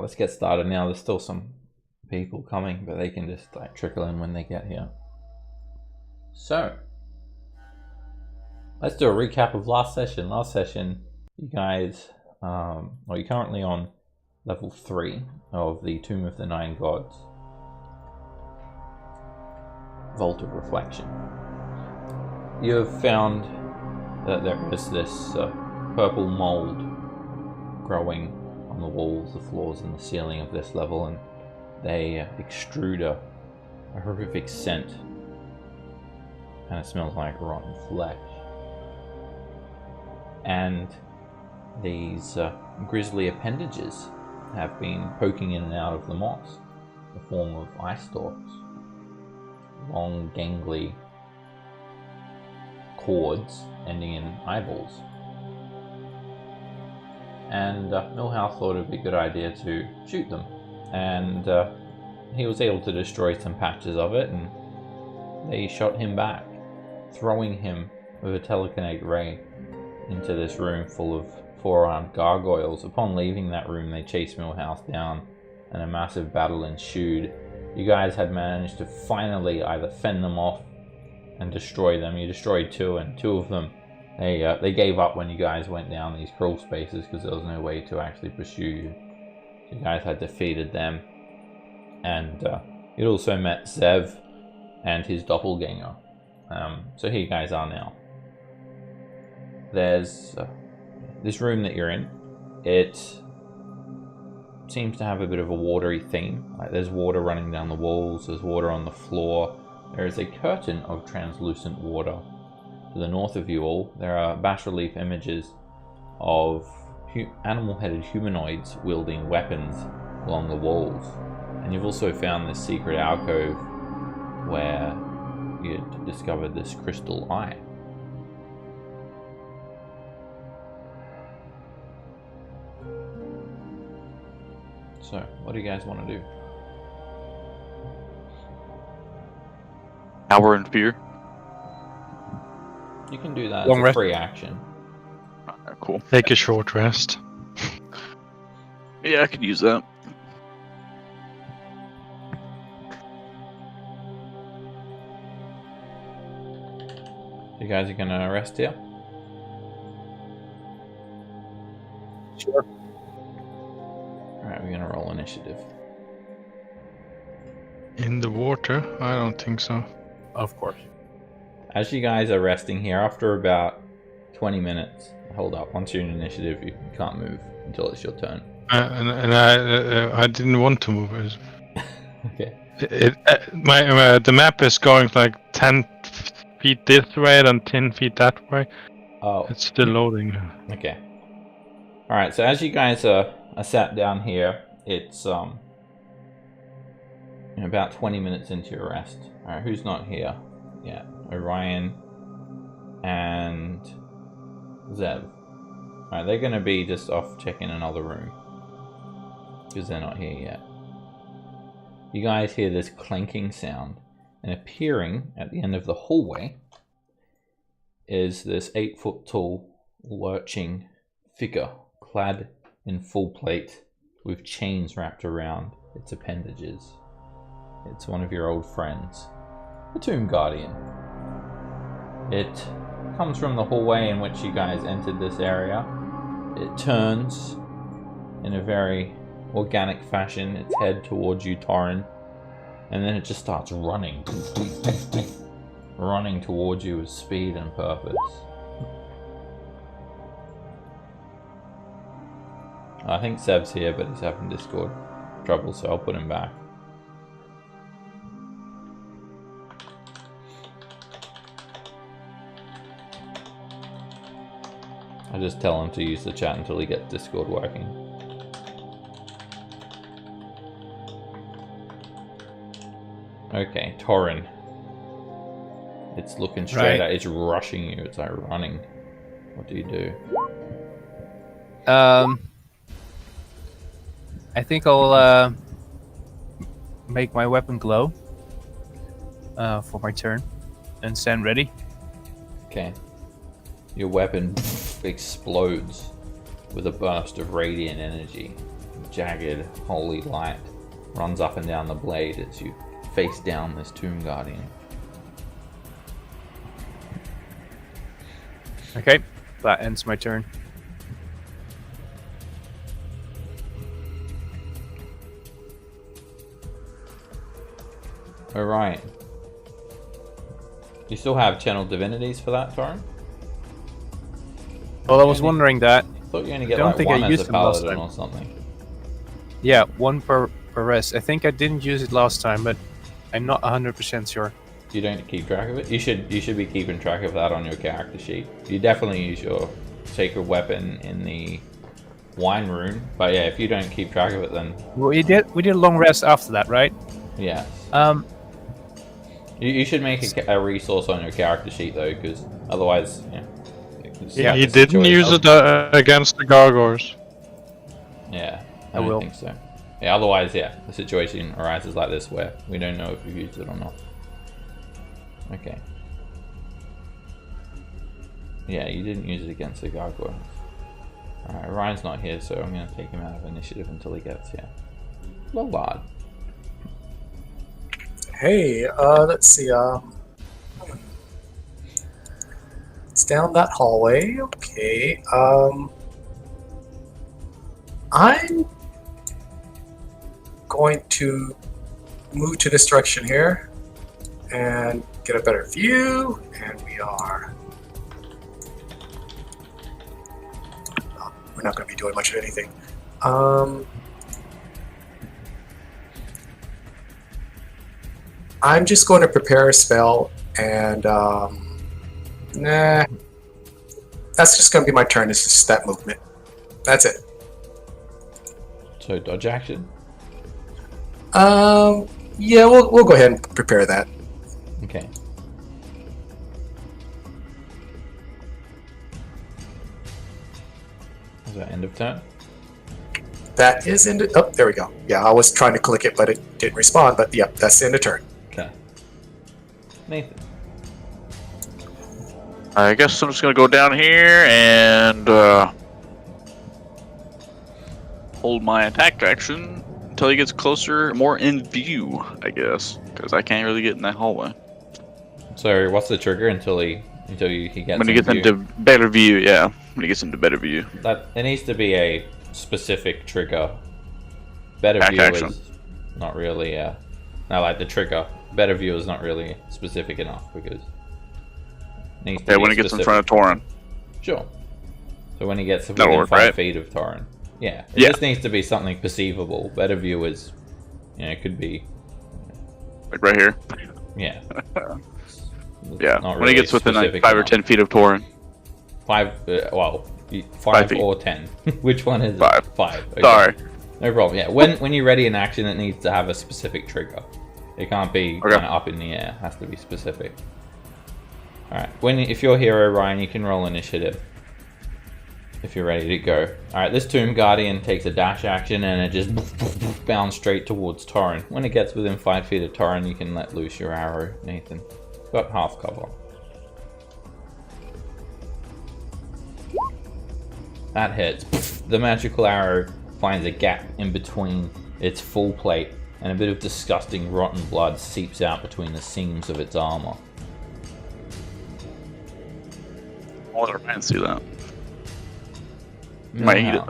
let's get started now. There's still some people coming, but they can just like trickle in when they get here. So, let's do a recap of last session. Last session, you guys, you're currently on level 3 of the Tomb of the Nine Gods. Vault of Reflection. You have found that there is this purple mold growing on the walls, the floors, and the ceiling of this level, and they extrude a horrific scent, and it smells like rotten flesh. And these grisly appendages have been poking in and out of the moss in the form of eye stalks, long gangly cords ending in eyeballs. And Milhouse thought it would be a good idea to shoot them, and he was able to destroy some patches of it, and they shot him back, throwing him with a telekinetic ray into this room full of 4-armed gargoyles. Upon leaving that room, they chased Milhouse down, and a massive battle ensued. You guys had managed to finally either fend them off and destroy them. You destroyed 2, and 2 of them, they gave up when you guys went down these crawl spaces because there was no way to actually pursue you. You guys had defeated them, and you'd also met Zev and his doppelganger. So here you guys are now. There's this room that you're in. It seems to have a bit of a watery theme. Like there's water running down the walls, there's water on the floor. There is a curtain of translucent water. To the north of you all, there are bas-relief images of animal-headed humanoids wielding weapons along the walls. And you've also found this secret alcove where you had discovered this crystal eye. So, what do you guys want to do? Now we're in fear. You can do that Long as a rest. free action. Alright, cool. Take a short rest. Yeah, I could use that. You guys are gonna rest here? Sure. Alright, we're gonna roll initiative. In the water? I don't think so. Of course. As you guys are resting here, after about 20 minutes, hold up, once you're in initiative, you can't move until it's your turn. I didn't want to move it. Okay. The map is going like 10 feet this way and 10 feet that way. Oh, It's still loading. okay. Alright, so as you guys are sat down here, it's about 20 minutes into your rest. Alright, who's not here yet? Orion and Zev. Alright, they're going to be just off checking another room because they're not here yet. You guys hear this clanking sound, and appearing at the end of the hallway is this 8-foot tall, lurching figure clad in full plate with chains wrapped around its appendages. It's one of your old friends, the Tomb Guardian. It comes from the hallway in which you guys entered this area. It turns in a very organic fashion, its head towards you, Torrin, and then it just starts running. Running towards you with speed and purpose. I think Seb's here, but he's having Discord trouble, so I'll put him back. I just tell him to use the chat until he gets Discord working. Okay, Torrin. It's looking straight at, it's rushing you, it's like running. What do you do? I think I'll make my weapon glow for my turn and stand ready. Okay. Your weapon explodes with a burst of radiant energy, which jagged, holy light runs up and down the blade as you face down this Tomb Guardian. Okay, that ends my turn. Alright. You still have Channel Divinities for that, Torrin? Well, I was wondering that. I thought you only get don't like think I one as used a them last paladin time. or something. Yeah, one per rest. I think I didn't use it last time, but I'm not 100% sure. You don't keep track of it? You should be keeping track of that on your character sheet. You definitely use your sacred weapon in the wine rune, but yeah, if you don't keep track of it, then We did a long rest after that, right? yeah. Um, You should make a resource on your character sheet though, because otherwise, Yeah, He the didn't situation- use it against the gargoyles. Yeah, I I don't will. think so. Yeah, otherwise, yeah, the situation arises like this where we don't know if we've used it or not. Okay. Yeah, you didn't use it against the gargoyles. Alright, Ryan's not here, so I'm going to take him out of initiative until he gets here. Lord. Hey, let's see. It's down that hallway. Okay. I'm going to move to this direction here and get a better view. And we are. We're not going to be doing much of anything. I'm just going to prepare a spell, and nah, that's just going to be my turn. It's just that movement. That's it. So dodge action. Yeah, we'll go ahead and prepare that. Okay. Is that end of turn? That is in. Oh, there we go. Yeah, I was trying to click it, but it didn't respond. But yep, that's the end of turn. Okay. Nathan. I guess I'm just gonna go down here and hold my attack action until he gets closer, more in view, I guess, because I can't really get in that hallway. So what's the trigger until he gets When he gets view? into better view, yeah. When he gets into better view. That it needs to be a specific trigger. Better Back view action. is not really no, like the trigger. Better view is not really specific enough because it needs to Yeah, be when he gets in specific. front of Torin. Sure. So when he gets That'll within work, 5 right? feet of Torrin. Yeah. It Yeah. just needs to be something perceivable. Better view is it could be Like right here. yeah. Yeah. Not When really he gets within like specific 5 or enough. 10 feet of Torin. 5 5 5 feet. or 10. Which one is it? 5. 5. Okay. Sorry. No problem. Yeah, when you're ready in action, it needs to have a specific trigger. It can't be Okay. kind of up in the air. It has to be specific. All right. If you're hero Ryan, you can roll initiative. If you're ready to go. All right. This Tomb Guardian takes a dash action and it just bounds straight towards Torrin. When it gets within 5 feet of Torrin, you can let loose your arrow, Nathan. Got half cover. That hits. The magical arrow finds a gap in between its full plate, and a bit of disgusting rotten blood seeps out between the seams of its armor. I'll let Ryan see that. Might eat it.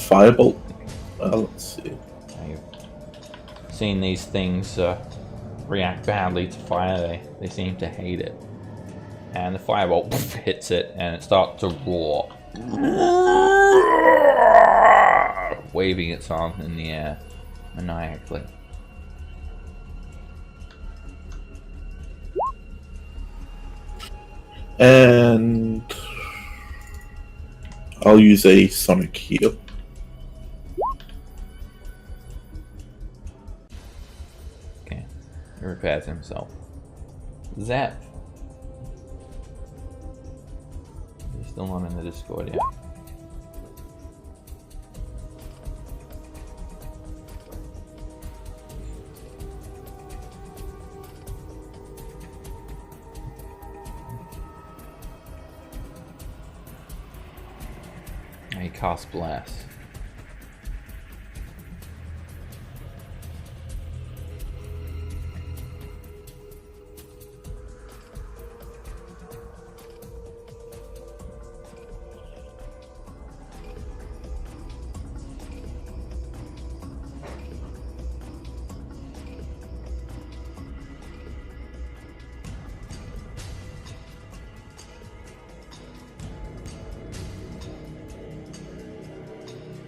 Firebolt. Let's see. I've seen these things react badly to fire. They seem to hate it. And the firebolt hits it, and it starts to roar, waving its arm in the air maniacally. And I'll use a sonic heal. Okay, he repairs himself. Zep. He's still not in the Discord yet. He cast Bless.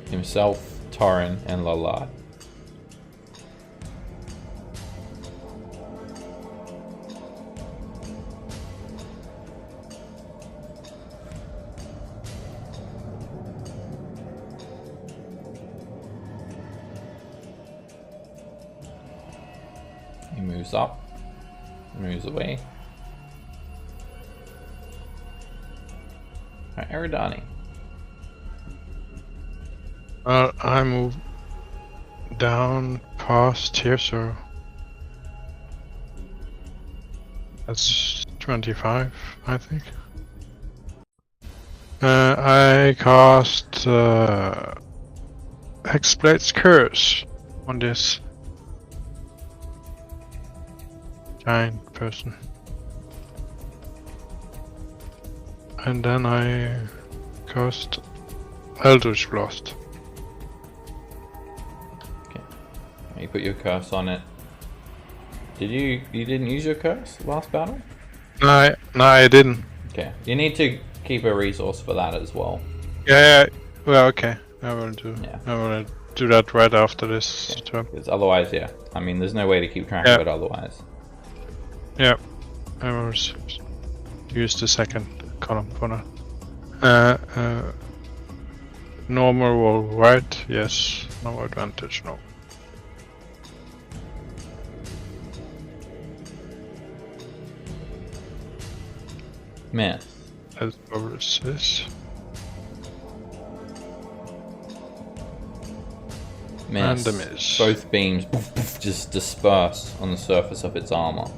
Himself, Torin, and Lalad. He moves up, moves away. Alright, Eridani. I move down past here, so that's 25, I think. I cast Hexblade's Curse on this giant person. And then I cast Eldritch Blast. You put your curse on it. You didn't use your curse last battle? No, I didn't. Okay. You need to keep a resource for that as well. Yeah. Well, okay. I will do. Yeah. I will do that right after this turn. Because otherwise, yeah. I mean, there's no way to keep track of it otherwise. Yeah. I will use the second column for that. Normal roll, right? Yes. No advantage. No. Miss. As overseas. Miss. And a miss. Both beams just disperse on the surface of its armor.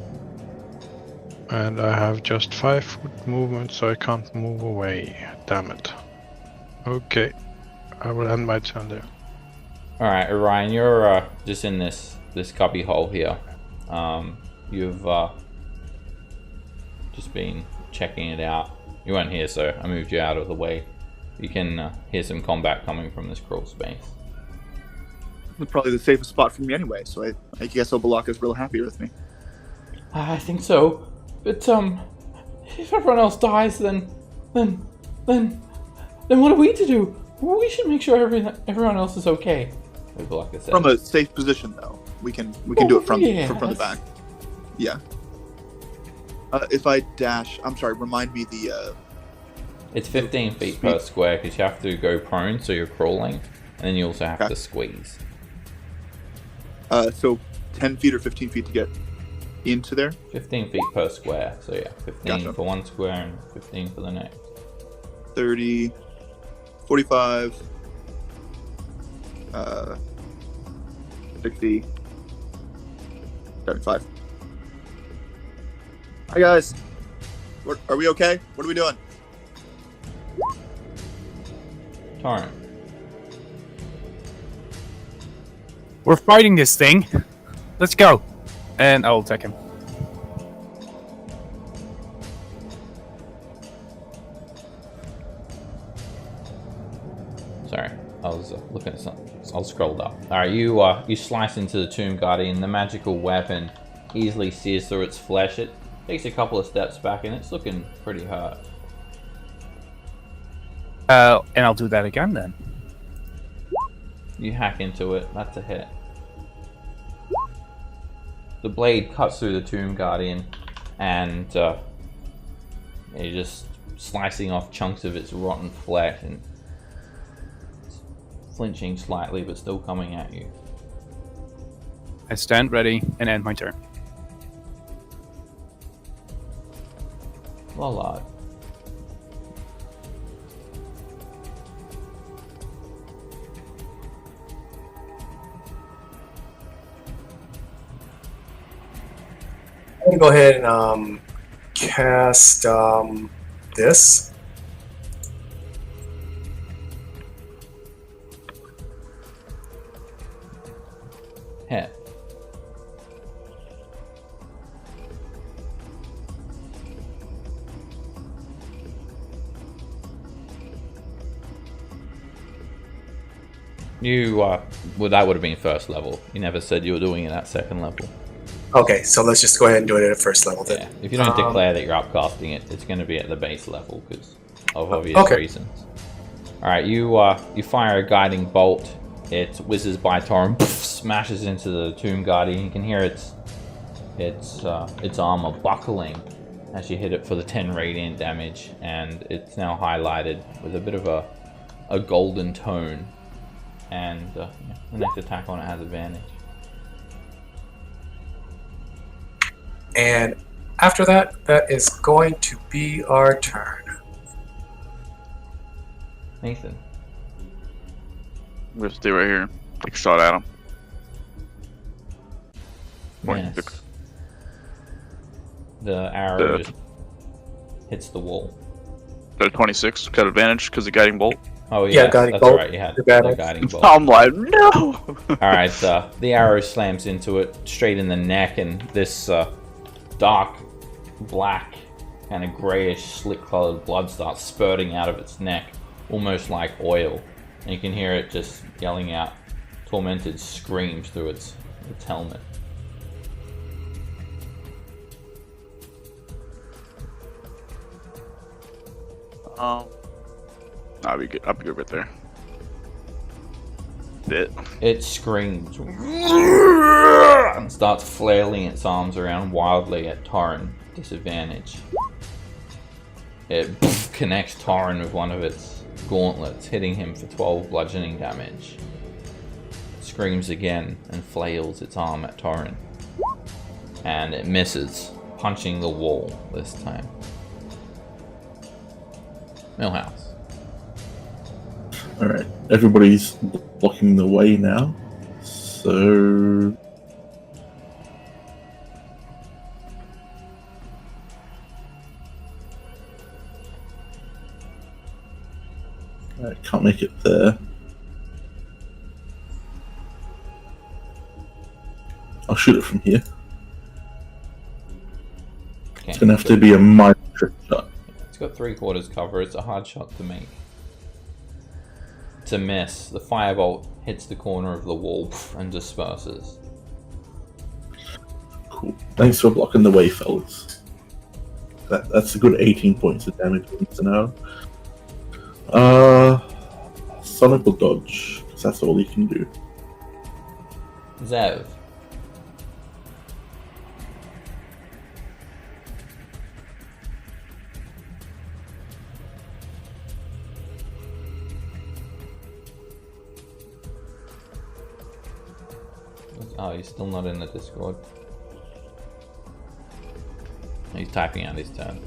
And I have just 5 foot movement, so I can't move away. Damn it. Okay. I will end my turn there. Alright, Orion, you're just in this cubby hole here. You've just been checking it out. You weren't here, so I moved you out of the way. You can hear some combat coming from this crawl space. It's probably the safest spot for me anyway, so I guess Obalaka's real happy with me. I think so. But if everyone else dies, then what are we to do? We should make sure everyone else is okay. Obalaka said. From a safe position, though, we can do it from the back. Yeah. If I dash, I'm sorry. Remind me the. It's 15 feet per square because you have to go prone, so you're crawling, and then you also have to squeeze. So 10 feet or 15 feet to get into there? 15 feet per square, so yeah, 15 Gotcha. for one square and 15 for the next. 30, 45, 60, 75. Hi guys. Are we okay? What are we doing? Torrent. We're fighting this thing. Let's go. And I'll attack him. Sorry, I was looking at something. I'll scroll up. Alright, you slice into the Tomb Guardian. The magical weapon easily sears through its flesh. It takes a couple of steps back and it's looking pretty hurt. And I'll do that again then. You hack into it. That's a hit. The blade cuts through the Tomb Guardian, and you're just slicing off chunks of its rotten flesh and flinching slightly, but still coming at you. I stand ready and end my turn. Lollard. I'm gonna go ahead and cast this. hit. You, well, that would have been first level. You never said you were doing it at second level. Okay, so let's just go ahead and do it at first level then. Yeah, if you don't declare that you're upcasting it, it's going to be at the base level because of obvious reasons. Alright, you fire a guiding bolt. It whizzes by Torin, smashes into the Tomb Guardian. You can hear its armor buckling as you hit it for the 10 radiant damage, and it's now highlighted with a bit of a golden tone. And the next attack on it has advantage. And after that, that is going to be our turn. Nathan. I'm gonna stay right here. Take a shot at him. Yes. The arrow just hits the wall. Got a 26. Got advantage because of guiding bolt. Oh yeah, guiding that's bolt. right. You had the Advantage. guiding bolt. I'm like, no. Alright, the arrow slams into it straight in the neck, and this dark, black, kind of grayish, slick-colored blood starts spurting out of its neck, almost like oil. And you can hear it just yelling out tormented screams through its helmet. I'll be good. I'll be good right there. It screams and starts flailing its arms around wildly at Torin. Disadvantage. It connects Torin with one of its gauntlets, hitting him for 12 bludgeoning damage. It screams again and flails its arm at Torin. And it misses, punching the wall this time. Millhouse. Alright, everybody's blocking the way now. So... I can't make it there. I'll shoot it from here. It's gonna have to be a minor trick shot. It's got 3/4 cover. It's a hard shot to make. It's a miss. The firebolt hits the corner of the wall and disperses. Cool. Thanks for blocking the way, fellas. That's a good 18 points of damage we need to know. Sonic will dodge, because that's all he can do. Zev. Oh, he's still not in the Discord. He's typing out his turn.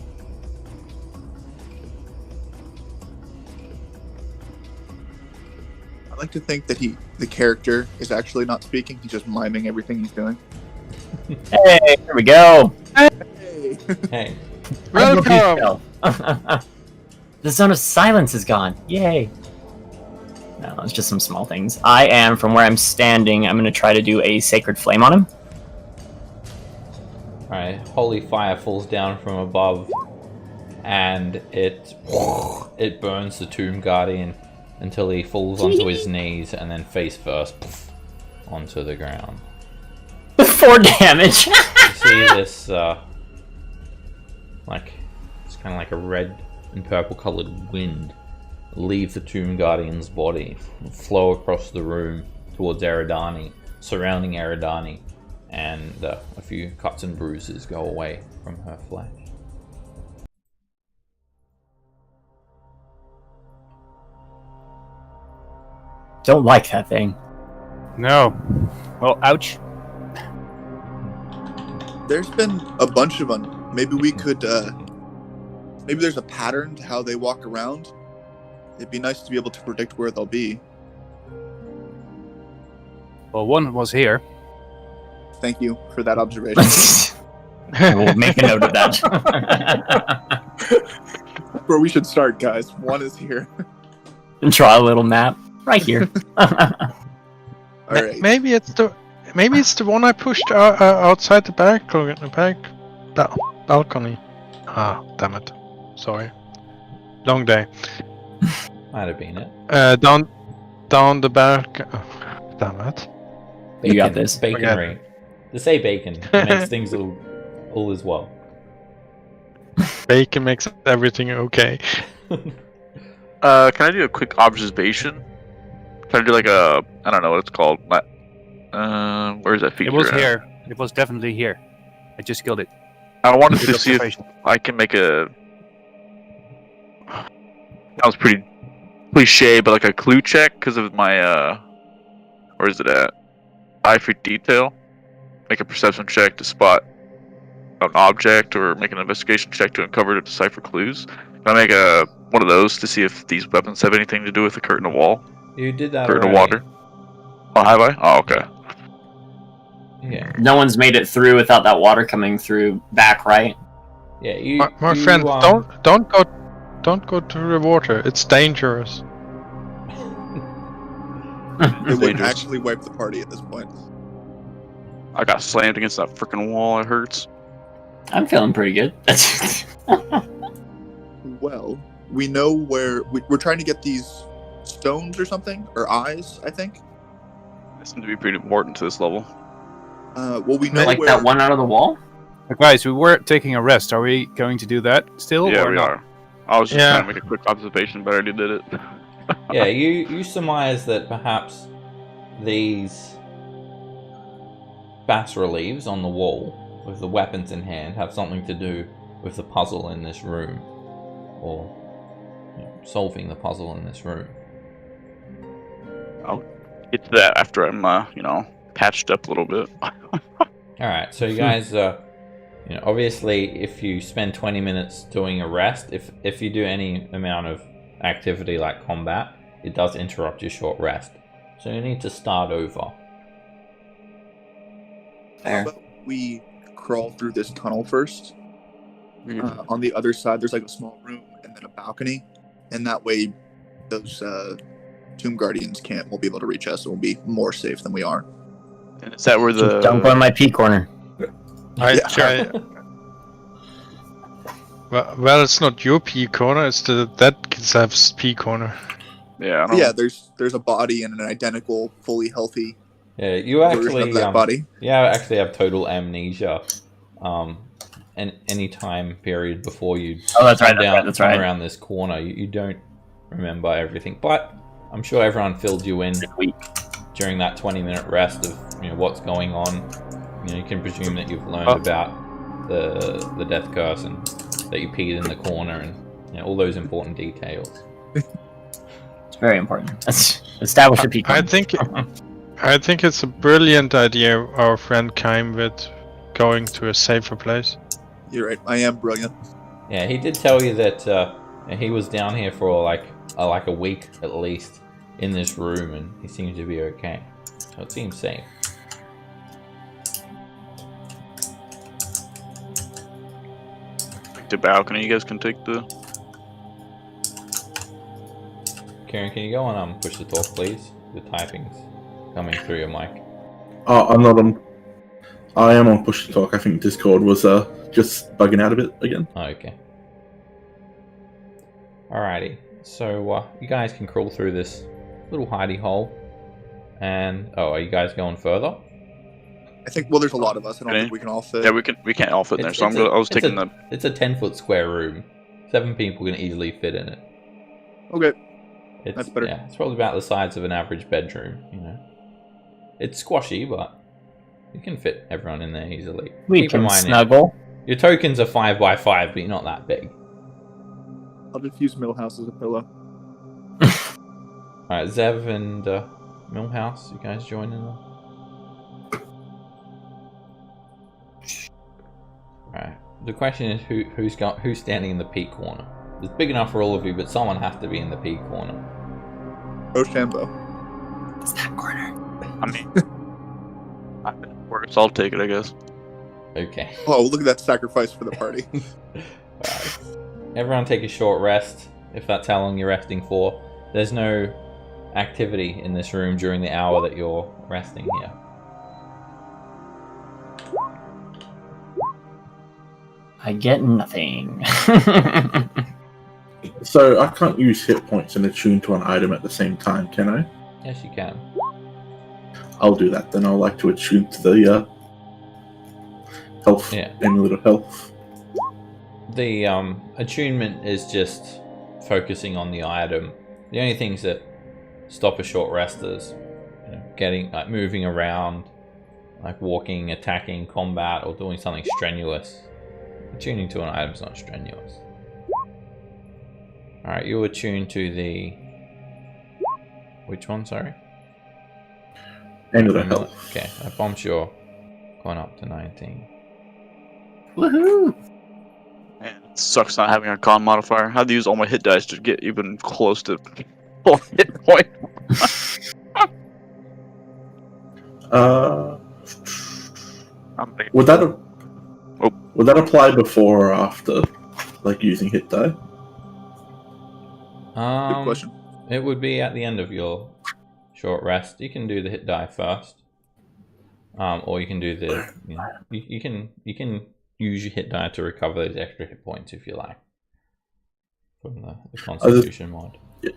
I like to think that the character is actually not speaking. He's just miming everything he's doing. Hey, here we go. Hey. Hey. Welcome! The zone of silence is gone. Yay. No, it's just some small things. I am, from where I'm standing, I'm going to try to do a Sacred Flame on him. Alright, holy fire falls down from above, and it burns the Tomb Guardian until he falls onto his knees and then face first onto the ground. 4 damage. You see this, it's kind of like a red and purple colored wind leave the Tomb Guardian's body, flow across the room towards Eridani, surrounding Eridani, and a few cuts and bruises go away from her flesh. Don't like that thing. No. Well, ouch. There's been a bunch of them. Maybe we could, maybe there's a pattern to how they walk around. It'd be nice to be able to predict where they'll be. Well, one was here. Thank you for that observation. We'll make a note of that. Where we should start, guys. One is here. And draw a little map right here. All right. Maybe it's maybe it's the one I pushed outside the balcony. Ah, damn it. Sorry. Long day. Might have been it. Down the back. Oh, damn it. You got this. Baconry. To say bacon it makes things all as well. Bacon makes everything okay. Can I do a quick observation? Can I do like a, I don't know what it's called. Where's that feature? It was at? here. It was definitely here. I just killed it. I wanted to Good see if observation. I can make a. That was pretty cliche, but like a clue check because of my where is it at? Eye for detail. Make a perception check to spot an object, or make an investigation check to uncover or decipher clues. Can I make one of those to see if these weapons have anything to do with the curtain of wall, You did that curtain of already. water? Oh, have I? Oh, okay. Yeah. No one's made it through without that water coming through back, right? Yeah, you. My you, friend, don't go to the water. It's dangerous. It would Dangerous. actually wipe the party at this point. I got slammed against that freaking wall. It hurts. I'm feeling pretty good. Well, we know where we're trying to get these stones or something, or eyes, I think. That seems to be pretty important to this level. Well, we know Like where. that one out of the wall? Guys, we were taking a rest. Are we going to do that still? Yeah, or we not? are. I was just Yeah. trying to make a quick observation, but I already did it. Yeah, you surmise that perhaps these bas reliefs on the wall with the weapons in hand have something to do with the puzzle in this room, or solving the puzzle in this room. I'll get to that after I'm, patched up a little bit. All right, so you guys, obviously, if you spend 20 minutes doing a rest, if you do any amount of activity like combat, it does interrupt your short rest. So you need to start over. How about we crawl through this tunnel first? On the other side, there's like a small room and then a balcony, and that way, those Tomb Guardians won't be able to reach us, and we'll be more safe than we are. And is that where the... Don't go in my P corner. Well, it's not your P corner. It's that Kizav's P corner. Yeah, I don't Yeah, there's a body and an identical, fully healthy Yeah, you version actually of that body. actually have total amnesia. And any time period before you That's right, come that's right. around this corner, you don't remember everything. But I'm sure everyone filled you in during that 20-minute rest of what's going on. You can presume that you've learned about the death curse and that you peed in the corner and all those important details. It's very important. Let's establish a P corner. I think it's a brilliant idea our friend came with, going to a safer place. You're right. I am brilliant. Yeah, he did tell you that he was down here for like a week at least in this room, and he seems to be okay. So it seems safe. the balcony. You guys can take the... Kieran, can you go on push to talk, please? The typing's coming through your mic. I'm not on. I am on push to talk. I think Discord was just bugging out a bit again. Oh, okay. Alrighty. So you guys can crawl through this little hidey hole. And are you guys going further? I think. Well, there's a lot of us. I don't Okay. think we can all fit. Yeah, we can't all fit in there. So I was taking the... It's a 10-foot square room. 7 people can easily fit in it. Okay. It's, That's better. Yeah, it's probably about the size of an average bedroom. It's squashy, but you can fit everyone in there easily. We Keep in can mind, snuggle. your tokens are 5x5, but you're not that big. I'll just use Millhouse as a pillow. Alright, Zev and Millhouse, you guys join in there? Alright, the question is who's standing in the peak corner? It's big enough for all of you, but someone has to be in the peak corner. Rochambeau. It's that corner. I mean... Worse, I'll take it, I guess. Okay. Oh, look at that sacrifice for the party. Alright. Everyone take a short rest, if that's how long you're resting for. There's no activity in this room during the hour that you're resting here. I get nothing. So I can't use hit points and attune to an item at the same time, can I? Yes, you can. I'll do that then. I'd like to attune to the health, amulet of health. The attunement is just focusing on the item. The only things that stop a short rest is getting moving around, like walking, attacking, combat, or doing something strenuous. Attuning to an item is not strenuous. Alright, you attune to the... Which one, sorry? Amulet of health. Okay, that bumps your going up to 19. Woohoo! Man, it sucks not having a con modifier. I had to use all my hit dice to get even close to full hit point. Would that apply before or after, like using hit die? Good question. It would be at the end of your short rest. You can do the hit die first, or you can do the you can use your hit die to recover those extra hit points if you like from the Constitution mod. Yeah.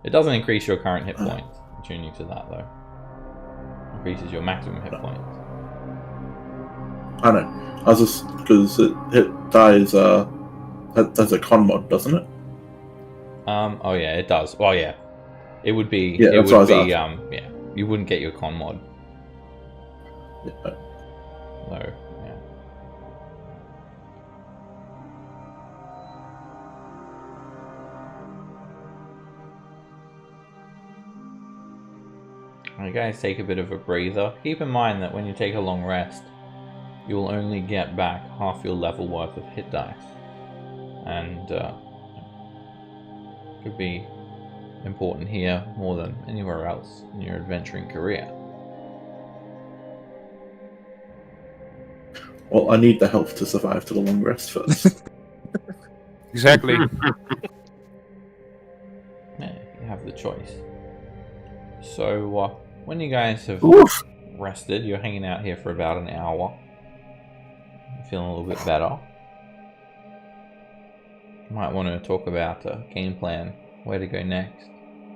It doesn't increase your current hit points. Tuning to that though increases your maximum hit points. I know. I was just because hit die is that's a con mod, doesn't it? Oh yeah, it does. Oh yeah, it would be. Yeah, it would be. yeah, you wouldn't get your con mod. Yeah. No. Yeah. Alright guys, take a bit of a breather. Keep in mind that when you take a long rest, you will only get back half your level worth of hit dice. And could be important here more than anywhere else in your adventuring career. Well, I need the health to survive to the long rest first. Exactly. Yeah, you have the choice. So, when you guys have rested, you're hanging out here for about an hour. You're feeling a little bit better. You might want to talk about a game plan, where to go next,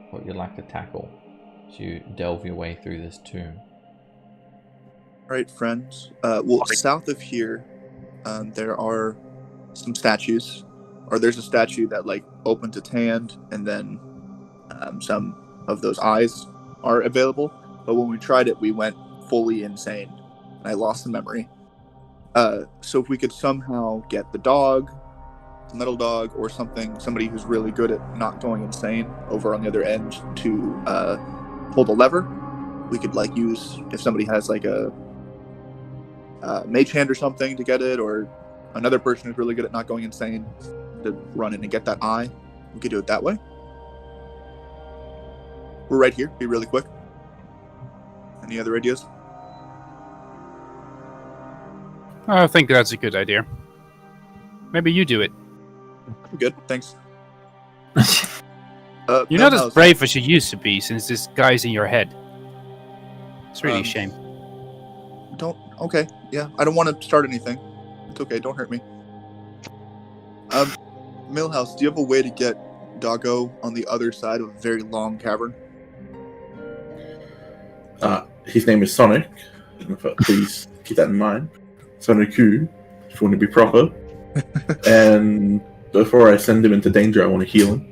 what you'd like to tackle as you delve your way through this tomb. Alright, friends. Well, south of here, there are some statues. Or there's a statue that, like, opens its hand, and then some of those eyes are available. But when we tried it, we went fully insane. And I lost the memory. So if we could somehow get the dog, the metal dog, or somebody who's really good at not going insane over on the other end to pull the lever, we could, like, use, if somebody has, like, a mage hand or something to get it, or another person who's really good at not going insane to run in and get that eye, we could do it that way. We're right here. Be really quick. Any other ideas? I think that's a good idea. Maybe you do it. I'm good, thanks. You're not as brave as you used to be since this guy's in your head. It's really a shame. Okay, yeah. I don't want to start anything. It's okay, don't hurt me. Millhouse, do you have a way to get Doggo on the other side of a very long cavern? His name is Sonic. Please keep that in mind. Sonic Q, if you want to be proper. And before I send him into danger, I want to heal him.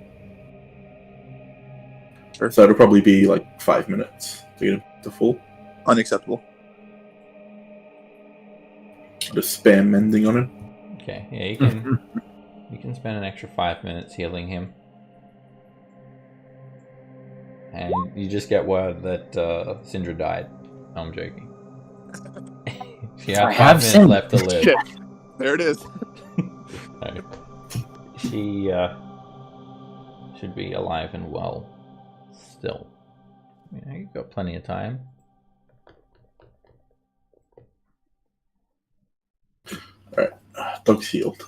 Sure. So it'll probably be like 5 minutes to get him to full. Unacceptable. Just spam mending on him. Okay, yeah, you can you can spend an extra 5 minutes healing him. And you just get word that Syndra died. No, I'm joking. She had 5 minutes left to live. Shit. There it is. No. She should be alive and well still. Yeah, you've got plenty of time. Alright, dog's healed.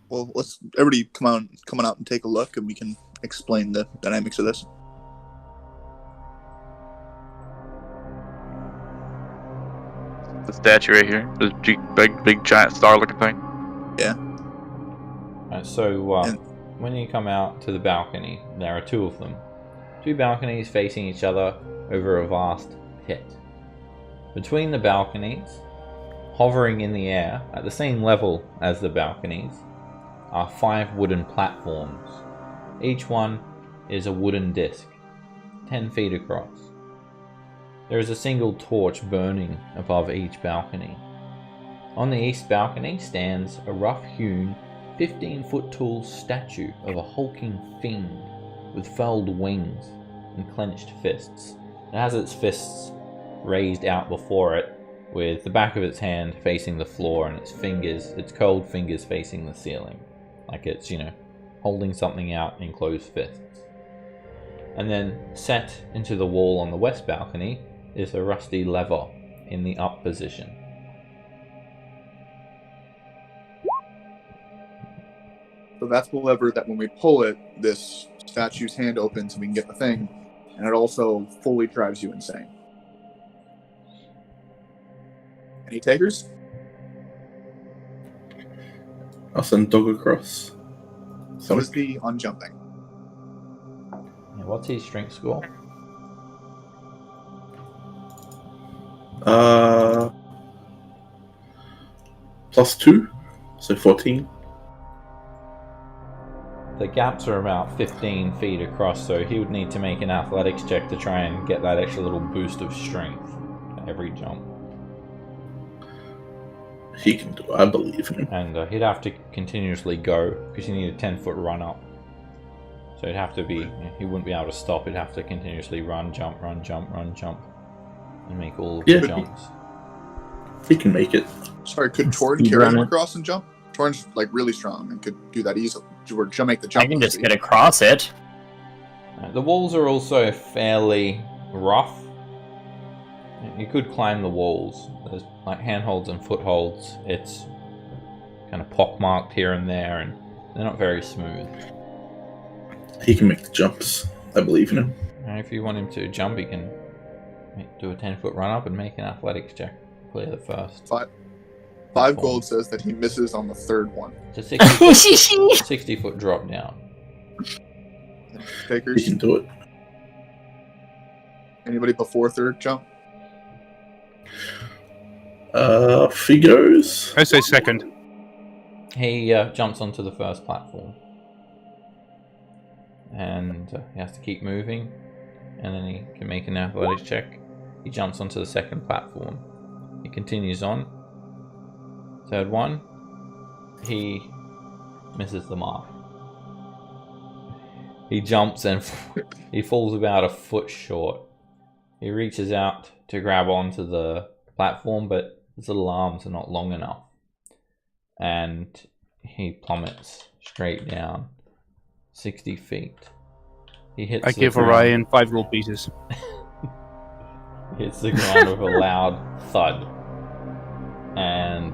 Well, let's everybody come on out and take a look, and we can explain the dynamics of this. statue right here. This big giant star-looking thing. Right, so when you come out to the balcony, there are two of them. Two balconies facing each other over a vast pit. Between the balconies, hovering in the air at the same level as the balconies, are 5 wooden platforms. Each one is a wooden disc, 10 feet across. There is a single torch burning above each balcony. On the east balcony stands a rough-hewn 15-foot tall statue of a hulking fiend with furled wings and clenched fists. It has its fists raised out before it, with the back of its hand facing the floor and its cold fingers facing the ceiling. Like it's, holding something out in closed fists. And then set into the wall on the west balcony is a rusty lever in the up position. So that's the lever that when we pull it, this statue's hand opens and we can get the thing, and it also fully drives you insane. Any takers? I'll send Dog across. So is the on jumping. Yeah, what's his strength score? +2, so 14. The gaps are about 15 feet across, so he would need to make an athletics check to try and get that extra little boost of strength at every jump. He can do it, I believe in him. And he'd have to continuously go, because you need a 10-foot run up. So it'd have to be, he wouldn't be able to stop, he'd have to continuously run, jump, and make all of the jumps. He can make it. Sorry, could Torn carry him across and jump? Torn's really strong and could do that easily. Or make the jump. I can just get across it. The walls are also fairly rough. You could climb the walls. There's like handholds and footholds. It's kind of pockmarked here and there, and they're not very smooth. He can make the jumps. I believe in him. And if you want him to jump, he can do a 10-foot run up and make an athletics check. Clear the first. 5 gold says that he misses on the third one. It's a 60-foot drop down. Takers? He can do it. Anybody before third jump? Figos. I say second. He jumps onto the first platform. And he has to keep moving. And then he can make an athletics check. He jumps onto the second platform. He continues on. Third one. He misses the mark. He jumps and he falls about a foot short. He reaches out to grab onto the platform, but his little arms are not long enough. And he plummets straight down 60 feet. He hits I the give ground. Orion 5 gold pieces. He hits the ground with a loud thud. And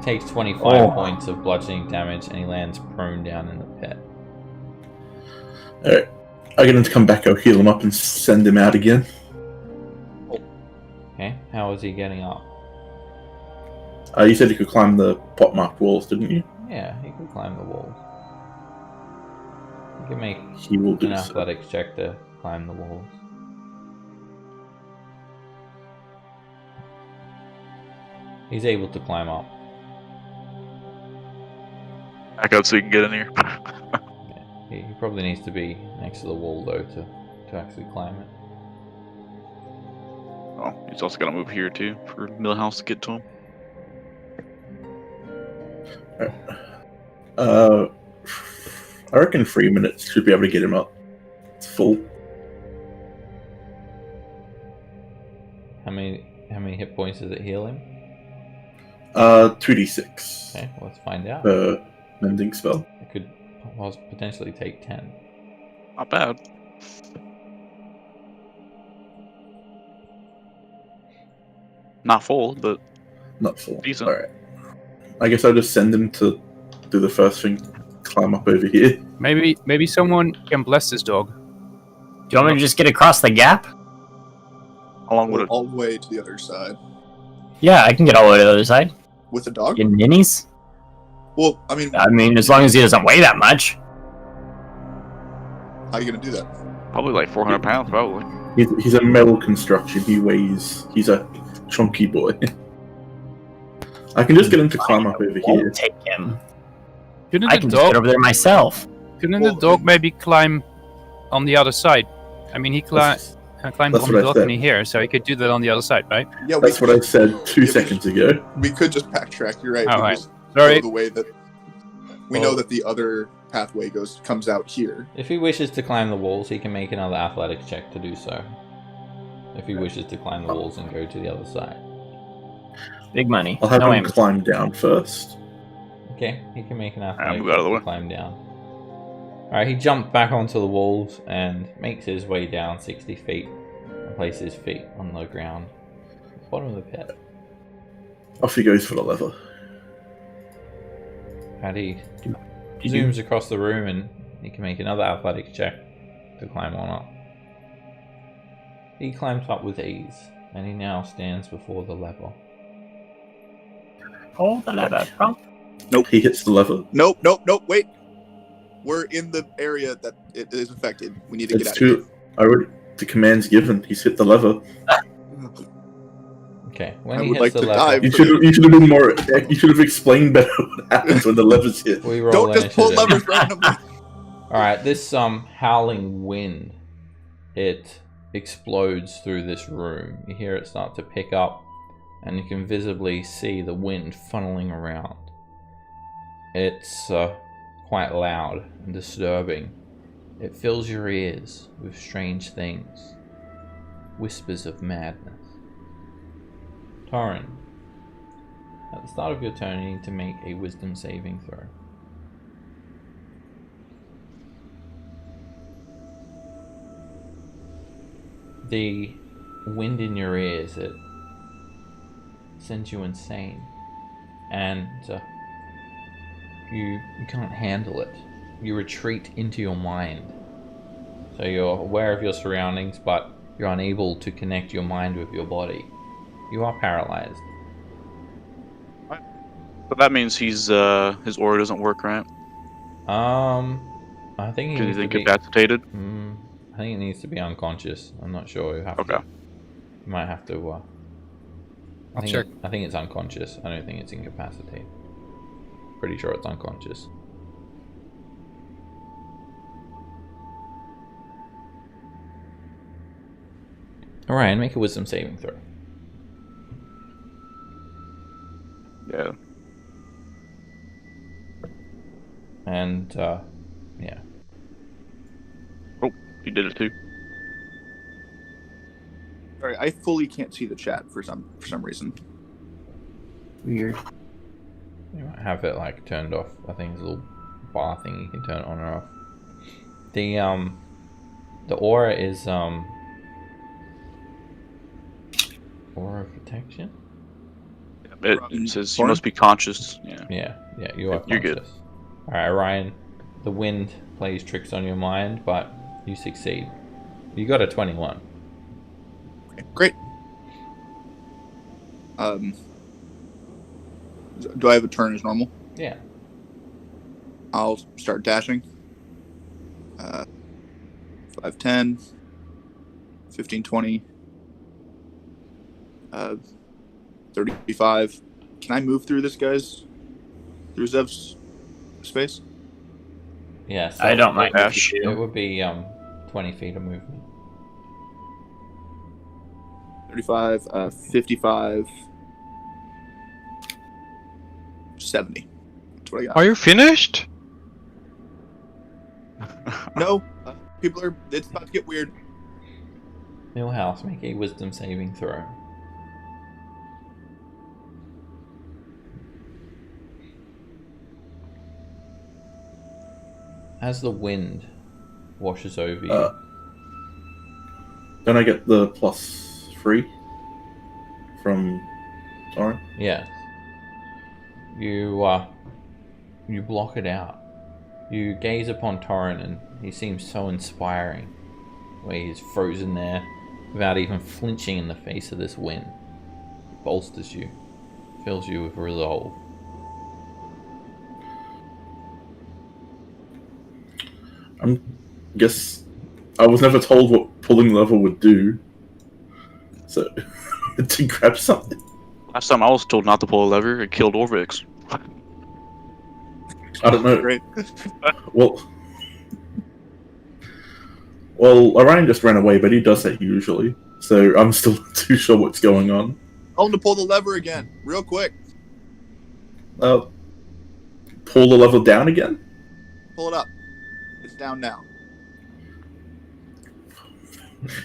takes 25 points of bludgeoning damage, and he lands prone down in the pit. Alright. I get him to come back, I'll heal him up and send him out again. Okay, how is he getting up? You said he could climb the pot-marked walls, didn't you? Yeah, he can climb the walls. He can make He will do an so. athletics check to climb the walls. He's able to climb up. Back up so you can get in here. He probably needs to be next to the wall, though, to actually climb it. Oh, he's also got to move here too for Millhouse to get to him. I reckon 3 minutes should be able to get him up. It's full. How many hit points does it heal him? 2d6. Okay, well, let's find out. Mending spell. It could potentially take 10. Not bad. Not full, but Not full. Decent. Alright. I guess I'll just send him to do the first thing, climb up over here. Maybe someone can bless this dog. Do you want me to just get across the gap? how long would it? All the way to the other side. Yeah, I can get all the way to the other side. With a dog? In ninnies? Well, I mean, as long as he doesn't weigh that much. how are you gonna do that? Probably like 400 pounds, probably. He's a metal construction. He's a chunky boy. I can just get him to climb up over Won't here. take him. Couldn't I the can just get dog? over there myself. Couldn't the dog maybe climb on the other side? I mean, he climbed That's on what the I balcony said. here, so he could do that on the other side, right? Yeah, That's what I said 2 seconds ago. we could just backtrack. You're right. All We right. just Sorry. go the way that we know that the other pathway comes out here. If he wishes to climb the walls, he can make another athletics check to do so. If he wishes to climb the walls and go to the other side. Big money. I'll have No him aim. climb down first. Okay, he can make an Alright, athletics move out of the check way. to climb down. Alright, he jumped back onto the walls and makes his way down 60 feet and places his feet on the ground. Bottom of the pit. Off he goes for the lever. Paddy zooms across the room and he can make another athletics check to climb on up. He climbs up with ease and he now stands before the lever. Hold the lever, bro. He hits the lever. Nope. Wait. We're in the area that it is affected. We need to get It's out too. The command's given. He's hit the lever. Okay, when I he would hits like the to lever, dive. You should have been more. You should have explained better what happens when the lever's hit. we of roll here. Don't just pull initiative. levers randomly. Alright, this howling wind, it explodes through this room. You hear it start to pick up, and you can visibly see the wind funneling around. It's quite loud and disturbing. It fills your ears with strange things, whispers of madness. Torrin, at the start of your turn, you need to make a wisdom saving throw. The wind in your ears, it sends you insane, and you can't handle it. You retreat into your mind. So you're aware of your surroundings, but you're unable to connect your mind with your body. You are paralyzed. So that means his aura doesn't work, right? I think he Because needs he's to be, incapacitated. I think it needs to be unconscious. I'm not sure. You have Okay. to. You might have to. I'll check. I think it's unconscious. I don't think it's incapacitated. Pretty sure it's unconscious. Alright, make a wisdom saving throw. Yeah. And, yeah. Oh, you did it too. Sorry, I fully can't see the chat for some reason. Weird. You might have it, like, turned off. I think there's a little bar thing you can turn it on or off. The aura is, aura of protection? It says you must be conscious. Yeah. Yeah, you are You're good. conscious. Alright, Ryan, the wind plays tricks on your mind, but you succeed. You got a 21. Okay, great. Do I have a turn as normal? Yeah. I'll start dashing. 5, 10, 15, 20, 35. Can I move through this, guys? Through Zev's space? Yeah, so I don't mind if Ash. you It do. would be 20 feet of movement. 35, 55, 70. That's what I got. Are you finished? No, people are. It's about to get weird. Millhouse, make a wisdom saving throw. As the wind washes over you, Don't I get the +3 from Soren? yes, you block it out. You gaze upon Torrin, and he seems so inspiring, where he's frozen there without even flinching in the face of this wind. bolsters you, fills you with resolve. Guess I was never told what pulling the lever would do, so to grab something. Last time I was told not to pull a lever, it killed Orvix. I don't know. Great. Well, Orion just ran away, but he does that usually, so I'm still not too sure what's going on. Tell him to pull the lever again, real quick. Pull the lever down again? Pull it up. It's down now.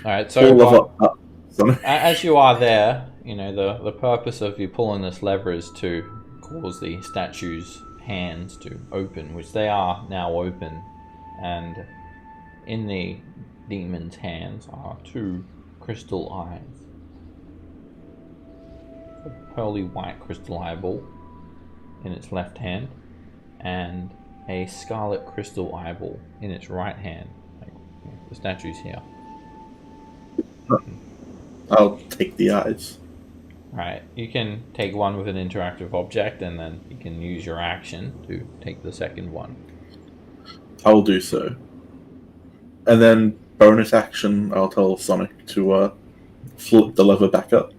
Alright, Pull the lever up. Sorry. as you are there, the purpose of you pulling this lever is to cause the statue's hands to open, which they are now open, and in the demon's hands are 2 crystal eyes. A pearly white crystal eyeball in its left hand, and a scarlet crystal eyeball in its right hand. The statue's here. I'll take the eyes. Right, you can take one with an interactive object, and then you can use your action to take the second one. I will do so. And then, bonus action, I'll tell Sonic to flip the lever back up.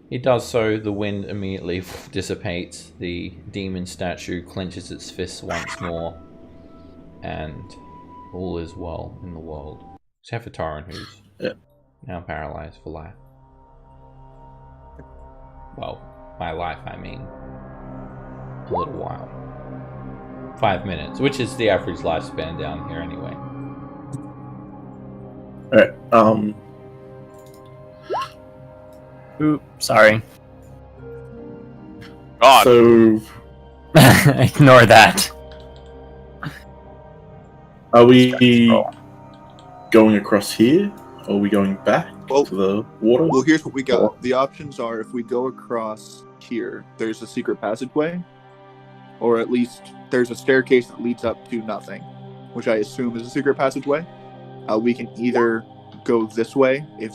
He does so, the wind immediately dissipates, the demon statue clenches its fists once more, and all is well in the world. Except for Taran, who's now paralyzed for life. Well, by life I mean a little while. 5 minutes, which is the average lifespan down here anyway. Alright, Ooh, sorry. God. so Ignore that. are we going across here? Or are we going back to the water? Well, here's what we got. The options are, if we go across here, there's a secret passageway, or at least there's a staircase that leads up to nothing, which I assume is a secret passageway. We can either go this way if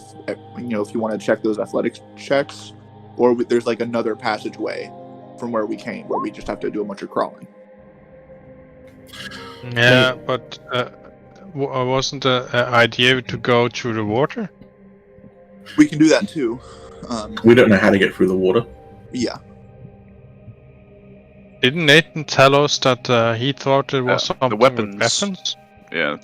you want to check those athletics checks, or there's like another passageway from where we came, where we just have to do a bunch of crawling. Yeah, but wasn't the idea to go through the water? We can do that too. We don't know how to get through the water. Yeah. Didn't Nathan tell us that he thought it was something the weapons. with weapons? Yeah.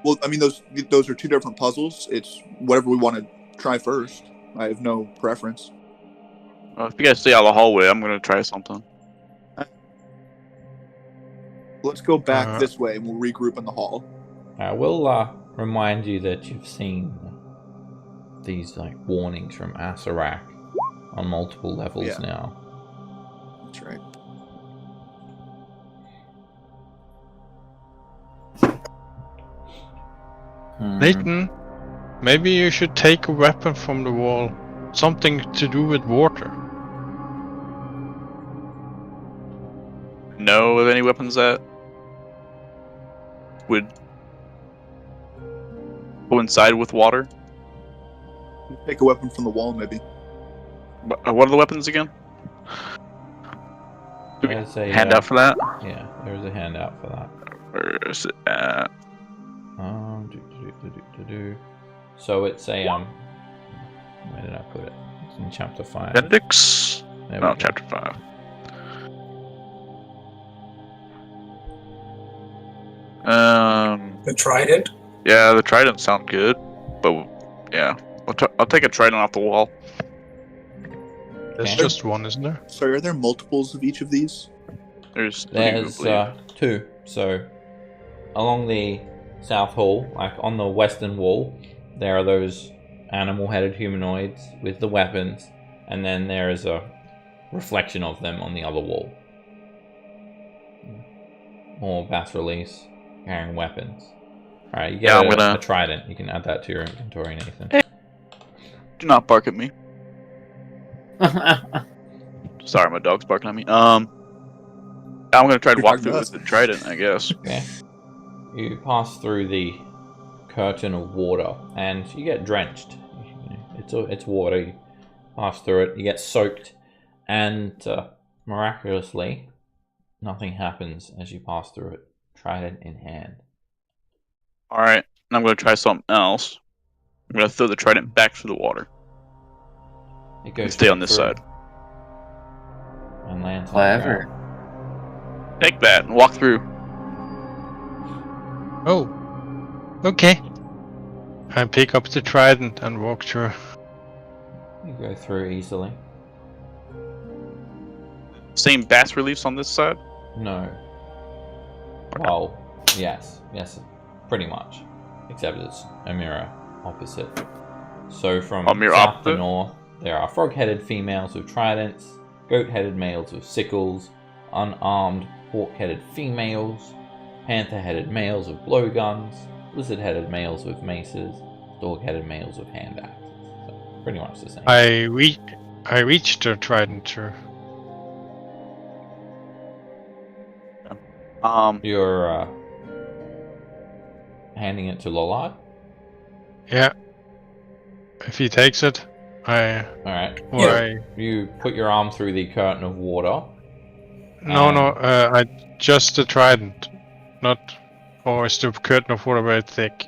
Well, I mean, those are 2 different puzzles. It's whatever we want to try first. I have no preference. If you guys stay out of the hallway, I'm gonna try something. Let's go back this way, and we'll regroup in the hall. I will remind you that you've seen these warnings from Asarak on multiple levels now. That's right. Nathan, maybe you should take a weapon from the wall. Something to do with water. Know of any weapons that would coincide with water? Take a weapon from the wall, maybe. What are the weapons again? There's a Handout for that? Yeah, there's a handout for that. Where is it at? So it's a where did I put it? It's in chapter 5. Appendix? There we No, go. chapter 5. The trident. Yeah, the trident sound good, but yeah, I'll take a trident off the wall. There's Okay. just one, isn't there? Sorry, are there multiples of each of these? There's There's two, I believe. 2. So along the south hall, on the western wall, there are those animal-headed humanoids with the weapons, and then there is a reflection of them on the other wall. More bas-reliefs carrying weapons. Alright, you get I'm gonna- a trident. You can add that to your inventory, Nathan. Do not bark at me. Sorry, my dog's barking at me. I'm gonna try to You're walk talking through to with us. the trident, I guess. Okay. You pass through the curtain of water, and you get drenched. It's water. pass through it. You get soaked, and miraculously, nothing happens as you pass through it. Trident in hand. Alright, and I'm going to try something else. I'm going to throw the trident back through the water. It goes And stay on this through side. and lands on the Clever. ground. Take that and walk through. Oh, okay. I pick up the trident and walk through. You go through easily. Same bas reliefs on this side? No. Well, yes, pretty much. Except it's a mirror opposite. So from A mirror south to opposite? north, there are frog-headed females with tridents, goat-headed males with sickles, unarmed hawk-headed females, panther-headed males with blowguns, lizard-headed males with maces, dog-headed males with hand axes. So pretty much the same. I reached the trident through. You're handing it to Lollard? Yeah. If he takes it, Alright. You put your arm through the curtain of water. I just the trident, not. Or is the curtain of water very thick?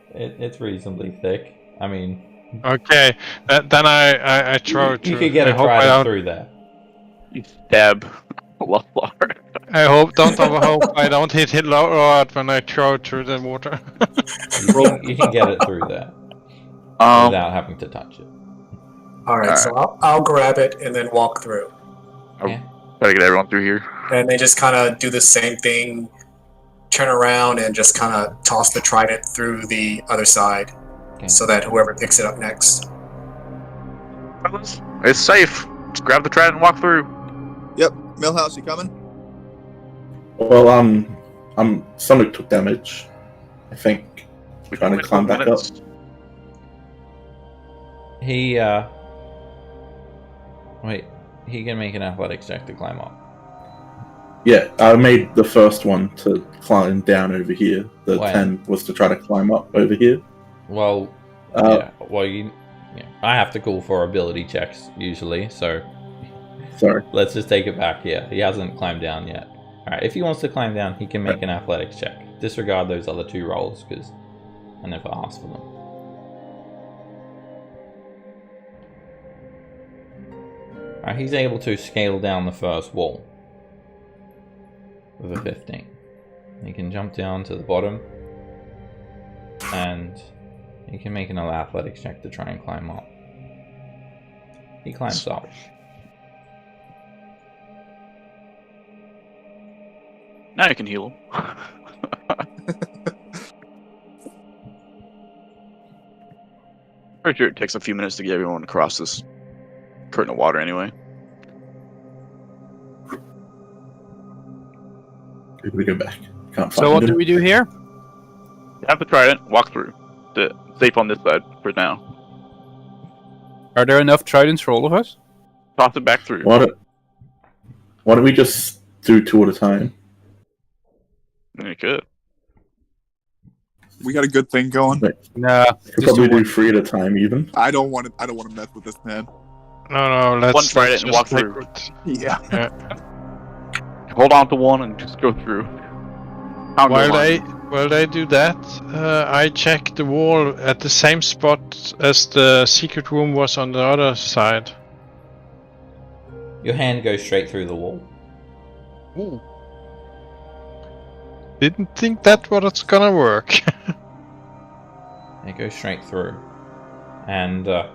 It's reasonably thick. I mean... Okay, then I throw it through. You could get a trident through there. You stab Lollard. I hope I don't hit Lord when I throw it through the water. You can get it through there without having to touch it. Alright, so I'll grab it and then walk through. Yeah. Gotta get everyone through here. And they just kind of do the same thing, turn around and just kind of toss the trident through the other side, so that whoever picks it up next. It's safe. Just grab the trident and walk through. Yep, Millhouse, you coming? Well, Sonic took damage. I think. We Trying to climb back up. He he can make an athletics check to climb up. Yeah, I made the first one to climb down over here. The When? 10 was to try to climb up over here. Well, I have to call for ability checks usually, so Sorry. let's just take it back here. He hasn't climbed down yet. Alright, if he wants to climb down, he can make an athletics check. Disregard those other two rolls, because I never asked for them. Alright, he's able to scale down the first wall with a 15. He can jump down to the bottom, and he can make another athletics check to try and climb up. He climbs up. Now you can heal him. Pretty sure it takes a few minutes to get everyone across this curtain of water anyway. We go back. Can't So find what it. do we do here? You have to try it. Walk through. Safe on this side for now. Are there enough tridents for all of us? Toss it back through. Why don't we just do two at a time? You could. We got a good thing going. Nah. We could probably do three at a time even. I don't want to mess with this, man. No, let's. One trident and walk take through. it. Yeah. Hold on to one and just go through. While they do that, I check the wall at the same spot as the secret room was on the other side. Your hand goes straight through the wall. Ooh. Didn't think that was gonna work. It goes straight through. And, the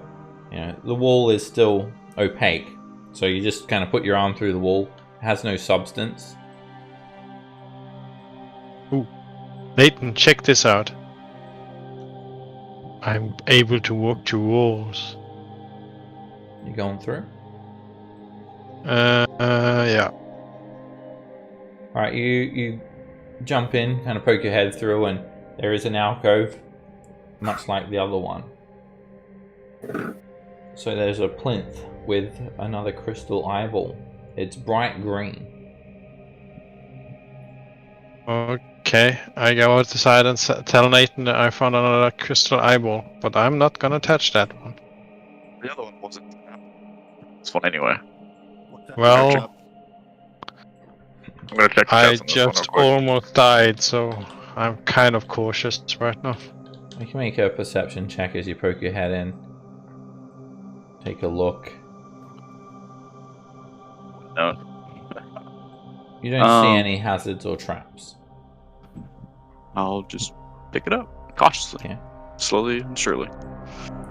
wall is still opaque. So you just kind of put your arm through the wall. It has no substance. Ooh. Nathan, check this out. I'm able to walk through walls. You going through? Yeah. Alright, you jump in, kind of poke your head through, and there is an alcove, much like the other one. So there's a plinth with another crystal eyeball. It's bright green. Okay, I go outside and tell Nathan that I found another crystal eyeball, but I'm not gonna touch that one. The other one wasn't. This one anyway. Well, I'm gonna check the I stats on this one real just quick. almost died, so I'm kind of cautious right now. You can make a perception check as you poke your head in. Take a look. No. You don't see any hazards or traps. I'll just pick it up cautiously, Okay. slowly and surely.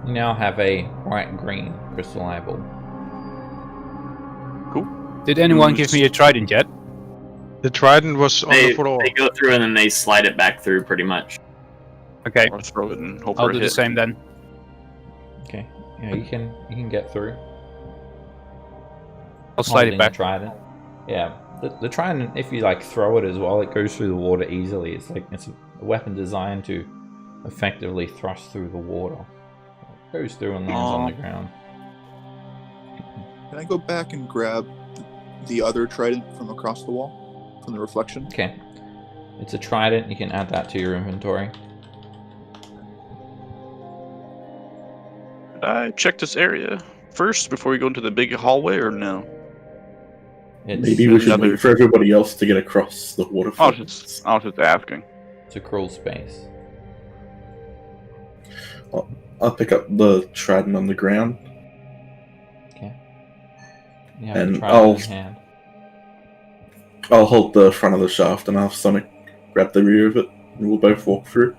You now have a bright green crystal eyeball. Did anyone give me a trident yet? The trident was on the They floor. go through and then they slide it back through, pretty much. Okay, Or throw it and hope I'll for a do the hit. same then. Okay. Yeah, you can get through. I'll slide Holding it back. the trident. Yeah. The trident, if you like throw it as well, it goes through the water easily. It's a weapon designed to effectively thrust through the water. It goes through and lands on the ground. Can I go back and grab the other trident from across the wall? From the reflection? Okay. It's a trident. You can add that to your inventory. Did I check this area first before we go into the big hallway, or no? It's, Maybe we should another- wait for everybody else to get across the I waterfall. was just asking. it's a crawl space. I'll pick up the trident on the ground. Okay. You have And the trident I'll- in hand. I'll hold the front of the shaft and I'll have Sonic grab the rear of it, and we'll both walk through.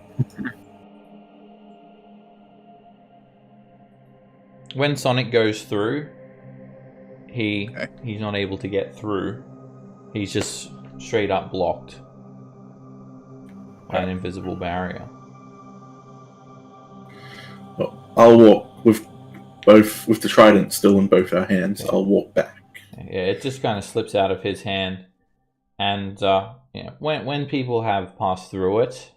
When Sonic goes through, he's Okay. not able to get through. He's just straight up blocked by an invisible barrier. Well, I'll walk with the trident still in both our hands. I'll walk back. Yeah, it just kind of slips out of his hand, and when people have passed through it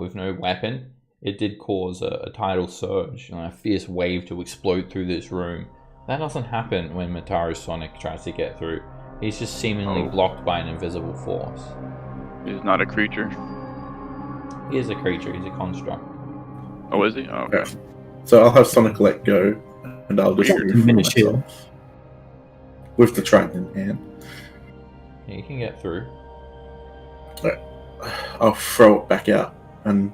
with no weapon, it did cause a tidal surge, a fierce wave to explode through this room. That doesn't happen when Mataru Sonic tries to get through. He's just seemingly blocked by an invisible force. He's not a creature. He is a creature. He's a construct. Oh, is he? Oh, okay. Okay. So I'll have Sonic let go, and I'll just Weird. move for Minute shield. myself. With the trident in hand. Yeah, you can get through. I'll throw it back out, and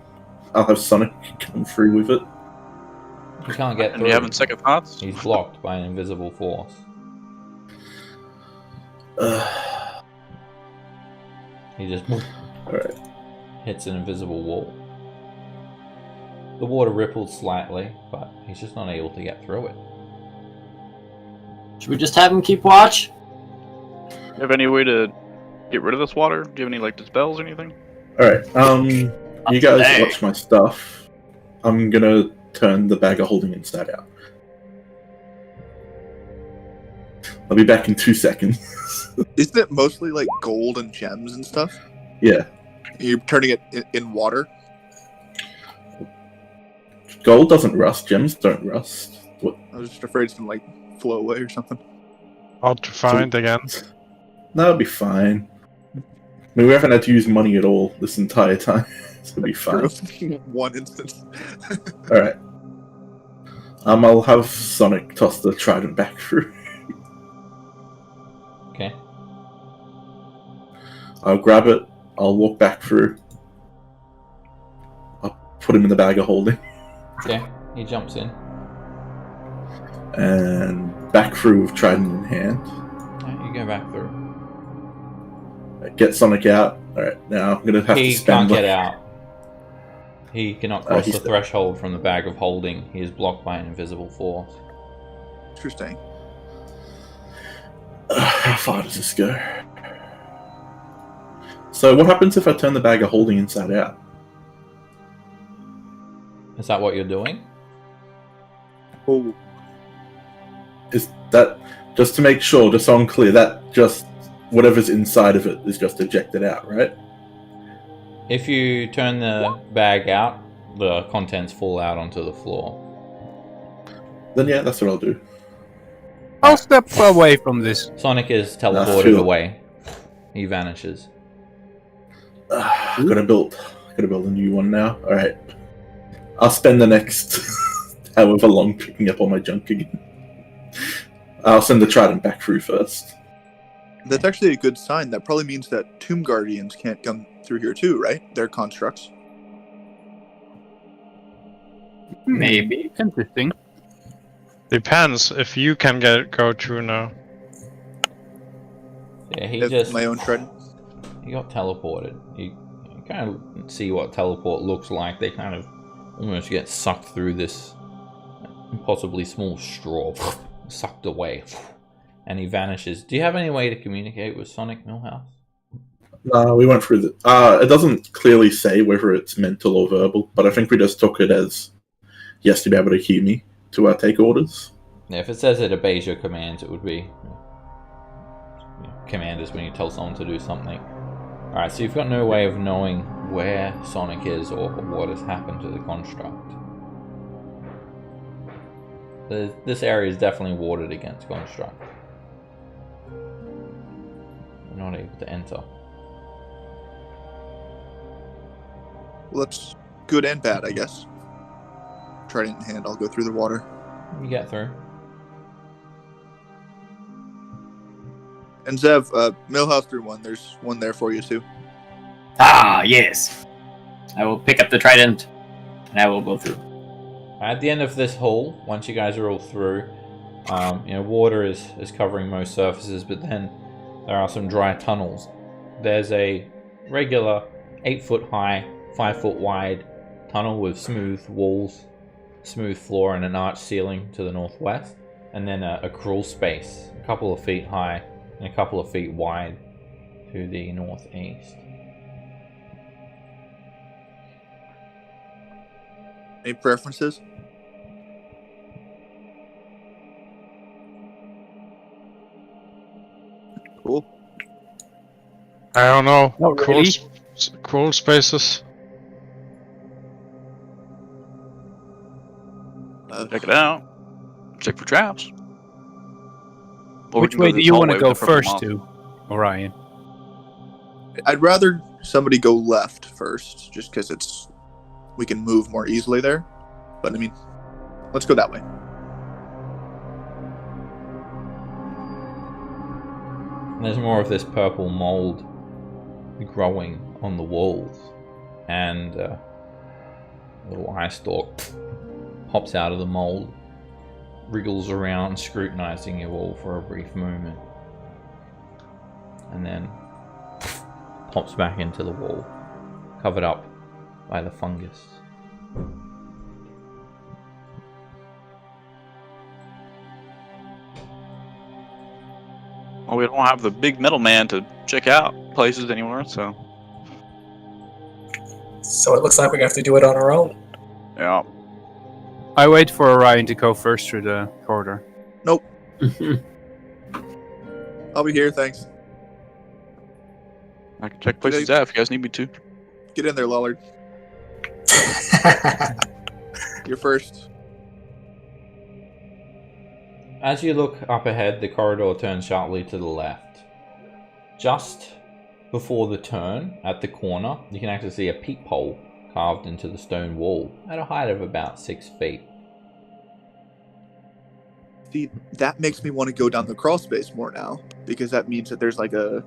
I'll have Sonic come through with it. You can't get And through. you having second thoughts? He's blocked by an invisible force. He just Alright. hits an invisible wall. The water ripples slightly, but he's just not able to get through it. Should we just have him keep watch? Do you have any way to get rid of this water? Do you have any like dispels or anything? Alright, you guys Hey. watch my stuff. I'm gonna turn the bag of holding inside out. I'll be back in 2 seconds. Isn't it mostly like gold and gems and stuff? Yeah. You're turning it in water? Gold doesn't rust, gems don't rust. What? I was just afraid it's gonna like flow away or something. Hard to find again. No, it'll be fine. I mean, we haven't had to use money at all this entire time. So it'll be fine. One instance. Alright. I'll have Sonic toss the trident back through. Okay. I'll grab it, I'll walk back through. I'll put him in the bag of holding. Okay. He jumps in. And back through with trident in hand. Yeah, you go back through. Get Sonic out. Alright, now I'm gonna have He to spend can't get out. He cannot cross he's the there. threshold from the bag of holding. He is blocked by an invisible force. Interesting. How far does this go? So what happens if I turn the bag of holding inside out? Is that what you're doing? Oh, Is that, just to make sure, just so I'm clear, that just, whatever's inside of it is just ejected out, right? If you turn the bag out, the contents fall out onto the floor. Then yeah, that's what I'll do. I'll step away from this. Sonic is That's teleported true. away. He vanishes. Gotta build a new one now. Alright. I'll spend the next however long picking up all my junk again. I'll send the trident back through first. That's actually a good sign. That probably means that Tomb Guardians can't come through here too, right? They're constructs. Maybe. Interesting. Depends if you can go through now. Yeah, he If just my own trident. he got teleported. You kind of see what teleport looks like. They kind of almost get sucked through this impossibly small straw, sucked away, and he vanishes. Do you have any way to communicate with Sonic Millhouse? No, we went through the. It doesn't clearly say whether it's mental or verbal, but I think we just took it as yes to be able to hear me to take orders. Yeah, if it says it obeys your commands, it would be command is when you tell someone to do something. Alright, so you've got no way of knowing where Sonic is or what has happened to the construct. This area is definitely warded against construct. You're not able to enter. Well, that's good and bad, I guess. Trident in hand, I'll go through the water. You get through. And Zev, Millhouse through one. There's one there for you too. Ah, yes. I will pick up the trident, and I will go through. At the end of this hall, once you guys are all through, water is covering most surfaces, but then there are some dry tunnels. There's a regular 8-foot high, 5-foot wide tunnel with smooth walls, smooth floor, and an arched ceiling to the northwest, and then a crawl space, a couple of feet high and a couple of feet wide to the northeast. Any preferences? Cool. I don't know. Not really. Crawl spaces. Check it out. Check for traps. Or we Which can go way this do you want to hallway go with the purple first moth. to, Orion? I'd rather somebody go left first, just because we can move more easily there. But I mean, let's go that way. There's more of this purple mold growing on the walls, and a little eye stalk pops out of the mold, wriggles around, scrutinizing you all for a brief moment, and then pops back into the wall, covered up by the fungus. Well, we don't have the big metal man to check out places anymore, so So it looks like we have to do it on our own. yeah. I wait for Orion to go first through the corridor. Nope. I'll be here, thanks. I can check places out if you guys need me to. Get in there, Lullard. You're first. As you look up ahead, the corridor turns sharply to the left. Just before the turn, at the corner, you can actually see a peephole carved into the stone wall at a height of about 6 feet. See, that makes me want to go down the crawl space more now, because that means that there's like there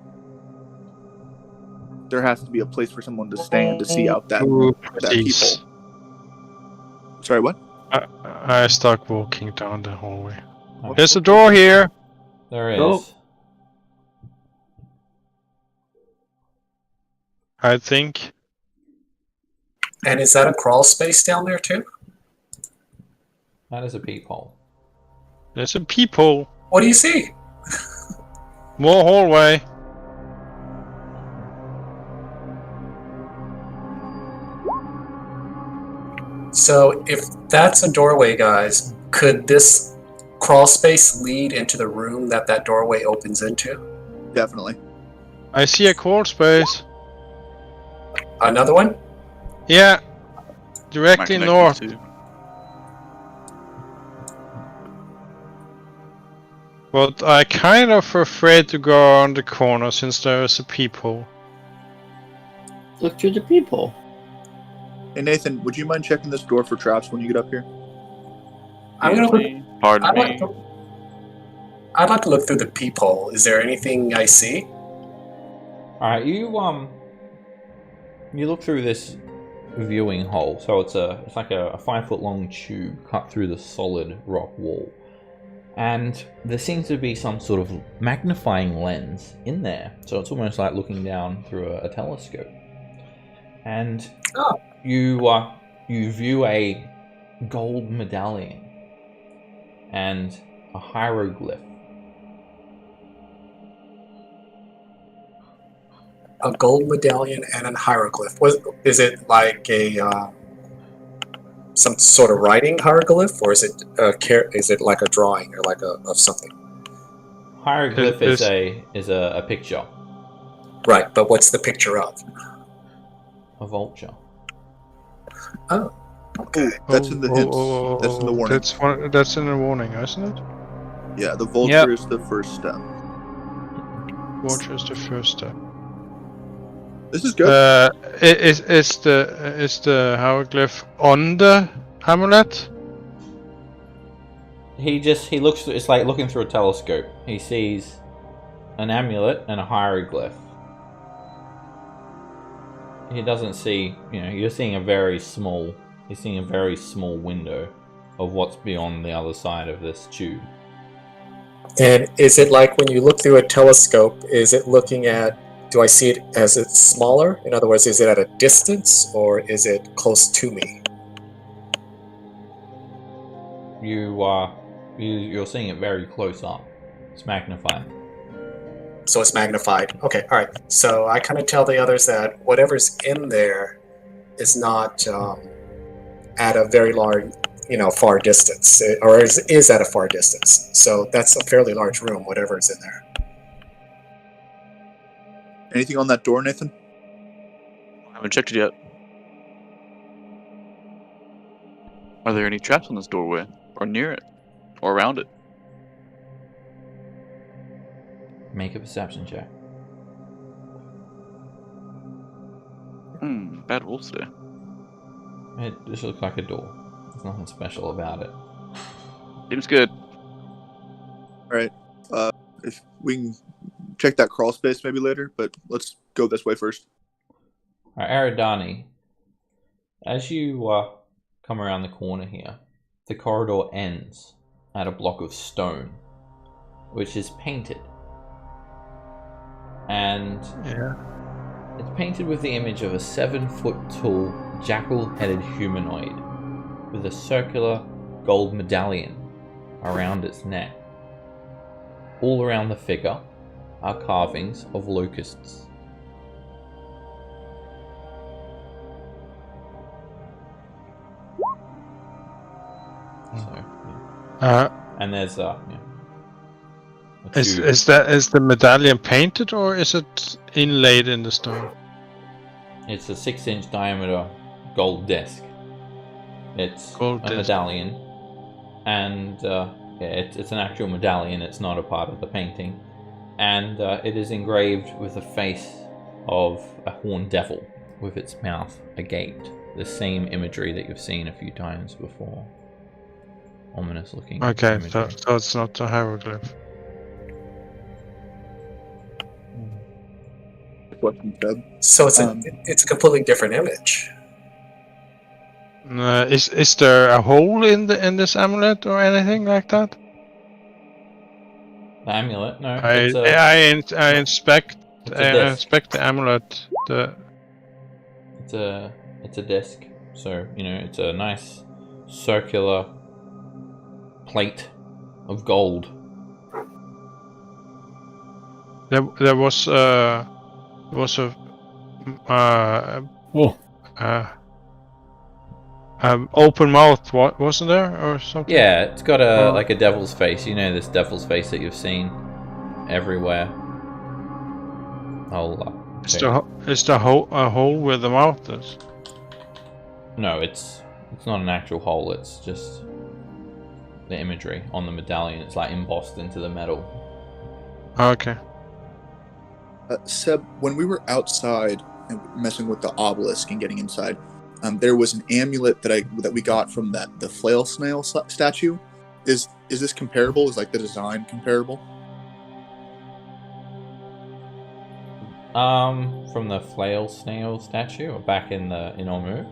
has to be a place for someone to stand to see out that Please. peephole. Sorry, what? I start walking down the hallway. There's a door here. There is. Oh. I think. And is that a crawl space down there too? That is a peephole. There's a peephole. What do you see? More hallway. So if that's a doorway, guys, could this crawl space lead into the room that doorway opens into? Definitely. I see a crawl space. Another one? Yeah. Might Directly connect north. these two. But I kind of afraid to go around the corner since there is a peephole. Look through the peephole. Hey Nathan, would you mind checking this door for traps when you get up here? I'm gonna look. Pardon I'm me. gonna, I'd like to look through the peephole. Is there anything I see? All right, you look through this viewing hole. So it's like a 5-foot long tube cut through the solid rock wall, and there seems to be some sort of magnifying lens in there. So it's almost like looking down through a telescope. And you view a gold medallion and a hieroglyph. A gold medallion and a hieroglyph. Is it like a some sort of writing hieroglyph, or is it like a drawing or like of something? Hieroglyph is a picture. Right, but what's the picture of? A vulture. Oh, okay. That's in the hints. That's in the warning. That's in the warning, isn't it? Yeah, the vulture is the first step. Vulture is the first step. This is good. Is the hieroglyph on the amulet? He looks. It's like looking through a telescope. He sees an amulet and a hieroglyph. He doesn't see. You're seeing a very small. He's seeing a very small window of what's beyond the other side of this tube. And is it like when you look through a telescope? Is it looking at? Do I see it as it's smaller? In other words, is it at a distance or is it close to me? You're seeing it very close up. It's magnified. So it's magnified. Okay, all right. So I kind of tell the others that whatever's in there is not at a very large, far distance, or is at a far distance. So that's a fairly large room, whatever is in there. Anything on that door, Nathan? I haven't checked it yet. Are there any traps on this doorway? Or near it? Or around it? Make a perception check. Bad rolls today. It just looks like a door. There's nothing special about it. Seems good. Alright. If we can check that crawl space maybe later, but let's go this way first. Alright, Aridani, as you come around the corner here, the corridor ends at a block of stone, which is painted. And it's painted with the image of a 7-foot tall, jackal-headed humanoid with a circular gold medallion around its neck. All around the figure are carvings of locusts. And there's is the medallion painted or is it inlaid in the stone? It's a 6-inch diameter gold disc. It's a medallion, and it's an actual medallion. It's not a part of the painting, and it is engraved with the face of a horned devil with its mouth agape. The same imagery that you've seen a few times before. Ominous looking. Okay, so it's not a hieroglyph. So it's a completely different image. Is there a hole in this amulet or anything like that? The amulet? No. I inspect the amulet. It's a disc. So it's a nice circular plate of gold. There was a open mouth, wasn't there, or something? Yeah, it's got like a devil's face. This devil's face that you've seen everywhere. Is the hole a hole where the mouth is? No, it's not an actual hole. It's just the imagery on the medallion. It's like embossed into the metal. Okay. Seb, when we were outside and messing with the obelisk and getting inside, there was an amulet that we got from the flail snail statue, Is this comparable? Is like the design comparable? From the flail snail statue or back in Ormu?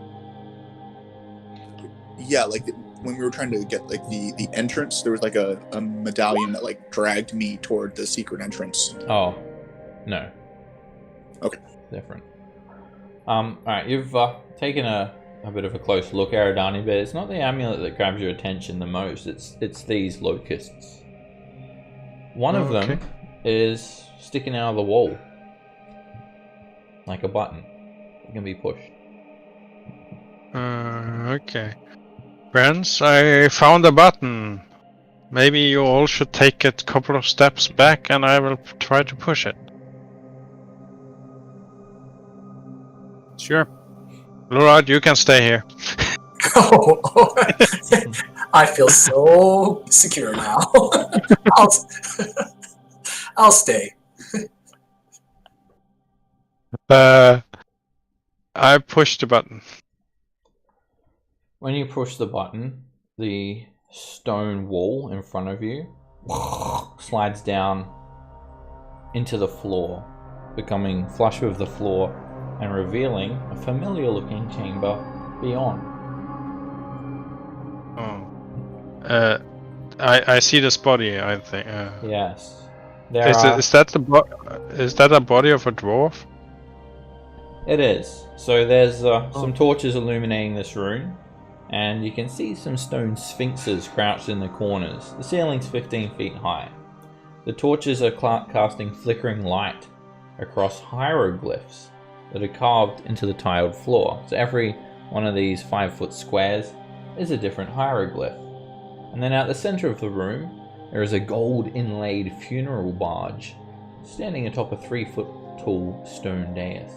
Yeah, like when we were trying to get like the entrance, there was like a medallion that like dragged me toward the secret entrance. Oh, no. Okay. Different. Alright, you've taken a bit of a close look, Aridani, but it's not the amulet that grabs your attention the most, it's these locusts. One of them is sticking out of the wall. Like a button. It can be pushed. Okay. Friends, I found a button. Maybe you all should take a couple of steps back and I will try to push it. Sure. Lurad, you can stay here. I feel so secure now. I'll stay. I pushed the button. When you push the button, the stone wall in front of you slides down into the floor, becoming flush with the floor and revealing a familiar looking chamber beyond. Oh. I see this body, I think. Yes. Is that a body of a dwarf? It is. So there's some torches illuminating this room, and you can see some stone sphinxes crouched in the corners. The ceiling's 15 feet high. The torches are casting flickering light across hieroglyphs that are carved into the tiled floor. So every one of these 5-foot squares is a different hieroglyph. And then at the center of the room, there is a gold inlaid funeral barge standing atop a 3-foot tall stone dais.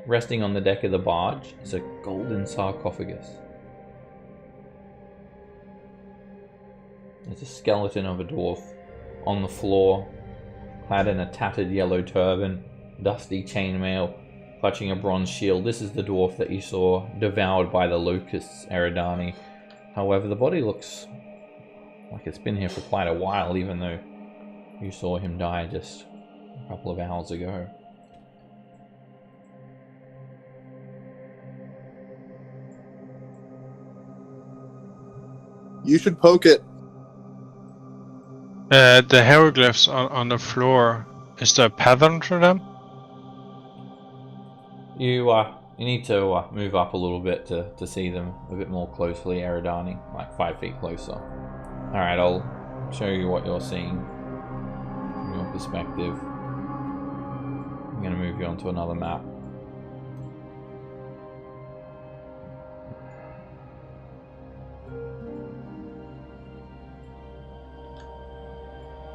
Resting on the deck of the barge is a golden sarcophagus. There's a skeleton of a dwarf on the floor, clad in a tattered yellow turban, dusty chainmail, clutching a bronze shield. This is the dwarf that you saw devoured by the locusts, Eridani. However, the body looks like it's been here for quite a while, even though you saw him die just a couple of hours ago. You should poke it. The hieroglyphs on the floor, is there a pattern to them? You need to move up a little bit to see them a bit more closely, Eridani, like 5 feet closer. Alright, I'll show you what you're seeing from your perspective. I'm going to move you onto another map.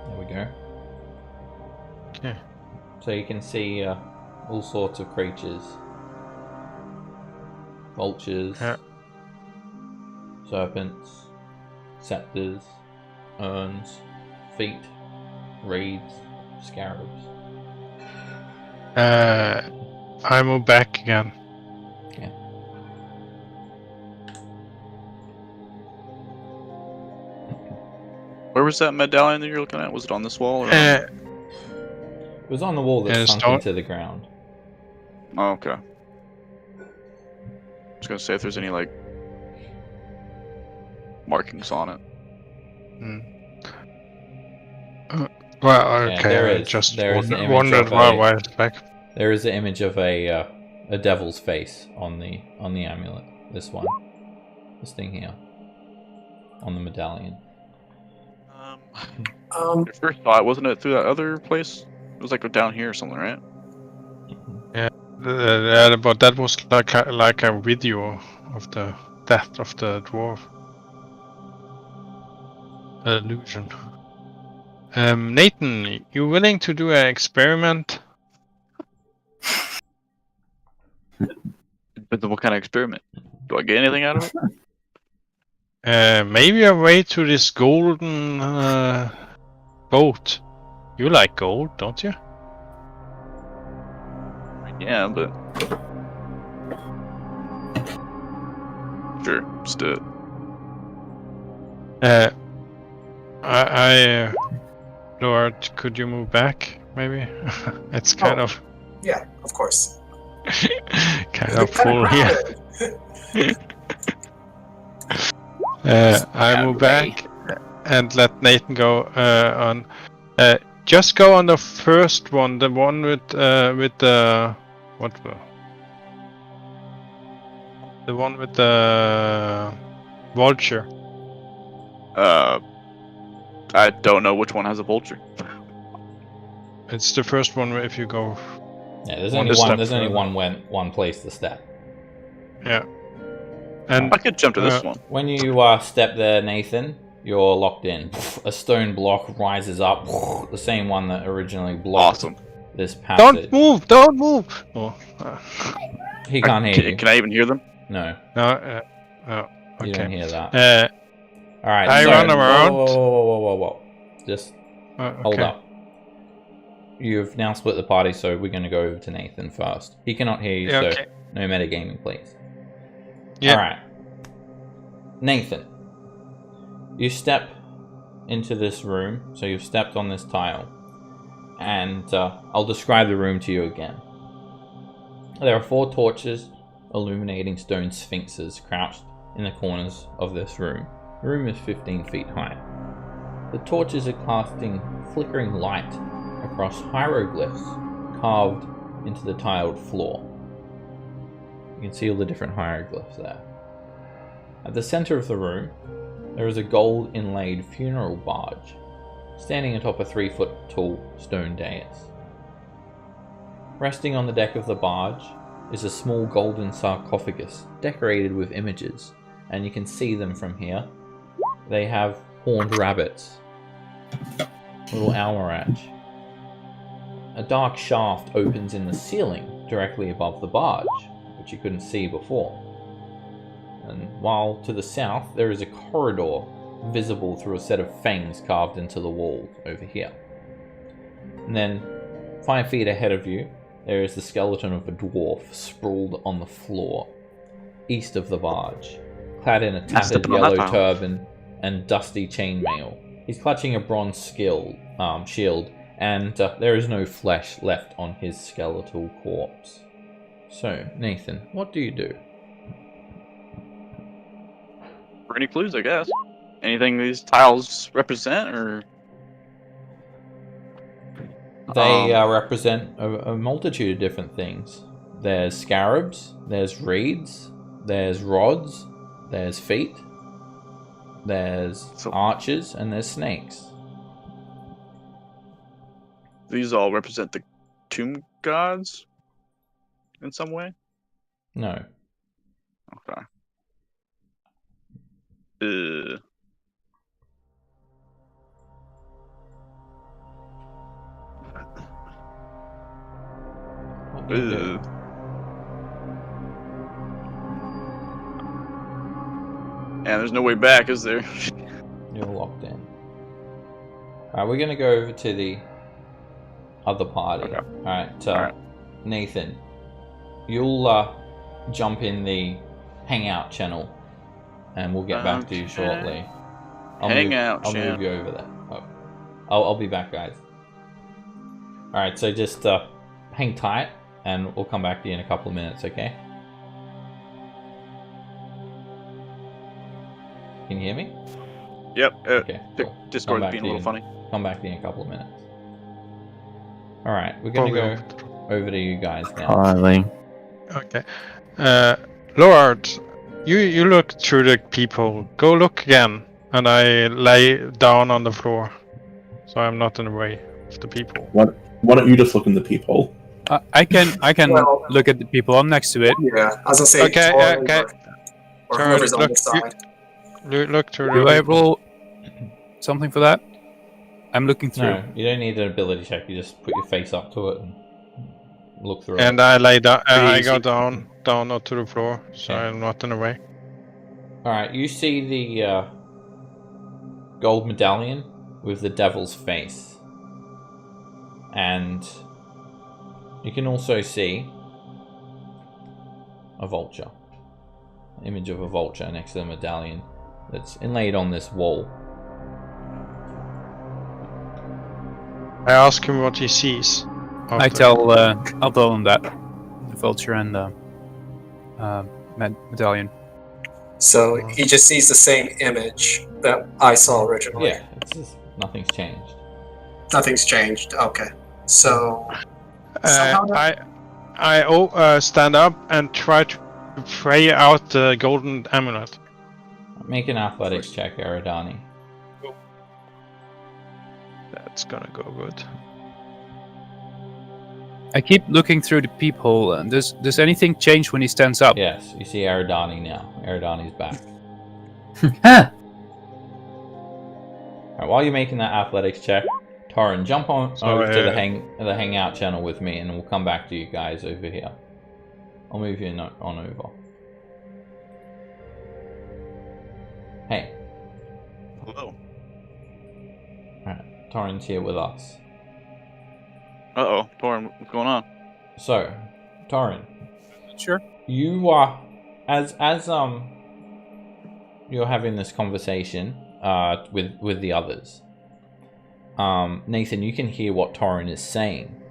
There we go. Okay. So you can see all sorts of creatures. Vultures, serpents, scepters, urns, feet, reeds, scarabs. I move back again. Okay. Where was that medallion that you're looking at? Was it on this wall? Or It was on the wall that sunk stone. into the ground. Oh, okay. I was gonna say if there's any like markings on it. Well, Yeah, okay, there I is. just There is an image wondered of why it's back. There is an image of a devil's face on the amulet. This one, this thing here, on the medallion. Your first thought, wasn't it through that other place? It was like down here or something, right? But that was like a video of the death of the dwarf. Illusion. Nathan, you willing to do an experiment? But what kind of experiment? Do I get anything out of it? Maybe a way to this golden boat. You like gold, don't you? Yeah, but sure, let's do it. Lord, could you move back? Maybe it's kind of Yeah, of course. kind It's of full here. crowded. I move back and let Nathan go on. Just go on the first one, the one with the what? The one with the vulture. I don't know which one has a vulture. It's the first one if you go. Yeah, there's One only step one. There's only further. one place to step. Yeah. And I could jump to this one. When you step there, Nathan, you're locked in. A stone block rises up, the same one that originally blocked this passage. Don't move! Don't move! Oh, He can't hear you. Can I even hear them? No. no. Oh, You don't okay. hear that. All right. I so, run around. Whoa. Just hold okay. up. You've now split the party, so we're going to go over to Nathan first. He cannot hear you, Yeah, so okay. no metagaming, please. Yeah. All right. Nathan, you step into this room, so you've stepped on this tile, and I'll describe the room to you again. There are 4 torches illuminating stone sphinxes crouched in the corners of this room. The room is 15 feet high. The torches are casting flickering light across hieroglyphs carved into the tiled floor. You can see all the different hieroglyphs there. At the center of the room, there is a gold inlaid funeral barge standing atop a 3-foot tall stone dais. Resting on the deck of the barge is a small golden sarcophagus decorated with images, and you can see them from here. They have horned rabbits, little almiraj. A dark shaft opens in the ceiling directly above the barge, which you couldn't see before. And while to the south there is a corridor visible through a set of fangs carved into the wall over here. And then 5 feet ahead of you there is the skeleton of a dwarf sprawled on the floor east of the barge, clad in a tattered yellow turban and dusty chainmail. He's clutching a bronze shield, and there is no flesh left on his skeletal corpse. So, Nathan, what do you do? For any clues, I guess. Anything these tiles represent, or They represent a multitude of different things. There's scarabs, there's reeds, there's rods, there's feet, there's archers, and there's snakes. these all represent the tomb gods in some way? No. Okay. What do you do? And there's no way back, is there? You're locked in. Alright, we're gonna go over to the other party. Okay. Alright, Nathan, you'll jump in the hangout channel and we'll get back to you shortly. I'll move you over there. Oh. I'll be back, guys. Alright, so just hang tight and we'll come back to you in a couple of minutes, okay? Can you hear me? Yep. Okay. Cool. Discord's being a little funny. Come back to you in a couple of minutes. Alright, we're gonna go over to you guys now. Probably. Okay. Lord, you look through the people. Go look again. And I lay down on the floor. So I'm not in the way of the people. Why don't you just look in the peephole? I can look at the people. I'm next to it. Yeah, I was gonna say. Okay, okay. Or whoever's on the side. Look through Do the I roll something for that? I'm looking through. No, you don't need an ability check. You just put your face up to it and look through And it. I lay down. I Easy. go down onto the floor, so I'm not in the way. Alright, you see the gold medallion with the devil's face. And you can also see a vulture. An image of a vulture next to the medallion. that's inlaid on this wall. I ask him what he sees. I after. tell Aldon that the vulture and the medallion. So he just sees the same image that I saw originally. Yeah, it's just, nothing's changed. Nothing's changed. Okay. So somehow I stand up and try to pray out the golden amulet. Make an athletics check, Eridani. That's gonna go good. I keep looking through the peephole. And does anything change when he stands up? Yes, you see Eridani now. Eridani's back. Huh. Alright, while you're making that athletics check, Torrin, jump on over to the hangout channel with me, and we'll come back to you guys over here. I'll move you on over. Hey. Hello. Alright, Torrin's here with us. Uh-oh, Torin, what's going on? So, Torrin, Sure. you are as you're having this conversation with the others. Nathan, you can hear what Torrin is saying,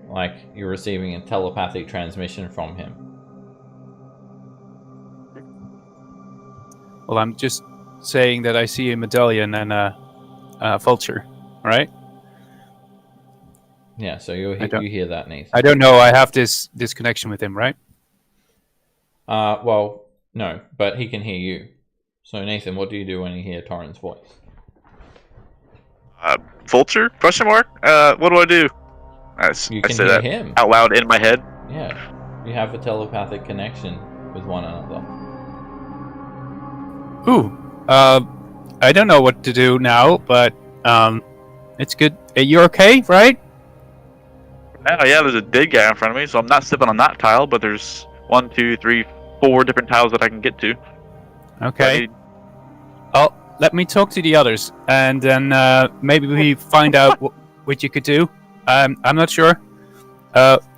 like you're receiving a telepathic transmission from him. Well, I'm just saying that I see a medallion and a vulture, right? Yeah, so you hear that, Nathan. I don't know. I have this connection with him, right? Well, no, but he can hear you. So Nathan, what do you do when you hear Torrin's voice? Vulture? Question mark? What do I do? You I can say hear that him. out loud in my head. Yeah, you have a telepathic connection with one another. Ooh. I don't know what to do now, but it's good. You're okay, right? Yeah, there's a dead guy in front of me, so I'm not stepping on that tile, but there's 1, 2, 3, 4 different tiles that I can get to. Okay. Let me talk to the others, and then maybe we find out what you could do. I'm not sure.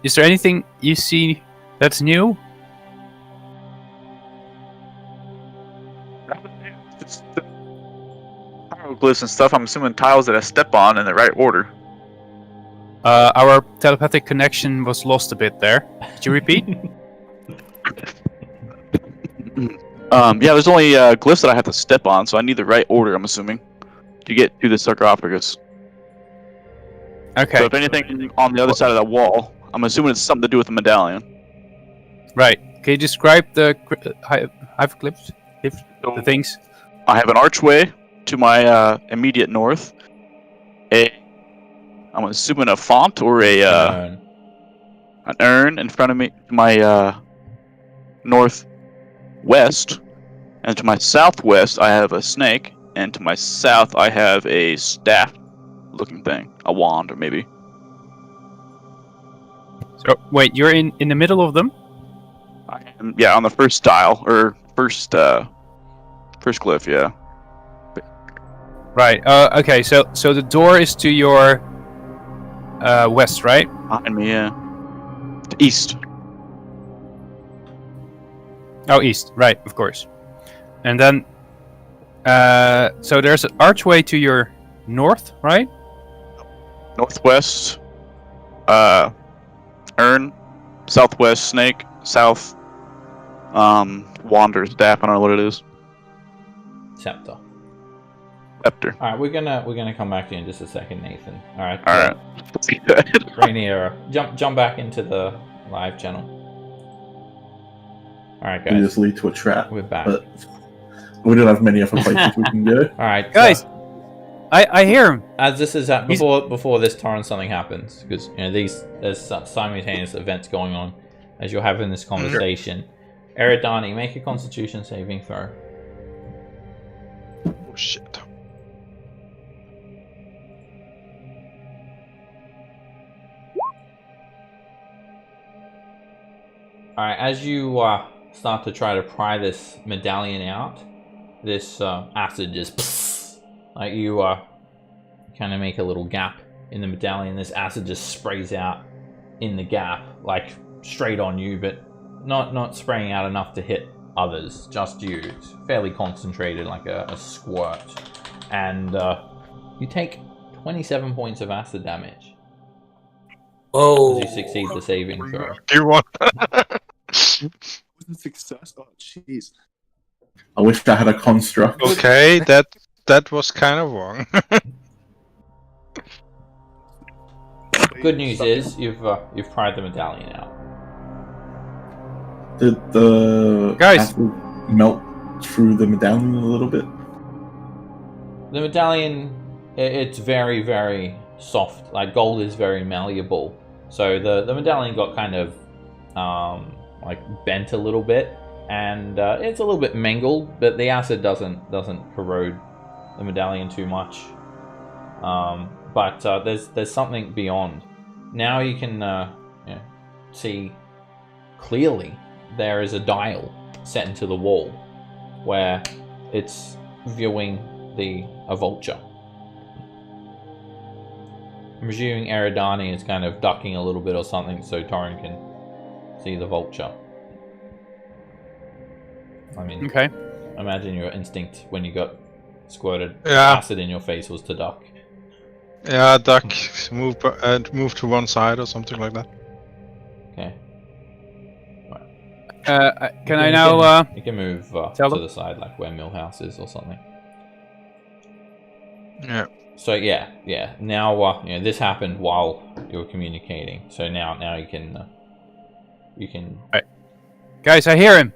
Is there anything you see that's new? It's the hieroglyphs and stuff. I'm assuming tiles that I step on in the right order. Our telepathic connection was lost a bit there. Could you repeat? Yeah, there's only glyphs that I have to step on, so I need the right order, I'm assuming, to get to the sarcophagus. Okay. So if anything on the other side of that wall, I'm assuming it's something to do with the medallion. Right. Can you describe the hieroglyphs? The things? I have an archway to my immediate north. I'm assuming a font or an urn in front of me, my northwest, and to my southwest I have a snake, and to my south I have a staff-looking thing, a wand or maybe. So wait, you're in the middle of them? I am, yeah, on the first tile or first glyph, yeah. Right. Okay. So the door is to your west, right? Behind me, yeah. To east. Oh, east. Right. Of course. And then, so there's an archway to your north, right? Northwest, urn, southwest snake, south, wander staff. I don't know what it is. Scepter. Scepter. All right, we're gonna come back to you in just a second, Nathan. All right. All right. Rainier, jump back into the live channel. All right, We guys. just lead to a trap. We're back. But we don't have many other places we can go. All right, Guys, so, I hear him. as this is before this torrent something happens, because there's simultaneous events going on as you're having this conversation. Eridani, make a Constitution saving throw. Oh shit. Alright, as you start to try to pry this medallion out, this acid just like you kind of make a little gap in the medallion. This acid just sprays out in the gap, like straight on you, but not spraying out enough to hit others, just you. It's fairly concentrated, like a squirt. And you take 27 points of acid damage Oh. as you succeed the saving throw. Do you want? Was a success? Oh, jeez. I wish I had a construct. Okay, that was kind of wrong. Good news is you've pried the medallion out. Did the Guys. acid melt through the medallion a little bit? The medallion, it's very, very soft. Like, gold is very malleable. So the medallion got kind of like bent a little bit, and it's a little bit mangled, but the acid doesn't corrode the medallion too much. But there's something beyond. Now you can see clearly there is a dial set into the wall where it's viewing a vulture. I'm presuming Eridani is kind of ducking a little bit or something so Torin can see the vulture. I mean, Okay. imagine your instinct when you got squirted Yeah. acid in your face was to duck. Yeah, duck, move to one side or something like that. Okay. Can I now? You can move to tell them? the side, like where Millhouse is or something. Yeah. So yeah. Now this happened while you were communicating. So now you can Guys, I hear him.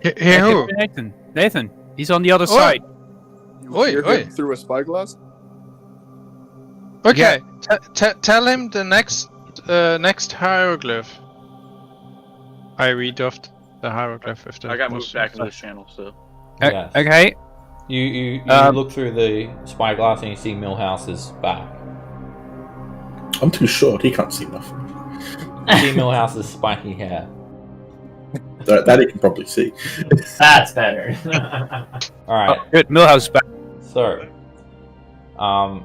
Here, who? Nathan, he's on the other Oh. side. You Oi, hear oi. him through a spyglass? Okay, tell him the next hieroglyph. I read off the hieroglyph if I got moved back into this channel, so. Yes. Okay. You look through the spyglass and you see Millhouse's back. I'm too short, he can't see nothing. You see Millhouse's spiky hair. That he can probably see. That's better. All right. Oh, good. Millhouse back. So, all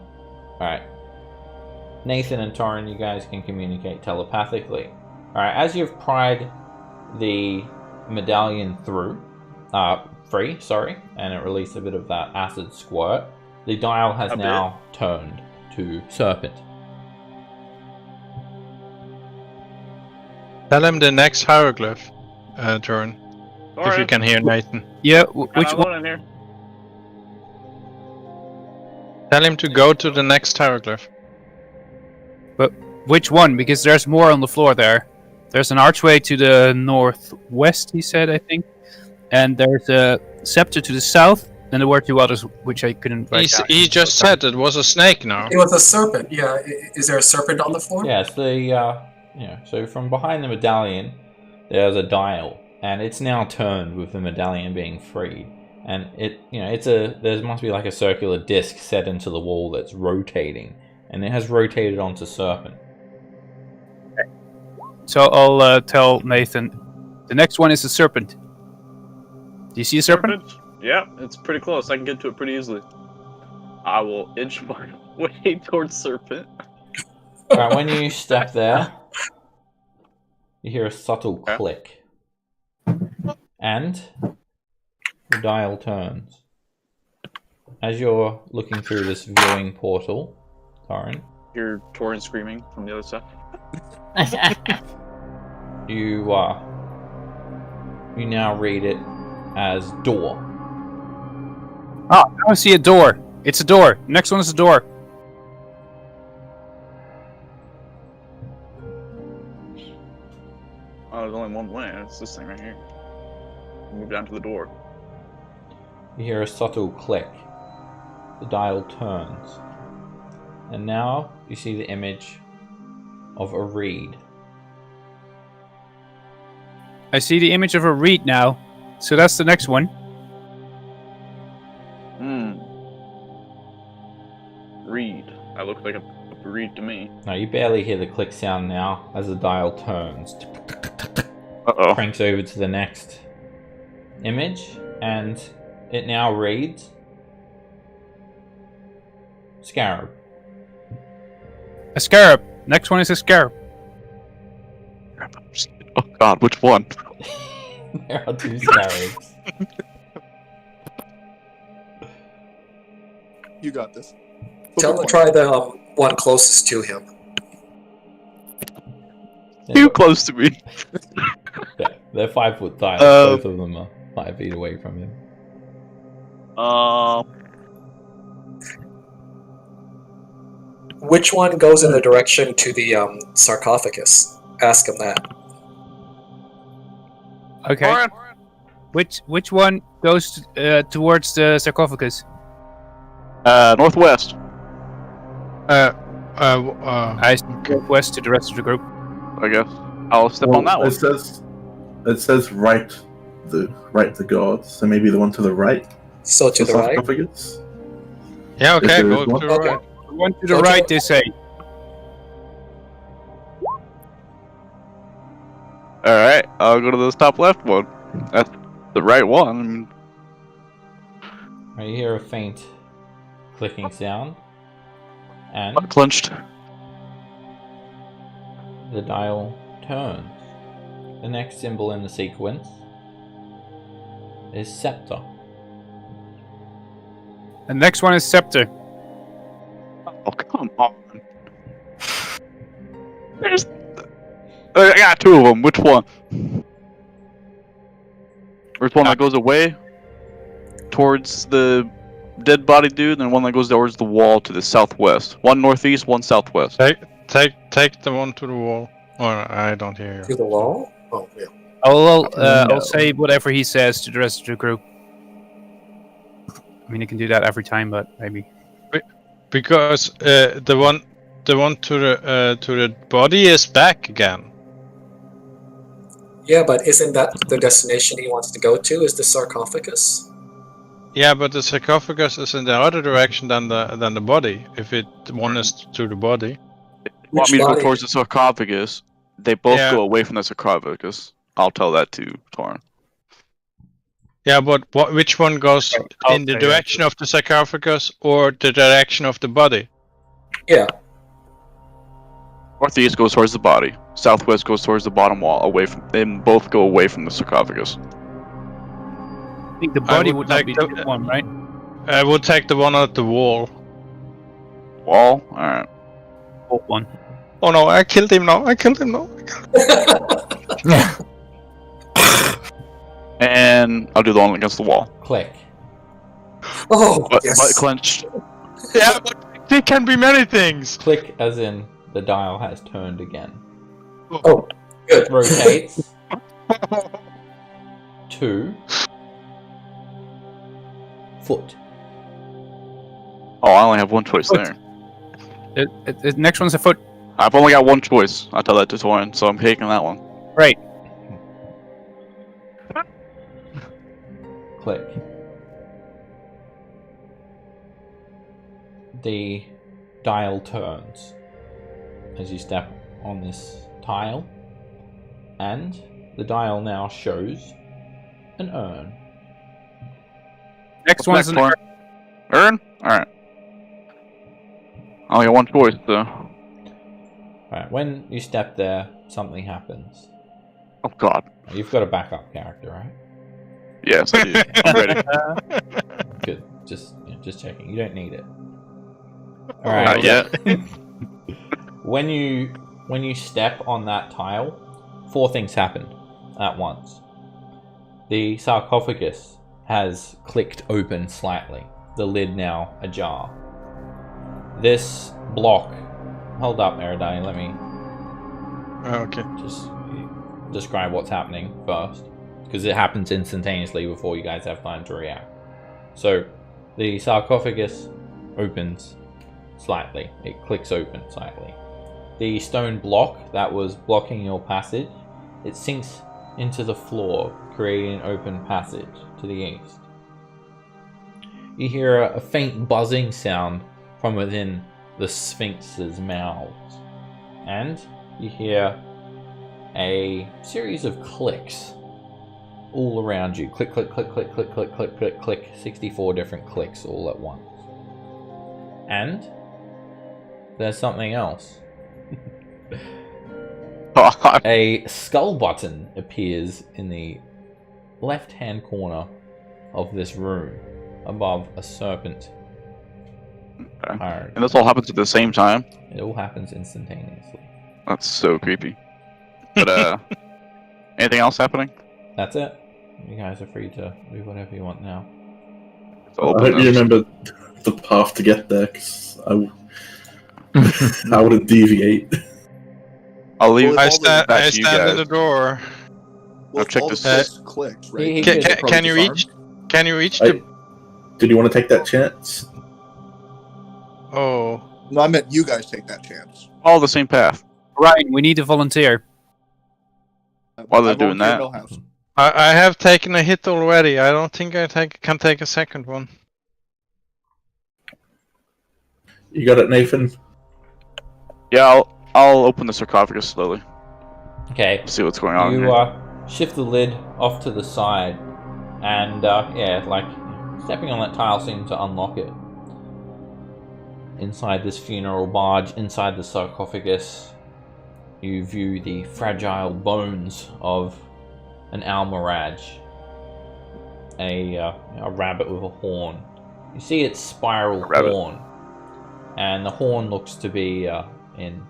right. Nathan and Torin, you guys can communicate telepathically. All right. As you've pried the medallion free, and it released a bit of that acid squirt, the dial has now turned to serpent. Tell him the next hieroglyph, Turin. If you can hear Nathan. Yeah. Which one? In there? Tell him to go to the next hieroglyph. Which one? Because there's more on the floor there. There's an archway to the northwest, he said, I think. And there's a scepter to the south, and there were two others which I couldn't write down. He just said it was a snake now. It was a serpent. Yeah. Is there a serpent on the floor? Yes, so from behind the medallion, there's a dial, and it's now turned with the medallion being freed. And there must be like a circular disc set into the wall that's rotating, and it has rotated onto serpent. So I'll tell Nathan. The next one is a serpent. Do you see a serpent? Yeah, it's pretty close. I can get to it pretty easily. I will inch my way towards serpent. Alright, when you step there, you hear a subtle click. And the dial turns. As you're looking through this viewing portal, Torin, Hear Torin screaming from the other side. you now read it as door. Oh, now I see a door. It's a door. Next one is a door. Oh, there's only one way. It's this thing right here. Move down to the door. You hear a subtle click. The dial turns. And now you see the image of a reed. I see the image of a reed now. So that's the next one. Reed. That looks like a reed to me. Now you barely hear the click sound now as the dial turns. Uh-oh. Cranks over to the next image, and it now reads Scarab. A scarab. Next one is a scarab. Oh god, which one? There are 2 scarabs. You got this. Tell him to try the one closest to him. Too close to me. They're 5 foot tiles. Both of them are 5 feet away from him. Which one goes in the direction to the sarcophagus? Ask him that. Okay. Warren. Which one goes towards the sarcophagus? Northwest, I go west to the rest of the group. I guess. I'll step on that one. It says right the guards, so maybe the one to the right. So to the right? Sarcophagus? Yeah, okay, Is there go one? to the right. The one to the right, they say. Alright, I'll go to the top left one. That's the right one. I mean, You hear a faint clicking sound, and butt clenched. the dial turns. The next symbol in the sequence is scepter. The next one is scepter. Oh, come on. There's... I got 2 of them. Which one? There's one that goes away towards the dead body dude, and one that goes towards the wall to the southwest. One northeast, one southwest. Take the one to the wall. Or I don't hear To you. the wall? Oh, yeah. I'll say whatever he says to the rest of the group. I mean, you can do that every time, but maybe. Because the one to the body is back again. Yeah, but isn't that the destination he wants to go to? Is the sarcophagus? Yeah, but the sarcophagus is in the other direction than the body. If one is to the body. Want me to go body? towards the sarcophagus? They both Yeah. go away from the sarcophagus. I'll tell that to Torin. Yeah, but which one goes I'll in the say direction of the sarcophagus or the direction of the body? Yeah. Northeast goes towards the body. Southwest goes towards the bottom wall. Away from them, both go away from the sarcophagus. I think the body would would not like be the- the one, right? I will take the one at the wall. Wall. All right. Both one. Oh no, I killed him now. And I'll do the one against the wall. Click. Oh, But yes. butt clenched. Yeah, but it can be many things. Click as in the dial has turned again. Oh, good. Rotates. 2. Foot. Oh, I only have one choice there. The next one's a foot. I've only got one choice. I'll tell that to Torin, so I'm taking that one. Right. Click. The dial turns as you step on this tile, and the dial now shows an urn. Next one's an Torin? Urn? Alright. I only got one choice, so. Right, when you step there, something happens. Oh god. You've got a backup character, right? Yes, I do. I'm ready. Good. Just checking. You don't need it. All right. Not yet. When you step on that tile, 4 things happen at once. The sarcophagus has clicked open slightly. The lid now ajar. This block. Hold up, Eridai. Let me Okay. just describe what's happening first, because it happens instantaneously before you guys have time to react. So, the sarcophagus opens slightly. It clicks open slightly. The stone block that was blocking your passage, it sinks into the floor, creating an open passage to the east. You hear a faint buzzing sound from within the Sphinx's mouths, and you hear a series of clicks all around you. Click, click, click, click, click, click, click, click, click. 64 different clicks all at once. And there's something else. God. A skull button appears in the left-hand corner of this room, above a serpent. Okay. Alright. And this all happens at the same time? It all happens instantaneously. That's so creepy. But, anything else happening? That's it. You guys are free to do whatever you want now. I hope you remember the path to get there, because I wouldn't deviate. I'll leave. Well, I all the- back I to you stand in guys. the door. Well, check all this- the posts clicked, right? He- Can, he- can, can you reach? Can you reach the? Did you want to take that chance? Oh, No, I meant you guys take that chance. All the same path. Ryan, we need a volunteer. While they're I doing that. volunteer Millhouse. I have taken a hit already. I don't think I can take a second one. You got it, Nathan? Yeah, I'll open the sarcophagus slowly. Okay. See what's going on. You here. shift the lid off to the side, and yeah, like stepping on that tile seemed to unlock it. Inside this funeral barge, inside the sarcophagus, you view the fragile bones of an Almiraj, a rabbit with a horn. You see its spiral horn, and the horn looks to be in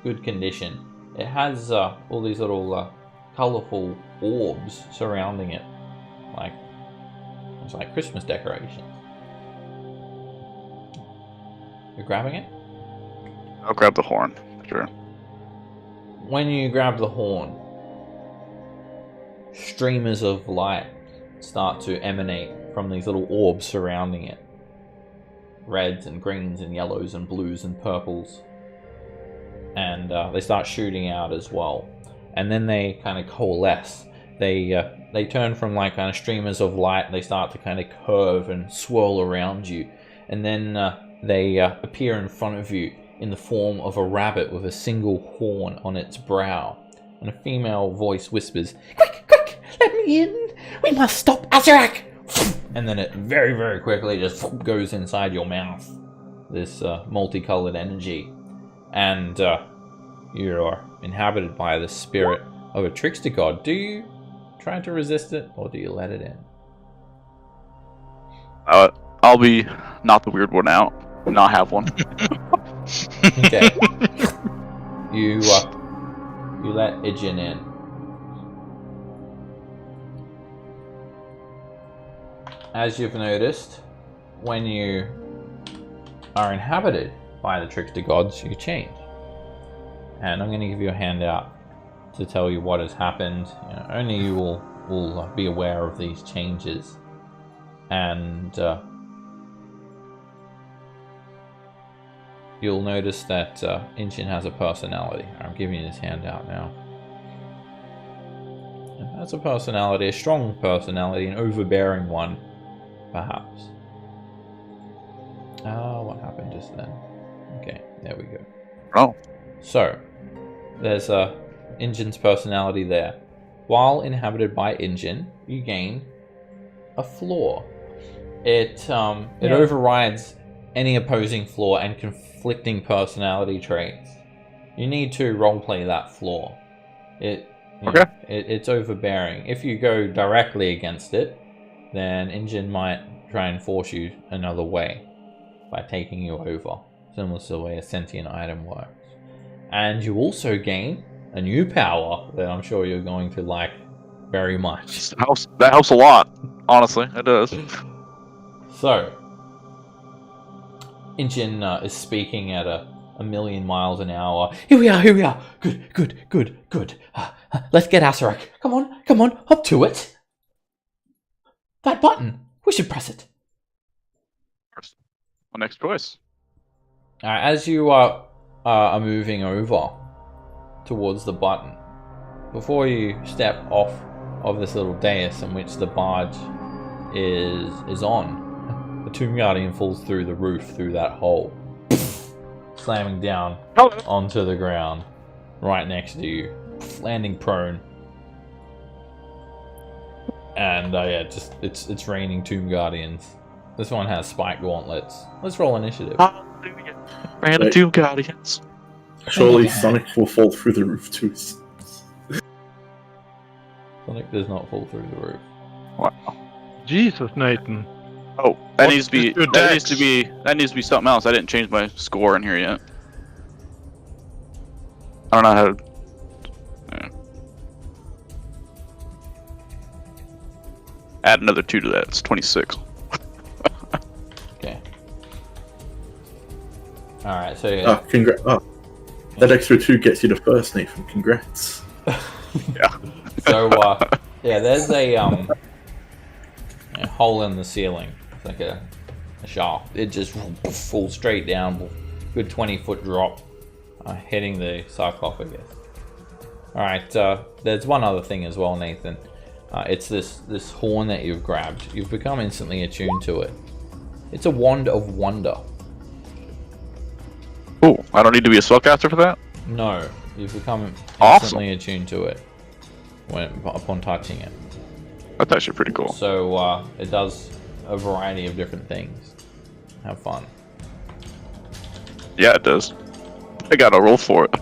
good condition. It has all these little colorful orbs surrounding it, it's like Christmas decorations. You're grabbing it? I'll grab the horn. Sure. When you grab the horn, streamers of light start to emanate from these little orbs surrounding it. Reds and greens and yellows and blues and purples. And they start shooting out as well. And then they kind of coalesce. They turn from like kind of streamers of light, they start to kind of curve and swirl around you. And then they appear in front of you in the form of a rabbit with a single horn on its brow. And a female voice whispers, "Quick, quick, let me in! We must stop Azarak!" And then it very, very quickly just goes inside your mouth. This multicolored energy. And you are inhabited by the spirit of a trickster god. Do you try to resist it, or do you let it in? I'll be not the weird one out. Not have one. Okay. You let Ijin in. As you've noticed, when you are inhabited by the trickster gods, you change. And I'm going to give you a handout to tell you what has happened. Only you will be aware of these changes. And you'll notice that Inchin has a personality. I'm giving you this handout now. It has a personality, a strong personality, an overbearing one, perhaps. What happened just then? Okay, there we go. Oh. So, there's Inchin's personality there. While inhabited by Inchin, you gain a flaw. It overrides any opposing flaw and conflicting personality traits. You need to roleplay that flaw. It's overbearing. If you go directly against it, then Inchin might try and force you another way by taking you over, similar to the way a sentient item works. And you also gain a new power that I'm sure you're going to like very much. That helps a lot, honestly. It does. So, Inchin is speaking at a million miles an hour. Here we are. Good. Let's get Asarak. Come on, up to it. That button. We should press it. My next choice. As you are moving over towards the button, before you step off of this little dais in which the barge is on, the Tomb Guardian falls through the roof, through that hole, slamming down onto the ground right next to you, landing prone. And it's raining Tomb Guardians. This one has spike gauntlets. Let's roll initiative. Hallelujah. Random Tomb Guardians. Surely Sonic will fall through the roof too. The Sonic does not fall through the roof. Wow. Jesus, Nathan. Oh, that What needs to be is your that needs dex? to be that needs to be something else. I didn't change my score in here yet. I don't know how to. Yeah. Add another 2 to that. It's 26. Okay. Alright, so yeah. Oh, congrats. Oh, that extra 2 gets you the first, Nathan. Congrats. Yeah. So, yeah, there's a hole in the ceiling. It's like a shaft. It just falls straight down. Good 20-foot drop, hitting the sarcophagus. Alright, there's one other thing as well, Nathan. It's this horn that you've grabbed. You've become instantly attuned to it. It's a wand of wonder. Oh, I don't need to be a spellcaster for that? No, you've become Awesome. instantly attuned to it upon touching it. That's actually pretty cool. So it does a variety of different things. Have fun. Yeah, it does. I gotta roll for it.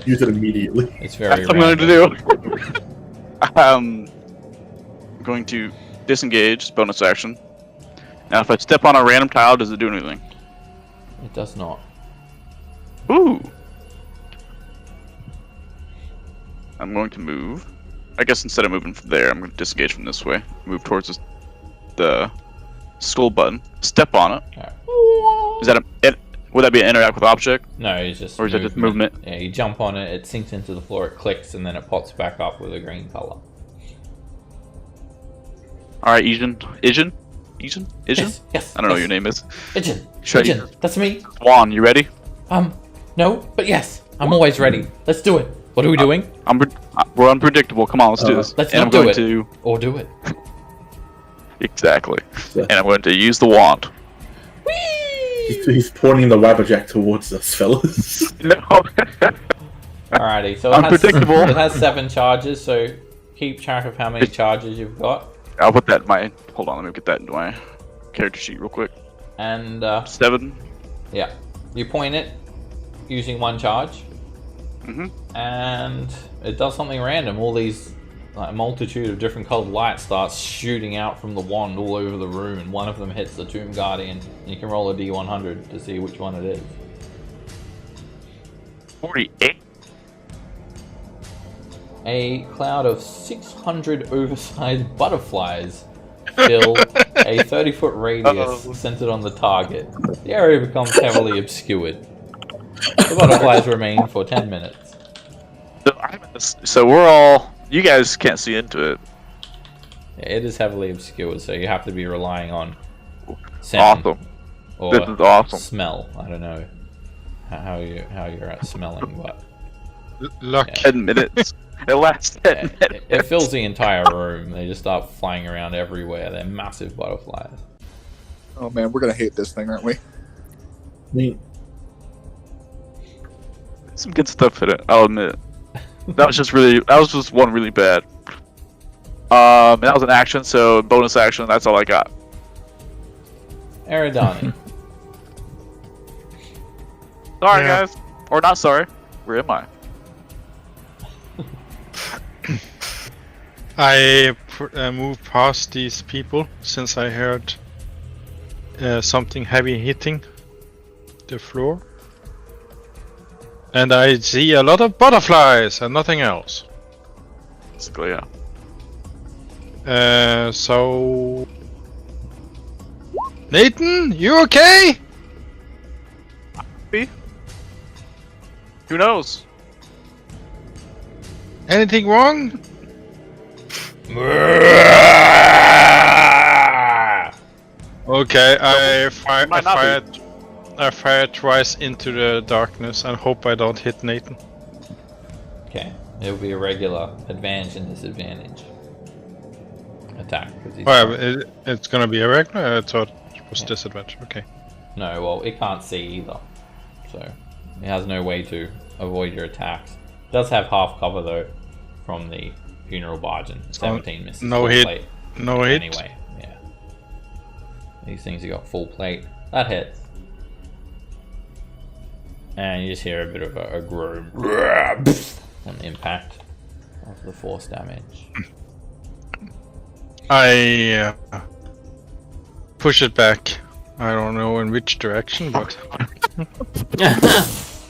Use it immediately. It's very That's what I'm random. going to do. I'm going to disengage, bonus action. Now, if I step on a random tile, does it do anything? It does not. Ooh. I'm going to move. I guess instead of moving from there, I'm going to disengage from this way. Move towards the skull button. Step on it. Alright. Is that would that be an interact with object? No, it's just Or is that just movement? Yeah, you jump on it, it sinks into the floor, it clicks, and then it pops back up with a green color. Alright, Ijin? Yes, yes. I don't know what yes. your name is. Ijin, that's me. Juan, you ready? No, but yes, I'm always ready. Let's do it. What are we doing? We're unpredictable. Come on, let's do this. Let's and not I'm do going it. to Or do it. exactly. Yeah. And I'm going to use the wand. He's pointing the Wabberjack towards us, fellas. No. Alrighty, so Unpredictable. It has 7 charges, so keep track of how many charges you've got. I'll put that in my. Hold on, let me get that into my character sheet real quick. And 7. yeah, you point it using 1 charge, and it does something random. All these like multitude of different colored lights starts shooting out from the wand all over the room, and one of them hits the Tomb Guardian. You can roll a D100 to see which one it is. 48. A cloud of 600 oversized butterflies fill a 30-foot radius centered on the target. The area becomes heavily obscured. The butterflies remain for 10 minutes. So we're all. You guys can't see into it. It is heavily obscured, so you have to be relying on scent Awesome. or This is awesome. smell. I don't know how you're at smelling, but Luck. Yeah. 10 minutes. It lasts 10 minutes. it fills the entire room. They just start flying around everywhere. They're massive butterflies. Oh man, we're gonna hate this thing, aren't we? I mean, Some good stuff in it, I'll admit. That was just one really bad. And that was an action, so bonus action, that's all I got. Eridani. Sorry, Yeah. guys. Or not sorry. Where am I? I moved past these people since I heard something heavy hitting the floor. And I see a lot of butterflies and nothing else. Basically, yeah. So... Nathan, you okay? Who knows? Anything wrong? Okay, I fired twice into the darkness and hope I don't hit Nathan. Okay, it'll be a regular advantage and disadvantage attack. It's gonna be a regular? I thought it was disadvantage. Okay. No, well, it can't see either, so it has no way to avoid your attacks. It does have half cover though from the funeral barge, and 17 misses. No full hit. plate. No hit. Anyway, yeah. These things have got full plate. That hits. And you just hear a bit of a groan. on impact of the force damage. I push it back. I don't know in which direction, but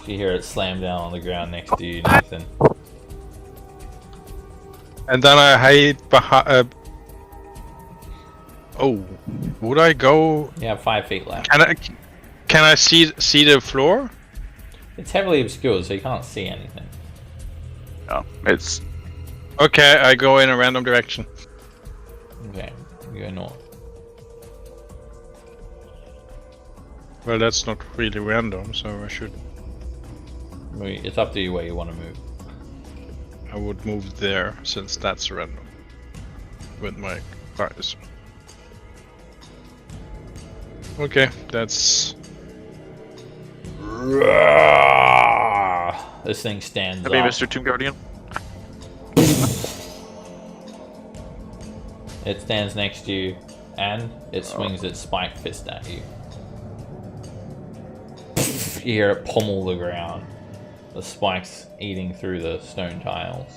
You hear it slam down on the ground next to you, Nathan. and then I hide behind. Oh, would I go? You have 5 feet left. Can I see the floor? It's heavily obscured, so you can't see anything. No, it's Okay, I go in a random direction. Okay, you go north. Well, that's not really random, so I should. It's up to you where you want to move. I would move there since that's random with my cards. Okay, that's. This thing stands Have you, up. Mr. Tomb Guardian? It stands next to you, and it swings its spiked fist at you. You hear it pummel the ground, the spikes eating through the stone tiles.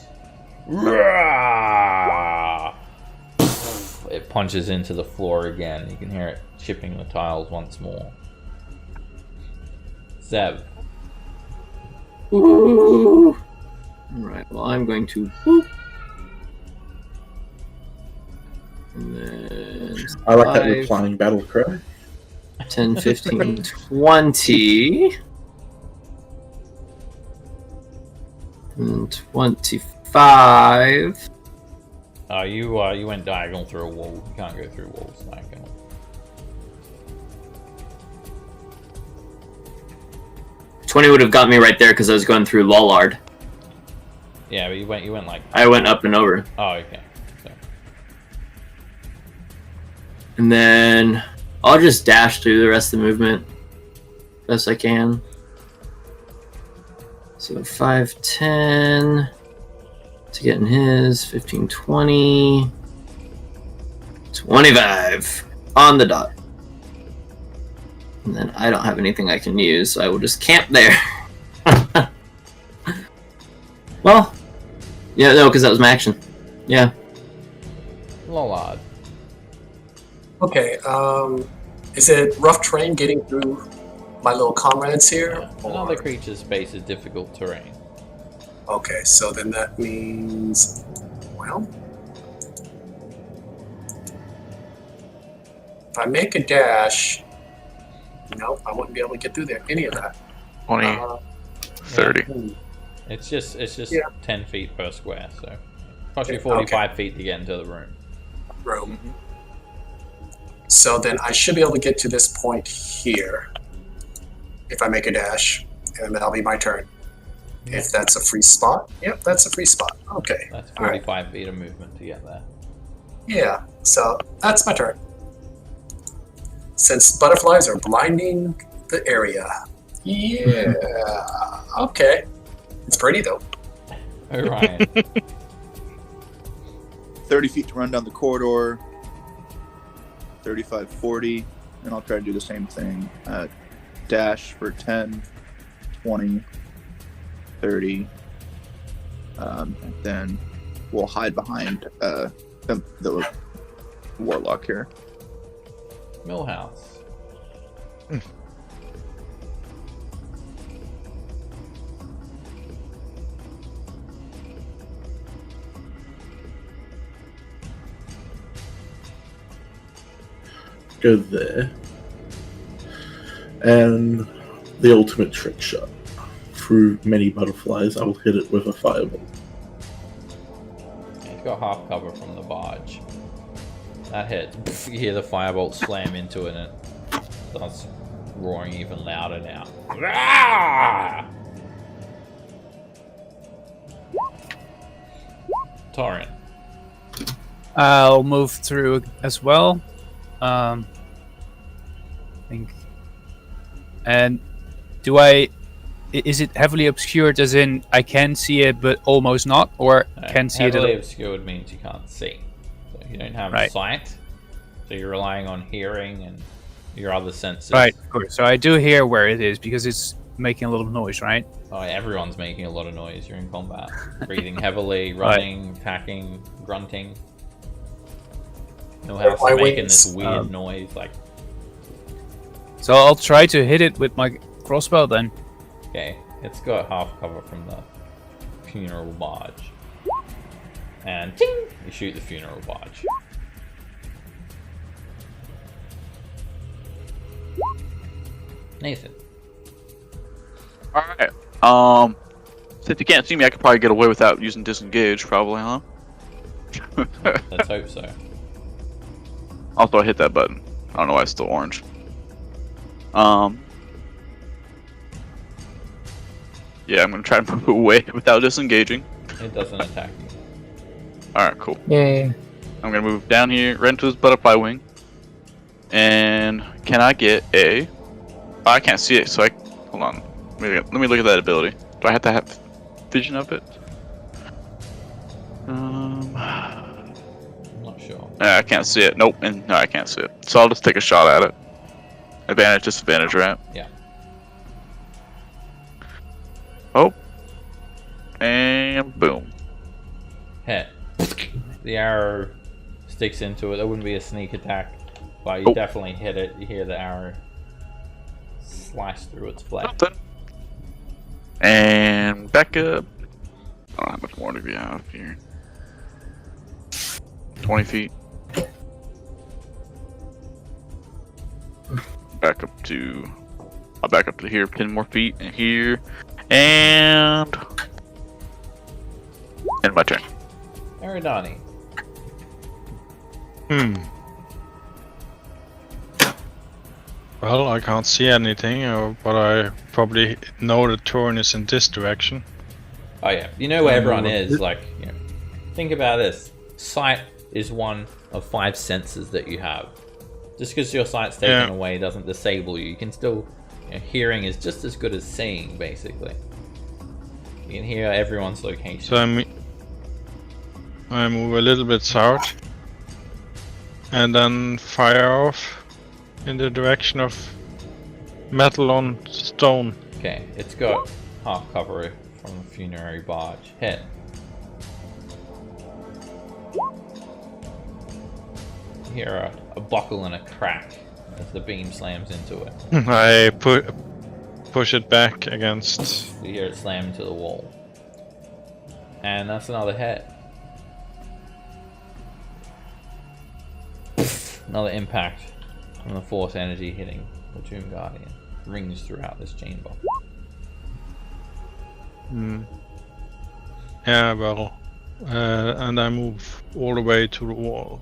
It punches into the floor again. You can hear it chipping the tiles once more. Zev. Ooh. Alright, well, I'm going to. Whoop. And then. I like that 5, replying battle cry. 10, 15, 20. And 25. You went diagonal through a wall. You can't go through walls diagonal. $20 would have got me right there because I was going through Lollard. Yeah, but you went like. I went up and over. Oh, okay. So, And then I'll just dash through the rest of the movement best I can. So 5, 10 to get in his, 15, 20, 25 on the dot. And then I don't have anything I can use, so I will just camp there. Well, yeah, no, because that was my action. Yeah. Lollard. Okay, is it rough terrain getting through my little comrades here? Another creature's space is difficult terrain. Okay, so then that means, well, if I make a dash, nope, I wouldn't be able to get through there. Any of that. 20, 30. It's just Yeah. 10 feet per square, so cost you 45 feet to get into the room. Room. So then I should be able to get to this point here if I make a dash, and that'll be my turn. If that's a free spot, yep, that's a free spot. Okay. That's All right. 45 feet of movement to get there. Yeah, so that's my turn. Since butterflies are blinding the area. Yeah. Okay. It's pretty though. Orion. 30 feet to run down the corridor. 35, 40. And I'll try to do the same thing. Dash for 10, 20, 30. And then we'll hide behind the warlock here. Millhouse. Go there. And the ultimate trick shot. Through many butterflies, I will hit it with a fireball. He's got half cover from the barge. That hit. You hear the firebolt slam into it and it starts roaring even louder now. Torrent. I'll move through as well. I think. And is it heavily obscured as in I can see it but almost not, or can see it at all? Heavily obscured means you can't see. So you don't have sight. So you're relying on hearing and your other senses. Right, of course. So I do hear where it is because it's making a lot of noise, right? Oh, everyone's making a lot of noise. You're in combat. Breathing heavily, running, attacking, grunting. No house My is making wings, this weird noise, like... So I'll try to hit it with my crossbow then. Okay, it's got half cover from the funeral barge. And ting! You shoot the funeral barge. Nathan. Alright. Since you can't see me, I could probably get away without using disengage, probably, huh? Let's hope so. Also, I hit that button. I don't know why it's still orange. Yeah, I'm gonna try to move away without disengaging. It doesn't attack you. Alright, cool. Yay. I'm gonna move down here, right into his butterfly wing. And can I get a... Oh, I can't see it, so I... Hold on. Let me look at that ability. Do I have to have vision of it? I'm not sure. I can't see it. Nope, and no, I can't see it. So I'll just take a shot at it. Advantage, disadvantage, right? Yeah. Oh. And boom. Hit. The arrow sticks into it. That wouldn't be a sneak attack, but you definitely hit it. You hear the arrow slash through its flesh. Something. And back up. I don't know how much more do we have here. 20 feet. Back up to... I'll back up to here, 10 more feet, and here, and my turn. Aridani. Well, I can't see anything, but I probably know the turn is in this direction. Oh yeah, you know where everyone is. Like, you know, think about this. Sight is one of 5 senses that you have. Just because your sight's taken away doesn't disable you. You can still, you know, hearing is just as good as seeing, basically. You can hear everyone's location. So I move a little bit south, and then fire off in the direction of metal on stone. Okay, it's got half cover from the funerary barge. Hit. You hear a buckle and a crack as the beam slams into it. I push it back against. You hear it slam into the wall. And that's another hit. Another impact from the force energy hitting the Tomb Guardian. Rings throughout this chamber. Yeah, well, and I move all the way to the wall,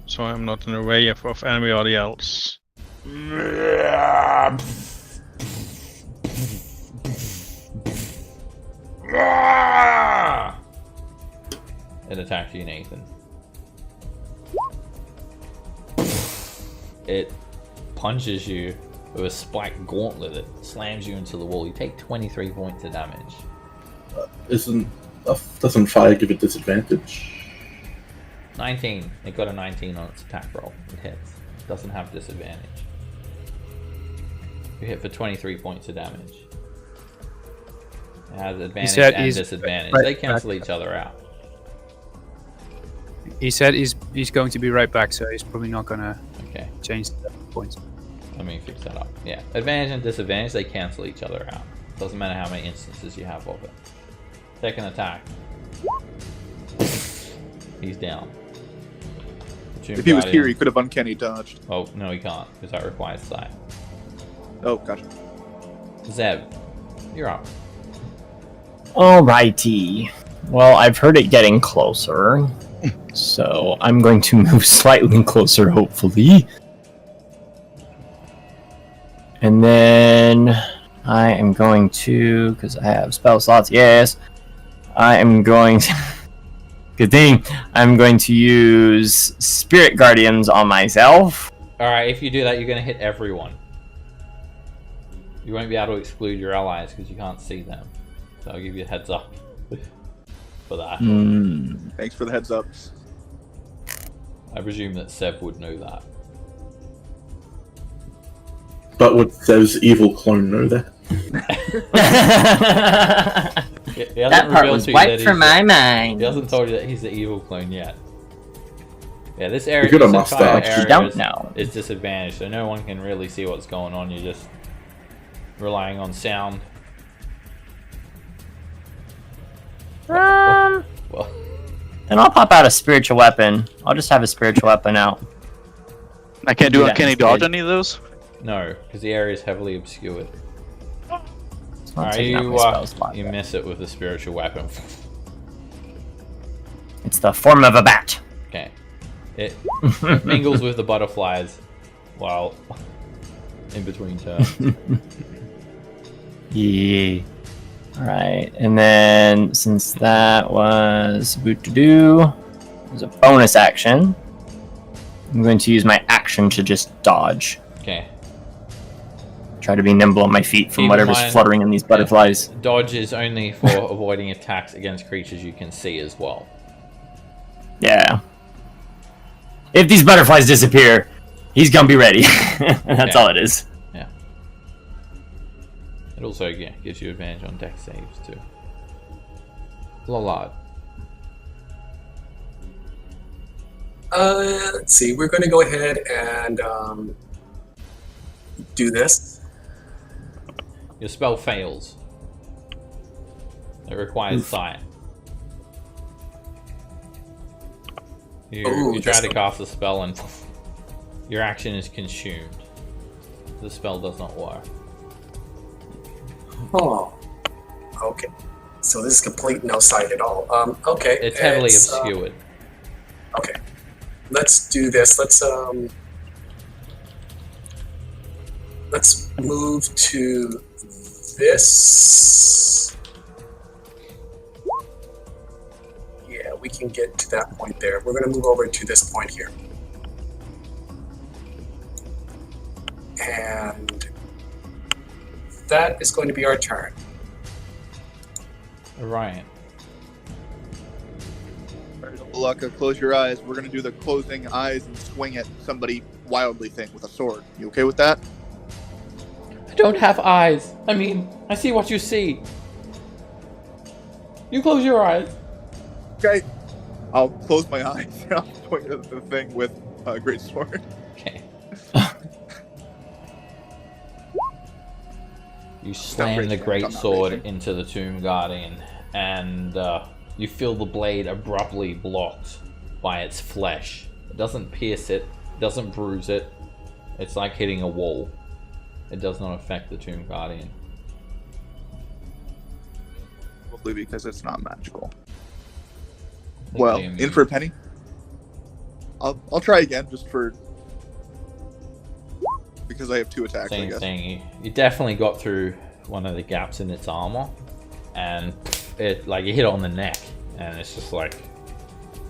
so I'm not in the way of anybody else. It attacks you, Nathan. It punches you with a spiked gauntlet that slams you into the wall. You take 23 points of damage. Doesn't fire give it disadvantage? 19. It got a 19 on its attack roll. It hits. It doesn't have disadvantage. You hit for 23 points of damage. It has advantage and disadvantage. They cancel each other out. He said he's going to be right back, so he's probably not gonna change the points. Let me fix that up. Yeah, advantage and disadvantage, they cancel each other out. Doesn't matter how many instances you have of it. Second attack. He's down. If he was here, he could have uncanny dodged. Oh, no, he can't, because that requires sight. Oh, gotcha. Zeb, you're up. Alrighty. Well, I've heard it getting closer, so I'm going to move slightly closer, hopefully. And then I am going to, because I have spell slots, yes, I am going to, good thing, I'm going to use Spirit Guardians on myself. Alright, if you do that, you're going to hit everyone. You won't be able to exclude your allies because you can't see them. So I'll give you a heads up for that. Thanks for the heads up. I presume that Seb would know that. But would Zev's evil clone know that? He hasn't That part revealed was to you that wiped from my mind. He hasn't told you that he's the evil clone yet. Yeah, this area, You're this good, entire Master. area You don't know. is disadvantaged, so no one can really see what's going on. You're just relying on sound. Well, Then I'll pop out a spiritual weapon. I'll just have a spiritual weapon out. I can't Do do. that Can I instead. dodge any of those? no, because the area is heavily obscured. I'm Alright, taking out you my spell slot. you miss it with the spiritual weapon. It's the form of a bat. Okay, it mingles with the butterflies while in between turns. Yeah. Alright, and then since that was boot to do, it was a bonus action. I'm going to use my action to just dodge. Okay, Try to be nimble on my feet from Keep in whatever's mind- fluttering in these butterflies. dodge is only for avoiding attacks against creatures you can see as well. Yeah. If these butterflies disappear, he's gonna be ready. That's Yeah. all it is. It also gives you advantage on dex saves too. Lolard. Let's see. We're going to go ahead and do this. Your spell fails. It requires sight. You Ooh, try this to one. cast a spell and your action is consumed. The spell does not work. Oh, okay. So this is complete no sight at all. Okay. It's heavily obscured. Okay. Let's do this. Let's move to this. Yeah, we can get to that point there. We're going to move over to this point here. And that is going to be our turn. Orion. Alaka, close your eyes. We're gonna do the closing eyes and swing at somebody wildly thing with a sword. You okay with that? I don't have eyes. I mean, I see what you see. You close your eyes. Okay. I'll close my eyes and I'll swing at the thing with a great sword. Okay. You slam great the sword, great I'm not sword raging. into the Tomb Guardian, and you feel the blade abruptly blocked by its flesh. It doesn't pierce it, doesn't bruise it. It's like hitting a wall. It does not affect the Tomb Guardian. Probably because it's not magical. Think Well, they in immune. for a penny. I'll try again just for because I have 2 attacks. I Same guess. thing. You definitely got through one of the gaps in its armor, and it like you hit it on the neck, and it's just like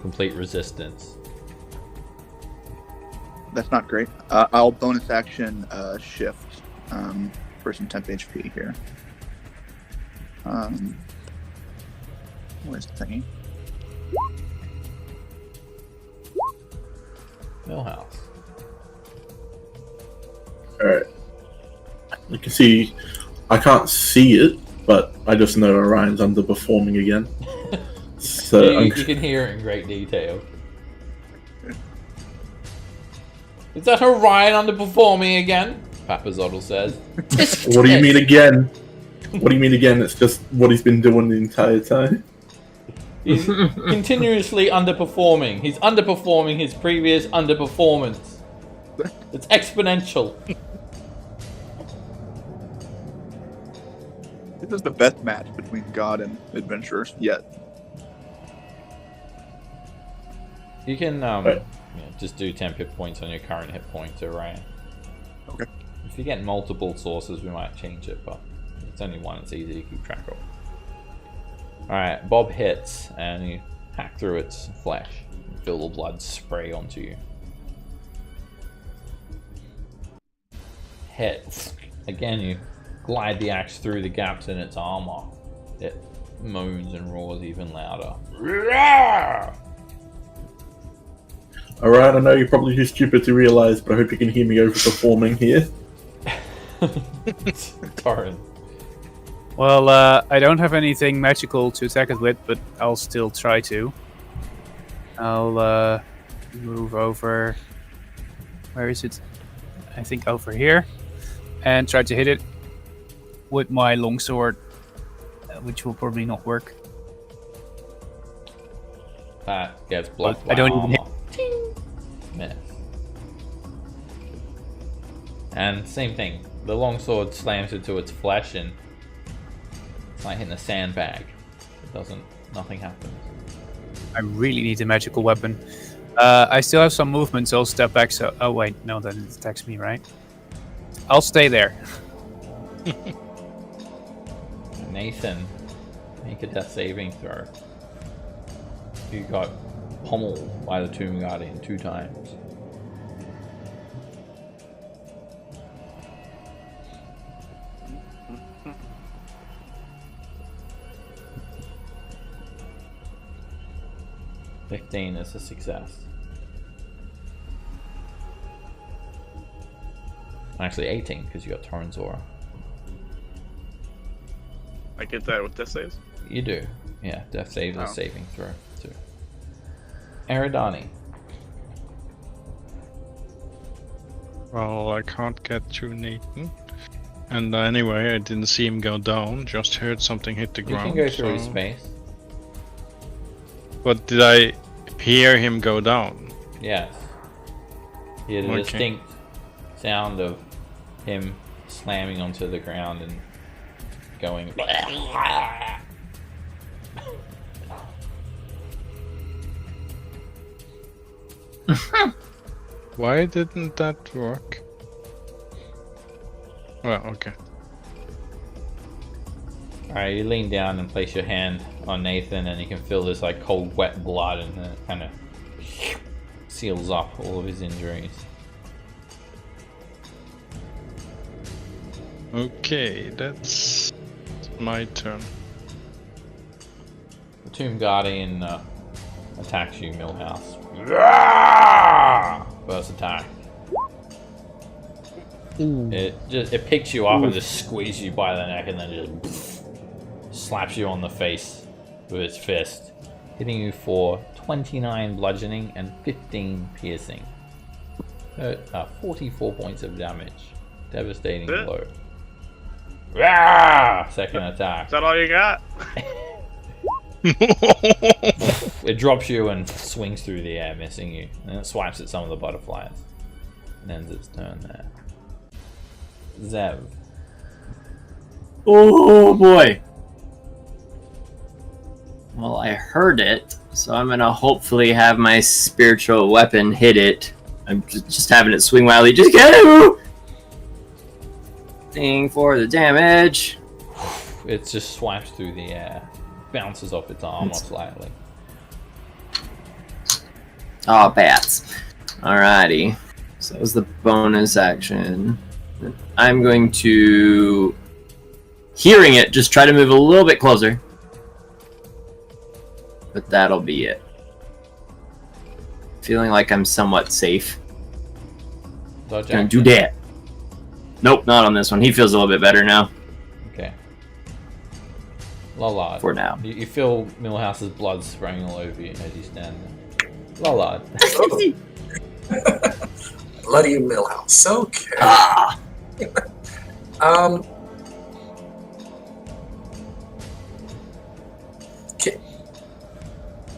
complete resistance. That's not great. I'll bonus action shift for some temp HP here. Where's the thingy? Millhouse. Alright. You can see, I can't see it, but I just know Orion's underperforming again. So You can hear it in great detail. Is that Orion underperforming again? Papazotl says. what do you mean again? What do you mean again? It's just what he's been doing the entire time. He's continuously underperforming. He's underperforming his previous underperformance. It's exponential. This is the best match between God and adventurers yet. You can Right. just do 10 hit points on your current hit points, Orion. Okay. If you get multiple sources, we might change it, but it's only one. It's easy to keep track of. Alright, Bob hits, and you hack through its flesh. You feel the blood spray onto you. Hit. Again, you glide the axe through the gaps in its armor. It moans and roars even louder. Alright, I know you're probably too stupid to realize, but I hope you can hear me overperforming here. Torrin. Well, I don't have anything magical to attack it with, but I'll still try to. I'll move over. Where is it? I think over here. And try to hit it with my longsword, which will probably not work. That gets blocked by I don't even armor. Miss. And same thing. The longsword slams into its flesh and it's like hitting a sandbag. It doesn't. Nothing happens. I really need a magical weapon. I still have some movement, so I'll step back. So, oh wait, no, then it attacks me, right? I'll stay there. Nathan, make a death saving throw. You got pummeled by the Tomb Guardian 2 times. $15 is a success. Actually 18 because you got Torrent's Aura. I get that with death saves. You do. Yeah, death save is Oh. a saving throw too. Eridani. Well, I can't get to Nathan. And anyway, I didn't see him go down, just heard something hit the You ground. can go through his so- space. But did I hear him go down? Yes. You had a Okay. distinct sound of him slamming onto the ground and going. Why didn't that work? Well, okay. Alright, you lean down and place your hand on Nathan, and you can feel this like cold, wet blood, and then it kind of seals up all of his injuries. Okay, that's my turn. The Tomb Guardian attacks you, Millhouse. First attack. It picks you up and just squeezes you by the neck, and then just slaps you on the face with its fist, hitting you for 29 bludgeoning and 15 piercing. 44 points of damage. Devastating blow. Second attack. Is that all you got? It drops you and swings through the air, missing you. And it swipes at some of the butterflies. And ends its turn there. Zev. Oh boy. Well, I heard it, so I'm gonna hopefully have my spiritual weapon hit it. I'm just having it swing wildly. Just go! Thing for the damage. It just swipes through the air. Bounces off its armor slightly. Oh, bats. Alrighty. So that was the bonus action. I'm going to, hearing it, just try to move a little bit closer. But that'll be it. Feeling like I'm somewhat safe. Dodge Gonna action. do that. Nope, not on this one. He feels a little bit better now. Okay. Lollard. For now. You feel Millhouse's blood spraying all over you as you stand there. Lollard. Bloody Millhouse. Okay. Ah! Okay.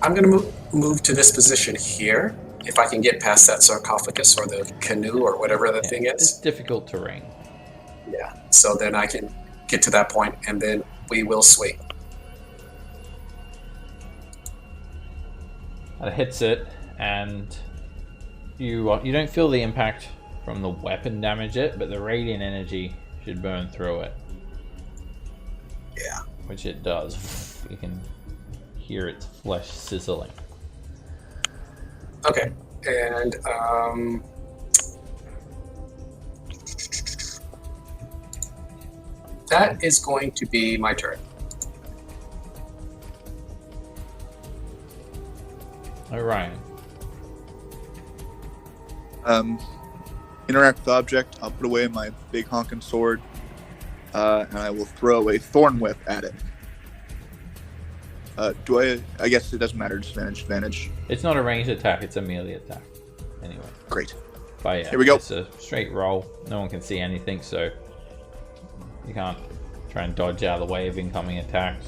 I'm gonna move to this position here. If I can get past that sarcophagus or the canoe or whatever the thing It's is. difficult terrain. Yeah. So then I can get to that point, and then we will swing. It hits it, and you don't feel the impact from the weapon damage it, but the radiant energy should burn through it. Yeah. Which it does. You can hear its flesh sizzling. Okay. And that is going to be my turn. Orion. Interact with object. I'll put away my big honking sword and I will throw a thorn whip at it. I guess it doesn't matter. Disadvantage. It's not a ranged attack, it's a melee attack. Anyway. Great. But yeah, Here we go. It's a straight roll. No one can see anything, so you can't try and dodge out of the way of incoming attacks.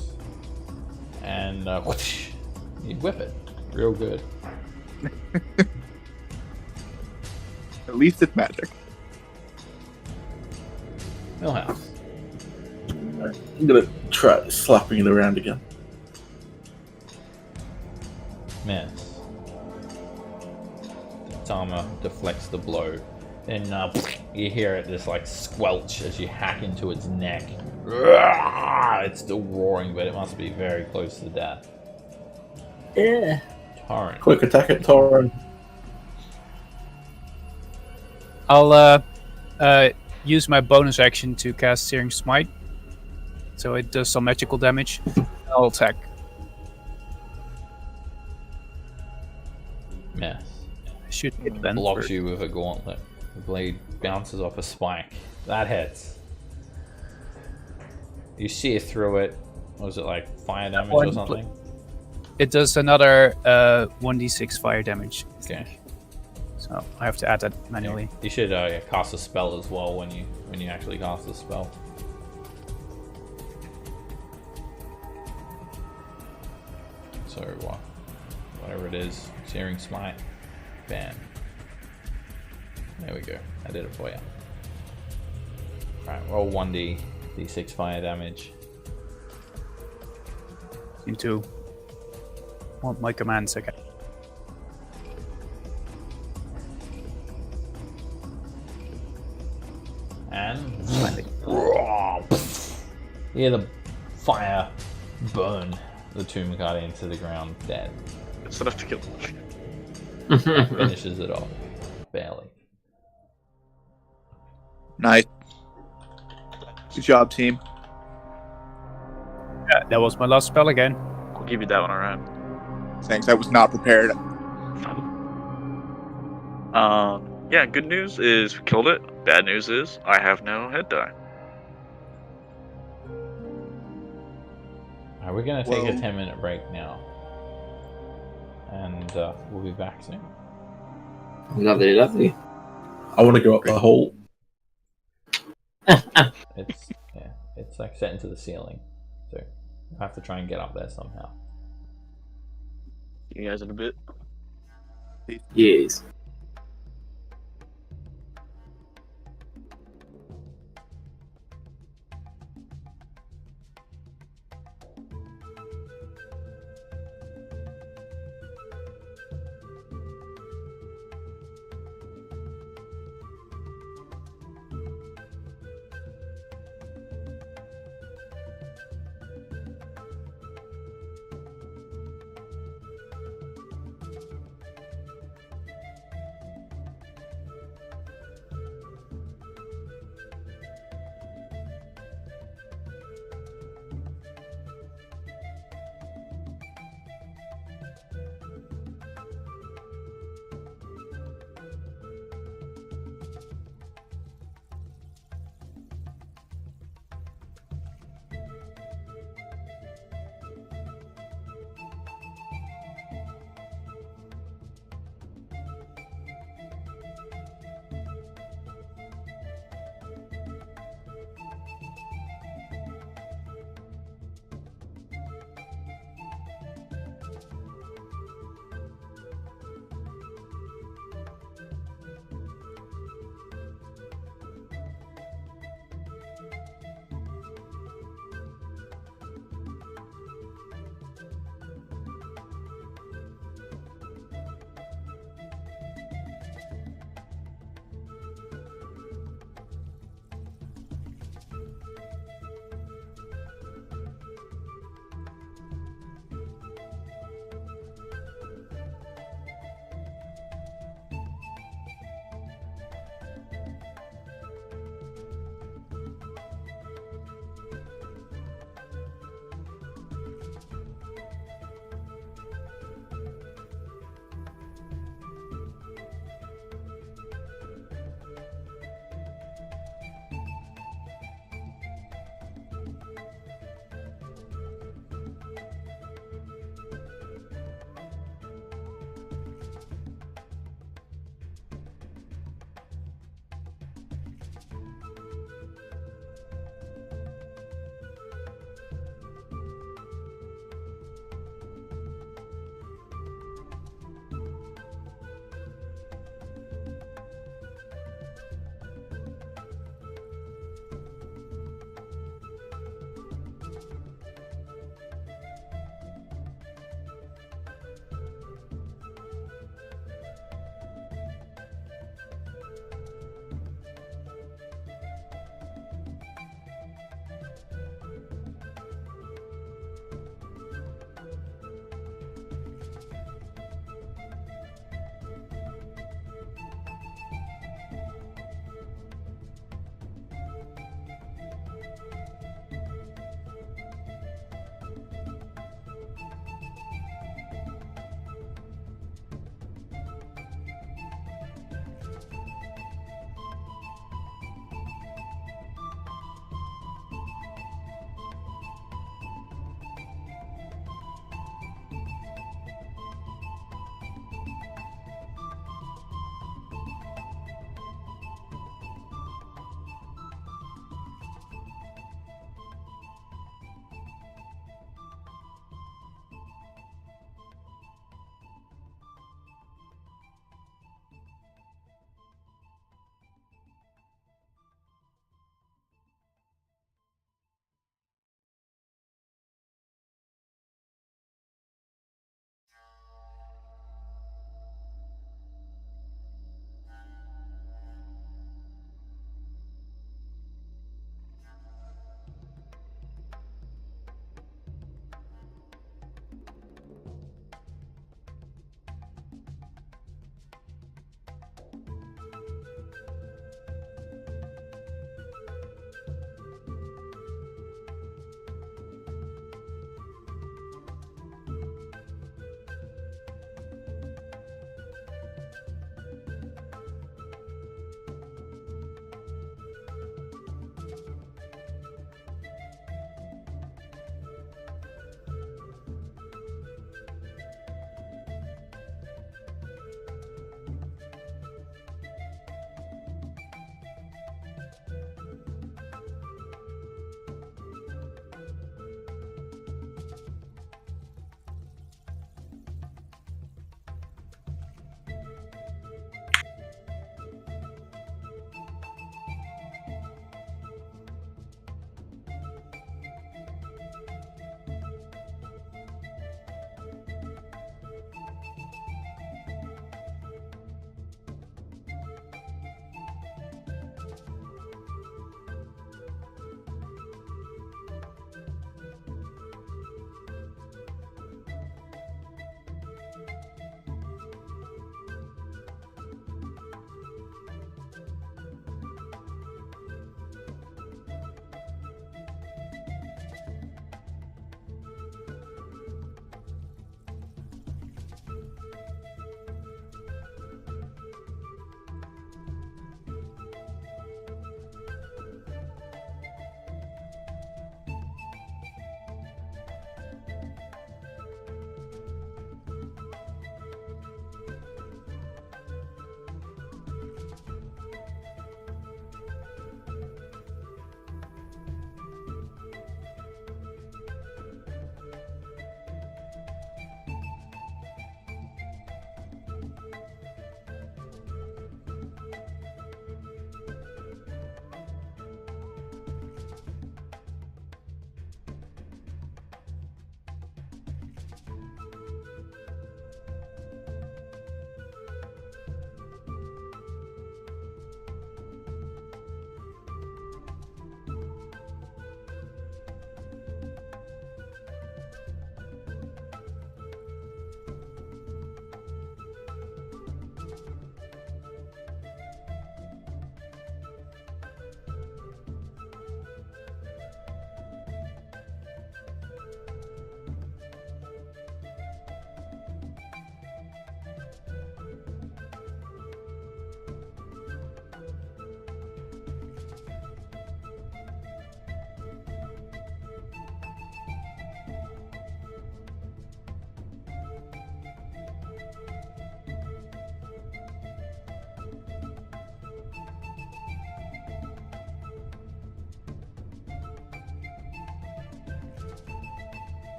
And whoosh, you whip it. Real good. At least it's magic. Millhouse. I'm gonna try slapping it around again. Miss. Its armor deflects the blow. Then you hear it just like squelch as you hack into its neck. It's still roaring, but it must be very close to death. Yeah. Torrent. Quick attack at Torrent. I'll use my bonus action to cast Searing Smite. So it does some magical damage. I'll attack. Miss. Shoot It blocks you with a gauntlet. The blade bounces off a spike. That hits. You see it through it. What was it, like fire damage or something? It does another 1d6 fire damage. Okay. So I have to add that manually. You should cast a spell as well when you actually cast the spell. So whatever it is, Searing Smite. Bam. There we go. I did it for you. Alright, roll 1d6 fire damage. Seem to want my commands again. And you hear the fire burn the Tomb Guardian to the ground dead. It's enough to kill. Finishes it off. Barely. Nice. Good job, team. Yeah, that was my last spell again. I'll give you that one around. Thanks. I was not prepared. Yeah, good news is we killed it. Bad news is I have no head die. Alright, we're gonna take a 10-minute break now. And we'll be back soon. Lovely, lovely. I want to go up the hole. It's like set into the ceiling, so I have to try and get up there somehow. See you guys in a bit. Yes.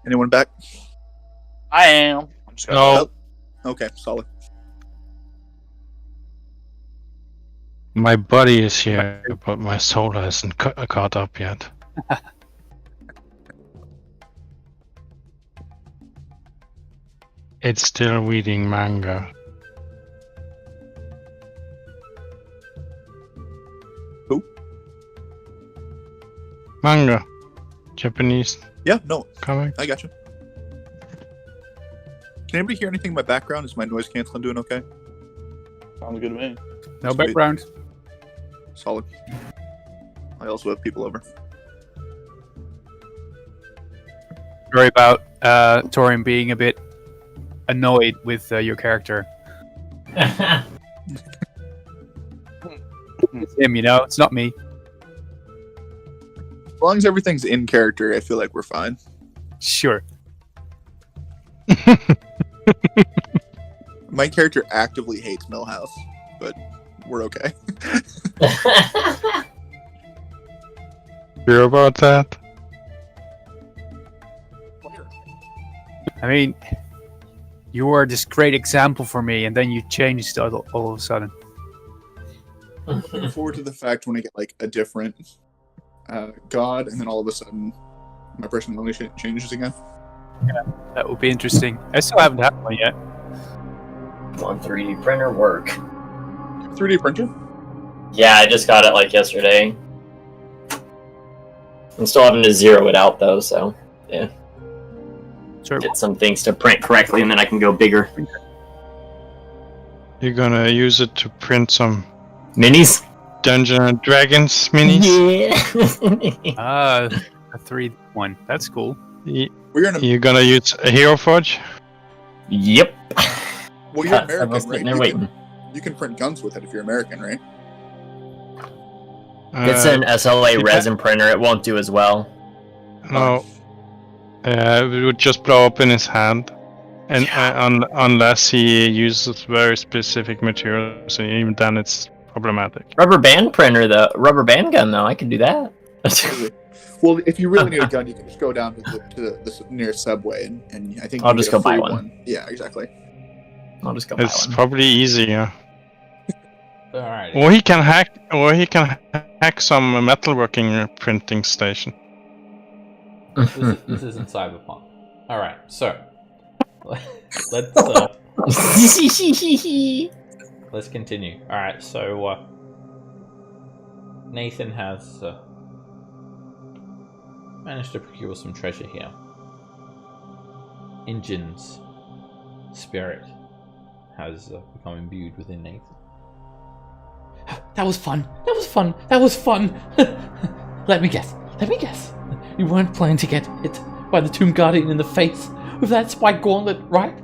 Anyone back? I am. I'm just gonna No, Okay, solid. my body is here, but my soul hasn't caught up yet. It's still reading manga. Who? Manga. Japanese Yeah, no, comic. I got you. Can anybody hear anything in my background? Is my noise canceling doing okay? Sounds good to me. No Sweet. background. Solid. I also have people over. Sorry about Torian being a bit annoyed with your character. It's him, you know. It's not me. As long as everything's in character, I feel like we're fine. Sure. My character actively hates Millhouse, but we're okay. Hear about that? I mean, you were this great example for me, and then you changed all of a sudden. Looking forward to the fact when I get like a different god, and then all of a sudden my personality changes again. That would be interesting. I still haven't had one yet. Come on, 3D printer work. 3D printer? Yeah, I just got it like yesterday. I'm still having to zero it out though, so yeah. Sure. Get some things to print correctly, and then I can go bigger. You're gonna use it to print some Minis? Dungeons and Dragons minis? Yeah. A 3D. That's cool. We're gonna. You're gonna use a Hero Forge? Yep. Well, you're I was American, sitting right? there waiting. You can print guns with it if you're American, right? It's an SLA resin printer. It won't do as well. No. It would just blow up in his hand. And unless he uses very specific materials, and even then it's problematic. Rubber band printer, though. Rubber band gun, though. I could do that. Well, if you really need a gun, you can just go down to the nearest subway, and I think I'll you just get a go buy free one. Yeah, exactly. I'll just go buy It's one. probably easier. Alright. Or he can hack some metalworking printing station. This isn't Cyberpunk. Alright, so let's continue. Alright, so Nathan has managed to procure some treasure here. Injin's spirit has become imbued within Nathan. That was fun! That was fun! That was fun! Let me guess. You weren't planning to get hit by the Tomb Guardian in the face with that spike gauntlet, right?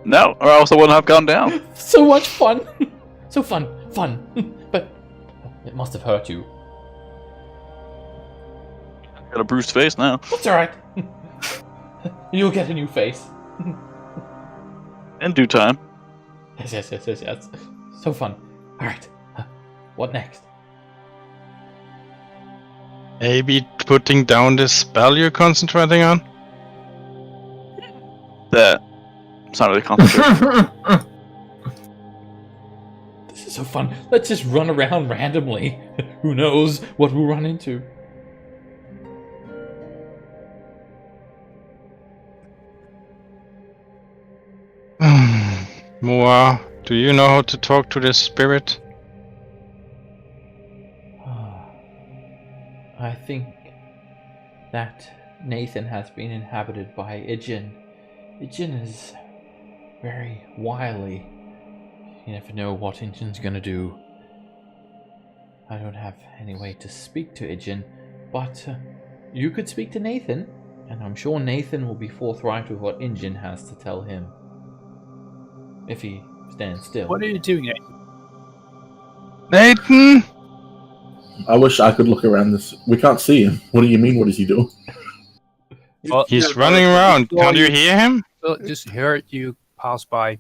No, or else I wouldn't have gone down. So much fun! So fun. But it must have hurt you. Got a bruised face now. That's alright. You'll get a new face. In due time. Yes. So fun. Alright. What next? Maybe putting down this spell you're concentrating on? That. It's not really complicated. This is so fun. Let's just run around randomly. Who knows what we'll run into. Moa, do you know how to talk to this spirit? I think that Nathan has been inhabited by Ijin. Ijin is very wily. You never know what Ijin's gonna do. I don't have any way to speak to Ijin, but you could speak to Nathan, and I'm sure Nathan will be forthright with what Ijin has to tell him. If he stands still. What are you doing, Nathan? Nathan! I wish I could look around this. We can't see him. What do you mean? What does he do? Well, He's running around. Can't you hear him? Well, just heard you pass by.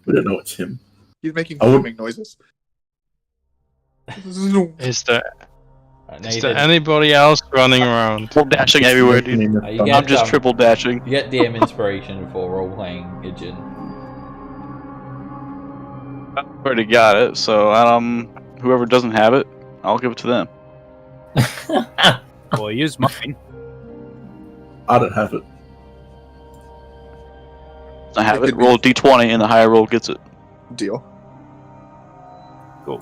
We don't know it's him. He's making I would- booming noises. Is there Is there anybody else running around? We're dashing everywhere, dude. I'm just triple dashing. You get DM inspiration for role-playing Ijin. I already got it, so whoever doesn't have it, I'll give it to them. Well, use mine. I don't have it. I have it. Roll a d20, and the higher roll gets it. Deal. Cool.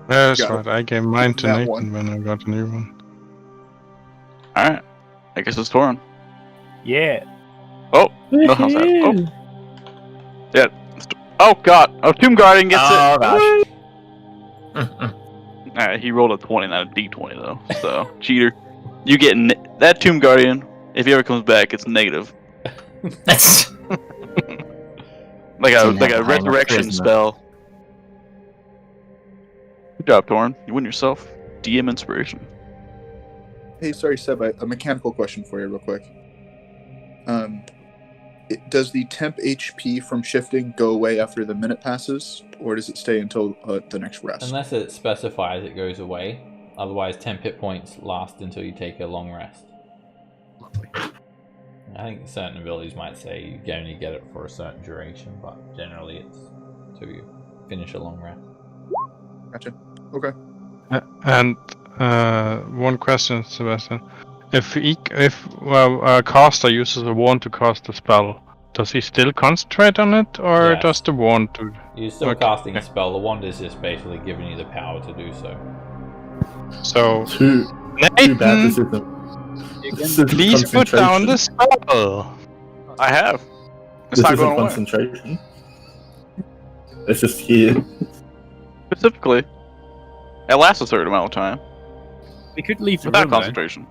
That's Got right. I gave mine to That Nathan one. when I got a new one. All right. I guess it's Torin. Yeah. Oh, no, how's that? Oh, yeah. Oh God! Oh, Tomb Guardian gets Oh, it. gosh. All right, he rolled a 20, not a d20 though. So cheater. You get that Tomb Guardian. If he ever comes back, it's negative. That's Like Didn't have a high enough resurrection charisma. spell. Good job, Torin. You win yourself DM inspiration. Hey, sorry, Seb. A mechanical question for you, real quick. Does the temp HP from shifting go away after the minute passes, or does it stay until the next rest? Unless it specifies it goes away. Otherwise, 10 hit points last until you take a long rest. I think certain abilities might say you only get it for a certain duration, but generally it's till you finish a long rest. Gotcha. Okay. And one question, Sebastian. If a caster uses a wand to cast a spell, does he still concentrate on it, or Yes. does the wand do? You're still Okay. casting a spell. The wand is just basically giving you the power to do so. So, Too bad this Nathan, isn't. This isn't please put down the concentration. spell. I have. It's This not isn't going away. concentration. It's just here. Specifically, it lasts a certain amount of time We could leave the without room, though. concentration.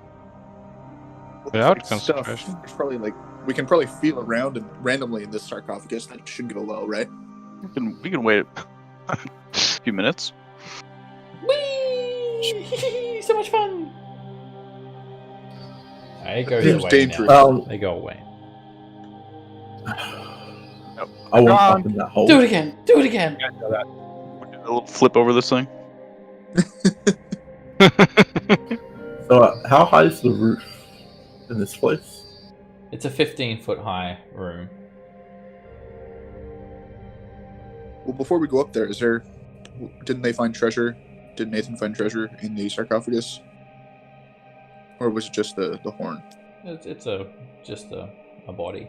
Without Stuff, concentration. there's probably we can probably feel around and randomly in this sarcophagus. That should go well, right? We can wait a few minutes. Whee! So much fun! They go Seems away dangerous. now. They go away. I won't up in that hole. Do it again! Do it again! A little flip over this thing. So, how high is the roof in this place? It's a 15-foot high room. Well, before we go up there, didn't they find treasure? Did Nathan find treasure in the sarcophagus? Or was it just the horn? It's just a body,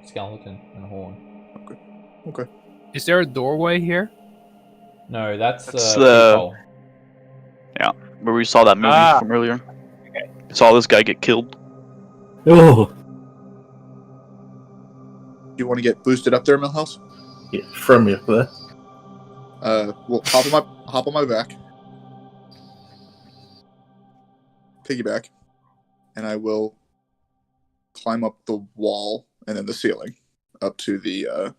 skeleton and a horn. Okay. Is there a doorway here? No, that's That's the the- peephole. Where we saw that movie Ah. from earlier. Saw this guy get killed. oh, Do you want to get boosted up there, Millhouse? Yeah, throw me up there. Well, hop on my back. Piggyback. And I will climb up the wall and then the ceiling up to the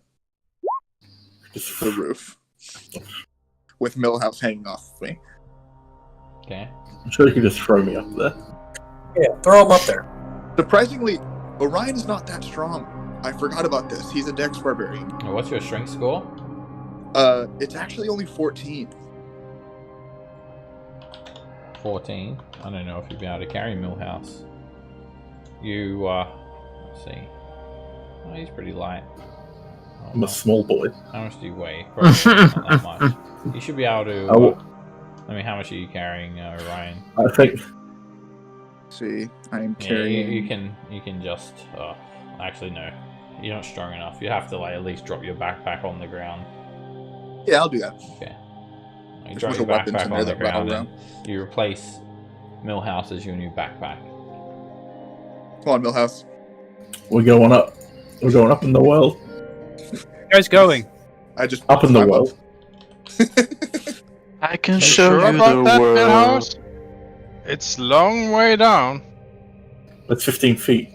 roof. With Millhouse hanging off of me. Okay. I'm sure you could just throw me up there. Yeah, throw him up there. Surprisingly, Orion is not that strong. I forgot about this. He's a Dex barbarian. What's your strength score? It's actually only 14. 14. I don't know if you'll be able to carry Millhouse. You, let's see. Oh, he's pretty light. Oh, I'm a small boy. how much do you weigh? Probably not that much. You should be able to. I mean, how much are you carrying, Ryan? I think See, I am Yeah, carrying. you can just. Actually, no. You're not strong enough. You have to at least drop your backpack on the ground. Yeah, I'll do that. Okay. You There's drop a your weapons backpack in on there the that rattle ground. around. And you replace Millhouse as your new backpack. Come on, Millhouse. we're going up. We're going up in the world. Where you guys going? I just Up in the climb world. I can You show sure you about the that, world. Millhouse? It's long way down. That's 15 feet.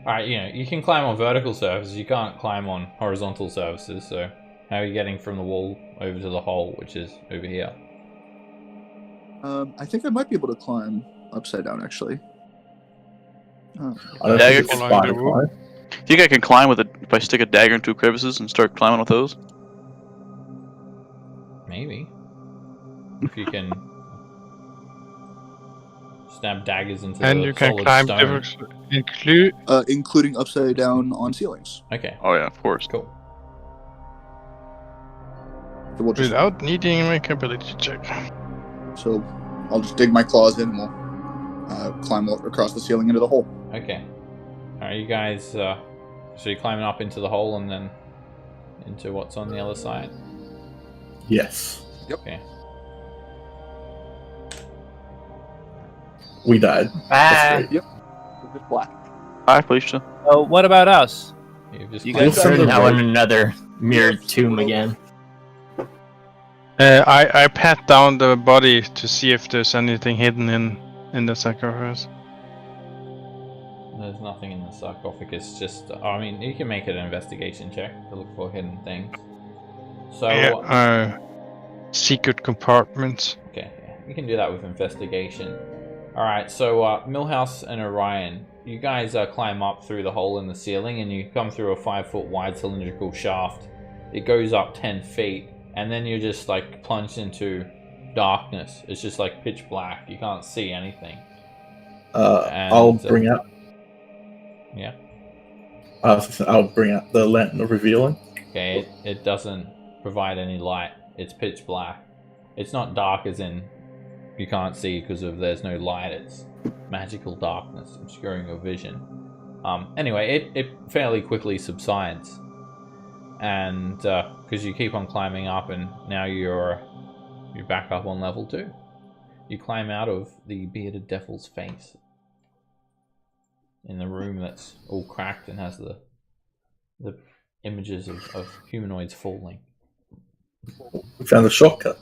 Alright, you can climb on vertical surfaces. You can't climb on horizontal surfaces. So how are you getting from the wall over to the hole, which is over here? I think I might be able to climb upside down, actually. Oh. I don't Dagger think it's following the spider rule. climb. Do you think I can climb with it if I stick a dagger into crevices and start climbing with those? Maybe. if you can stab daggers into And the you can solid climb stone. Including upside down on ceilings. Okay, Oh yeah, of course. cool. So we'll just, without needing a make ability check. so I'll just dig my claws in and we'll climb across the ceiling into the hole. Okay. Alright, you guys, so you're climbing up into the hole and then into what's on the other side? Yes. Okay. We died. Bye. Yep. It's just black. Hi, Felicia. Oh, what about us? You've just You climbed guys We'll We're send now them in another mirrored tomb again. I pat down the body to see if there's anything hidden in the sarcophagus. There's nothing in the sarcophagus, just... I mean, you can make an investigation check to look for hidden things. So... Yeah, secret compartments. Okay, yeah, you can do that with investigation. Alright, so Millhouse and Orion, you guys climb up through the hole in the ceiling and you come through a 5-foot wide cylindrical shaft. It goes up 10 feet and then you're just like plunged into darkness. It's just like pitch black. You can't see anything. I'll bring out. Yeah. I'll bring out the lantern of revealing. Okay, it doesn't provide any light. It's pitch black. It's not dark as in you can't see because of there's no light. It's magical darkness obscuring your vision. Anyway, it fairly quickly subsides, and because you keep on climbing up, and now you're back up on level 2. You climb out of the bearded devil's face in the room that's all cracked and has the images of humanoids falling. We found a shortcut.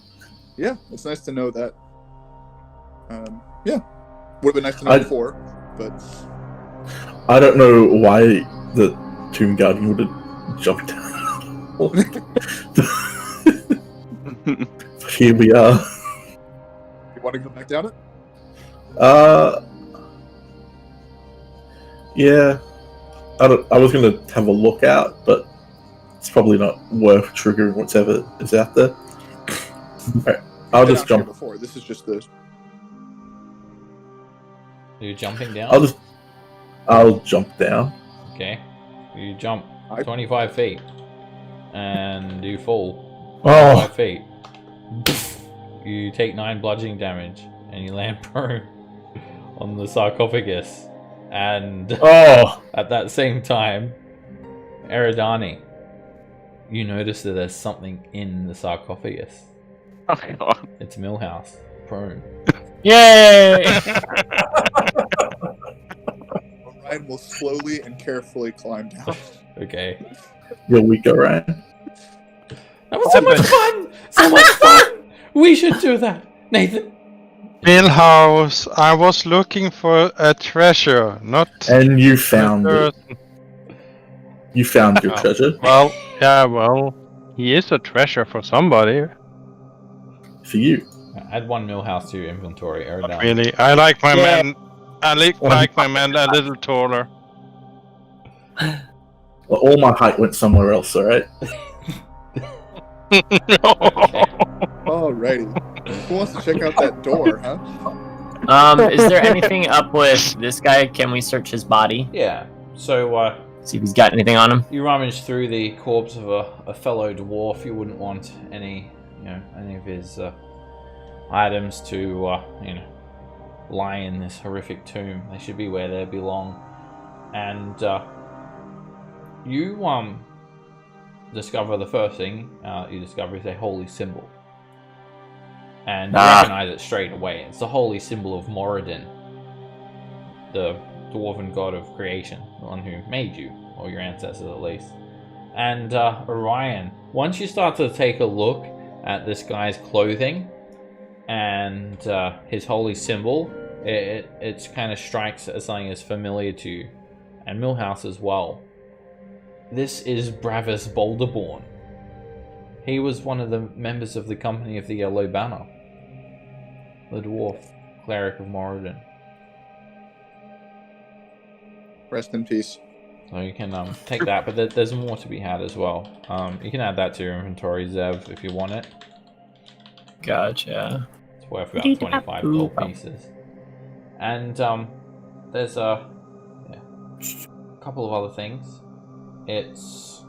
Yeah, it's nice to know that. Yeah, would have been nice to know before, but I don't know why the Tomb Guardian would have jumped down. Here we are. you want to go back down it? Yeah. I was gonna have a look out, but it's probably not worth triggering whatever is out there. Alright, I'll Been just out here jump. before. This is just the. You're jumping down? I'll jump down. Okay. You jump I- 25 feet. And you fall Oh, 5 feet. You take 9 bludgeoning damage. And you land prone on the sarcophagus. And at that same time, Eridani, you notice that there's something in the sarcophagus. Oh my god. It's Millhouse, prone. Yay! Orion will slowly and carefully climb down. Okay. you're weak, Orion. That was so much fun! So much fun! We should do that, Nathan. Millhouse, I was looking for a treasure, not And you found it. You found your Oh. treasure. Well, yeah, well, he is a treasure for somebody. For you. Add 1 Millhouse to your inventory, Not Eridani. really. I like my Yeah. man. I like my man a little taller. Well, all my height went somewhere else, alright? Alrighty. Who wants to check out that door, huh? Is there anything up with this guy? Can we search his body? Yeah. So, See if he's got anything on him? you rummage through the corpse of a fellow dwarf. You wouldn't want any of his items to, lie in this horrific tomb. They should be where they belong. And you discover the first thing you discover is a holy symbol, and you recognize it straight away. It's the holy symbol of Moradin, the dwarven god of creation, the one who made you, or your ancestors at least. And Orion, once you start to take a look at this guy's clothing and his holy symbol, it kind of strikes as something that's familiar to you, and Millhouse as well. This is Bravis Boulderborn. He was one of the members of the Company of the Yellow Banner, the dwarf cleric of Moradin. Rest in peace. So you can take that, but there's more to be had as well. You can add that to your inventory, Zev, if you want it. Gotcha. It's worth about 25 gold pieces. And there's a couple of other things. It's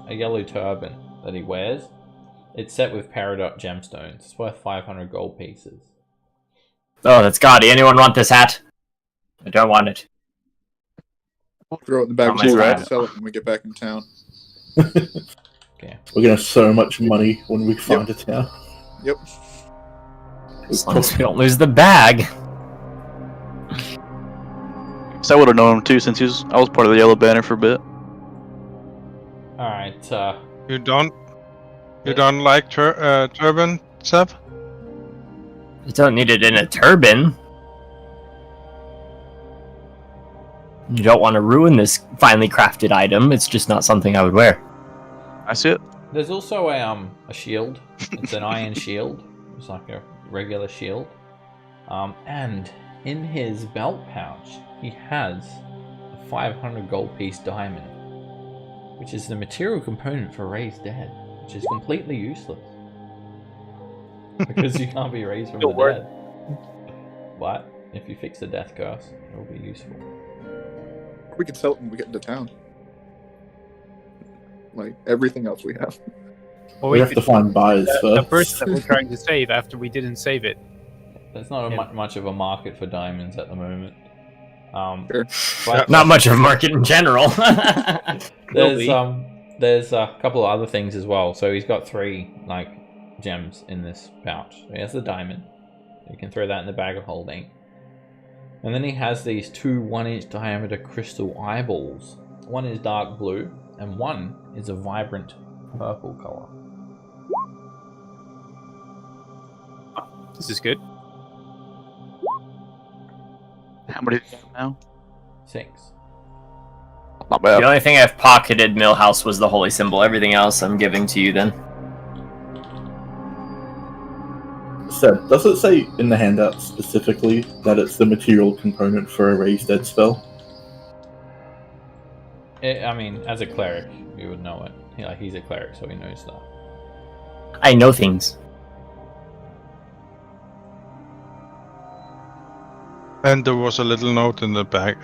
a yellow turban that he wears. It's set with peridot gemstones. It's worth 500 gold pieces. Oh, that's gaudy. Anyone want this hat? I don't want it. We'll throw it in the back Oh, of my the God. and sell it when we get back in town. Okay. We're gonna have so much money when we find a town. Yep. As long as we don't lose the bag. So I would have known him too, since I was part of the Yellow Banner for a bit. Alright, You don't like turban, Seb? You don't need it in a turban. You don't want to ruin this finely crafted item. It's just not something I would wear. I see it. there's also a shield. It's an iron shield. It's like a regular shield. And in his belt pouch, he has a 500 gold piece diamond, which is the material component for Raised Dead, which is completely useless. Because you can't be raised from the dead. But if you fix the death curse, it will be useful. We can sell it when we get into town. Like everything else we have. Or We have to find buyers the first. person that we're trying to save after we didn't save it. There's not much of a market for diamonds at the moment. Sure. But Not much of a market in general. there's a couple of other things as well. So he's got 3 gems in this pouch. So he has the diamond. You can throw that in the bag of holding. And then he has these 2 1-inch diameter crystal eyeballs. One is dark blue, and one is a vibrant purple color. This is good. How many do you have now? 6. Not The bad. only thing I've pocketed Millhouse was the holy symbol. Everything else I'm giving to you then. Seb, does it say in the handout specifically that it's the material component for a Raised Dead spell? I mean, as a cleric, you would know it. He's a cleric, so he knows that. I know things. And there was a little note in the bag.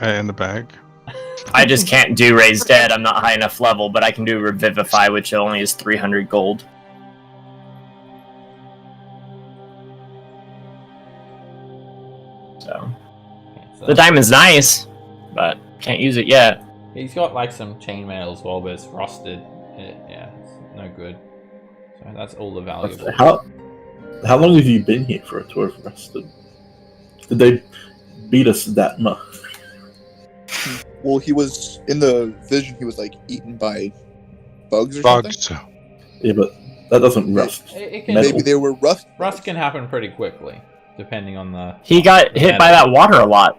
I just can't do Raised Dead. I'm not high enough level, but I can do Revivify, which only is 300 gold. So Okay, so the diamond's nice, but can't use it yet. he's got some chainmail as well, but it's rusted. Yeah, it's no good. So that's all the valuable. How long have you been here for it to have rusted? Did they beat us that much? Well, he was in the vision. He was eaten by bugs or Bugs. Yeah, but that doesn't rust. It can, Metal. something. Maybe they were rust. rust can happen pretty quickly, depending on the. He got hit by that water a lot.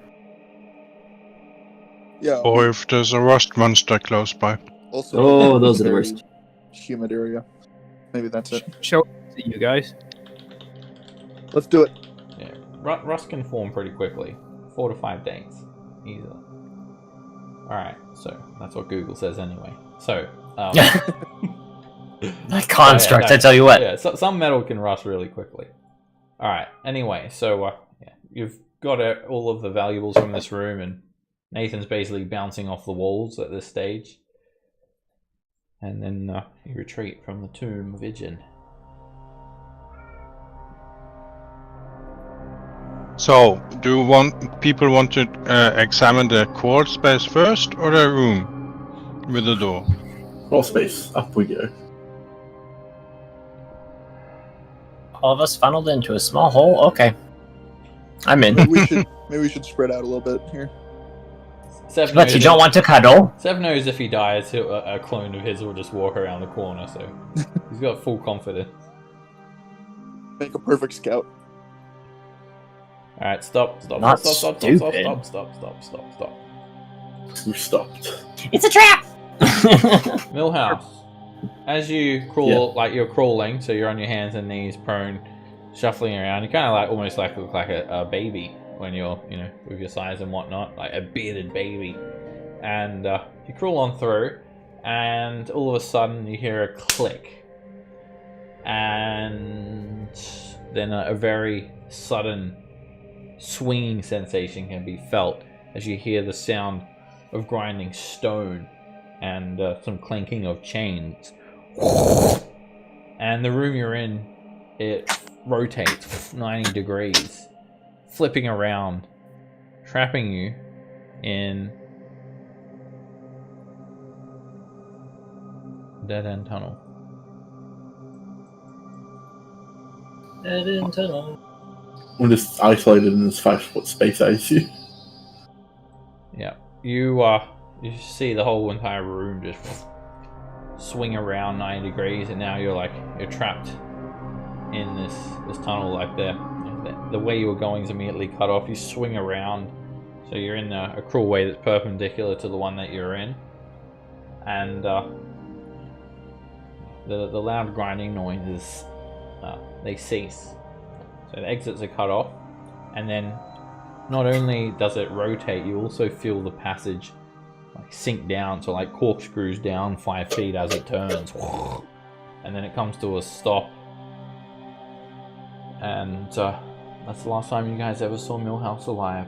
Yeah. Or if there's a rust monster close by. Also, Oh, those are the very worst. Humid area. Maybe that's it. Show it to you guys. Let's do it. Yeah, rust can form pretty quickly, 4 to 5 days, easily. All right, so that's what Google says anyway. So. That construct, I tell you what. Yeah, some metal can rust really quickly. All right. Anyway, so you've got all of the valuables from this room, and Nathan's basically bouncing off the walls at this stage. And then you retreat from the Tomb of Annihilation. So, do people want to examine the quartz space first, or the room with the door? Crawl space, up we go. All of us funneled into a small hole? Okay. I'm in. Maybe we should spread out a little bit here. Sev But you don't want to cuddle? Sev knows if he dies, a clone of his will just walk around the corner, so he's got full confidence. Make a perfect scout. Alright, stop. Not stupid. We stopped. It's a trap! Millhouse, as you crawl, you're crawling, so you're on your hands and knees, prone, shuffling around. You kind of almost look like a baby when you're, with your size and whatnot, like a bearded baby. And you crawl on through, and all of a sudden you hear a click, and then a very sudden swinging sensation can be felt as you hear the sound of grinding stone and some clanking of chains. And the room you're in, it rotates 90 degrees, flipping around, trapping you in dead-end tunnel. Dead-end tunnel. We're just isolated in this 5-foot space, I assume. Yeah, you see the whole entire room just swing around 90 degrees, and now you're trapped in this tunnel. Like the way you were going is immediately cut off. You swing around, so you're in a cruel way that's perpendicular to the one that you're in, and the loud grinding noises they cease. So the exits are cut off, and then not only does it rotate, you also feel the passage sink down, so like corkscrews down 5 feet as it turns, and then it comes to a stop. And that's the last time you guys ever saw Millhouse alive.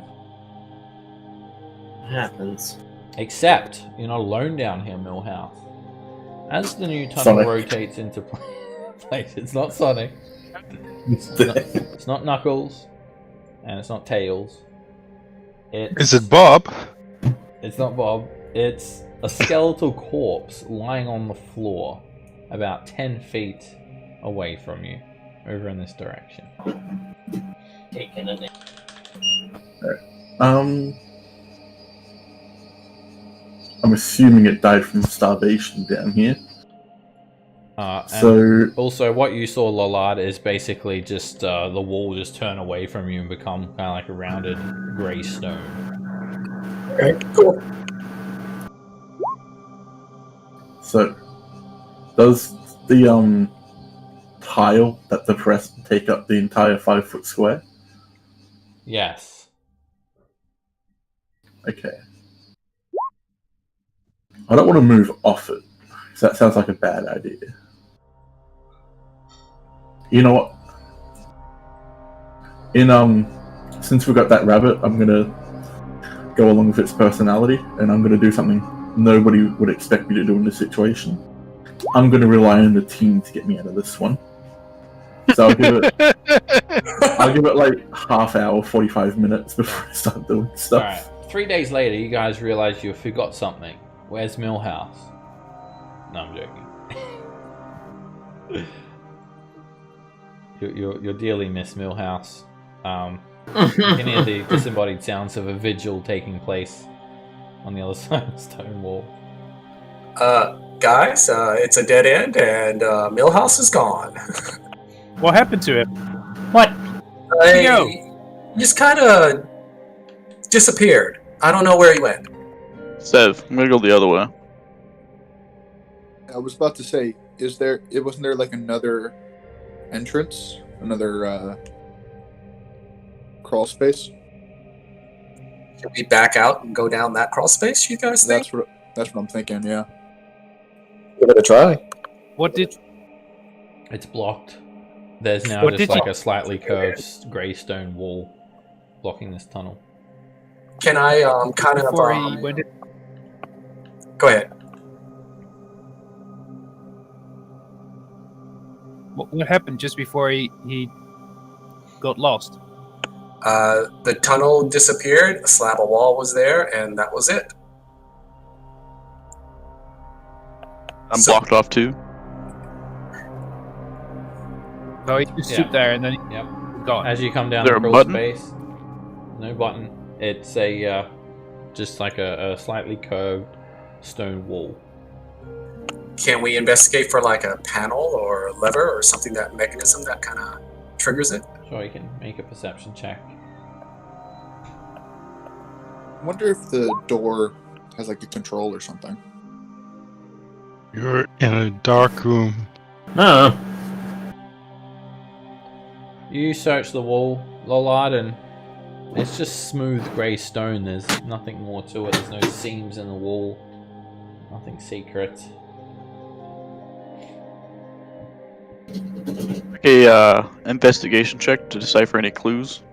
What happens? Except you're not alone down here, Millhouse. As the new tunnel Sonic rotates into place, it's not Sonic. It's not Knuckles, and it's not Tails. Is it Bob? It's not Bob. It's a skeletal corpse lying on the floor about 10 feet away from you, over in this direction. Taking a name. I'm assuming it died from starvation down here. And So also, what you saw, Lollard, is basically just the wall just turn away from you and become kind of like a rounded grey stone. Okay, cool. So does the tile that the press take up the entire 5-foot square? Yes. Okay. I don't want to move off it, because that sounds like a bad idea. You know what? Since we got that rabbit, I'm gonna go along with its personality, and I'm gonna do something nobody would expect me to do in this situation. I'm gonna rely on the team to get me out of this one. So I'll give it like half hour, 45 minutes before I start doing stuff. Alright. 3 days later, you guys realize you forgot something. Where's Millhouse? No, I'm joking. You're dearly miss Millhouse. You can hear the disembodied sounds of a vigil taking place on the other side of the stone wall. Guys, it's a dead end, and Millhouse is gone. What happened to him? What? He just kind of disappeared. I don't know where he went. Sev, I'm gonna go the other way. I was about to say, wasn't there like another entrance? Another crawl space? Can we back out and go down that crawl space, you guys think? That's what I'm thinking, yeah. Give it a try. What did? It's blocked. There's now What just did like you- a slightly curved grey stone wall blocking this tunnel. Can I kind of Before he went in? go ahead? What happened just before he got lost? The tunnel disappeared. A slab of wall was there, and that was it. I'm So- blocked off too. So he just Yeah. stood there and then Yep. he gone. As you come down Is the there a crawl button? space, no button. It's a just like a slightly curved stone wall. Can we investigate for like a panel or a lever or something, that mechanism that kind of triggers it? Sure, you can make a perception check. I wonder if the door has like a control or something. You're in a dark room. Oh. You search the wall, Lollard, and it's just smooth grey stone. There's nothing more to it. There's no seams in the wall. Nothing secret. A investigation check to decipher any clues.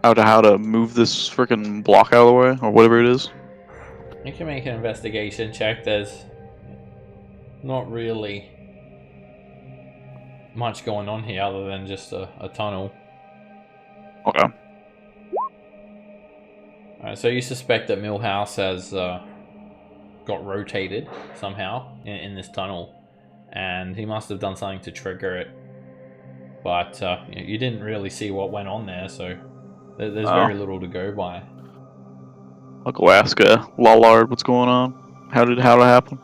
How to move this freaking block out of the way, or whatever it is. You can make an investigation check. There's not really much going on here other than just a tunnel. Okay. Alright, so you suspect that Millhouse has got rotated somehow in this tunnel, and he must have done something to trigger it. But you didn't really see what went on there, so there's very little to go by. I'll go ask Lollard what's going on. How did it happen?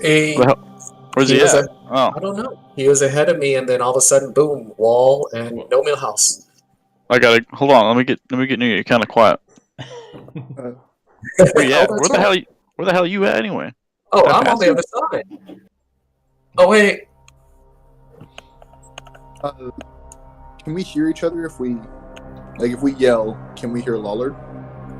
Where's he at? I don't know. He was ahead of me, and then all of a sudden, boom, wall and no Millhouse. I gotta hold on. Let me get near you. You're kind of quiet. Where you at? Where the hell are you at anyway? Oh, I'm on the other side. Oh wait. Can we hear each other if we yell? Can we hear Lollard?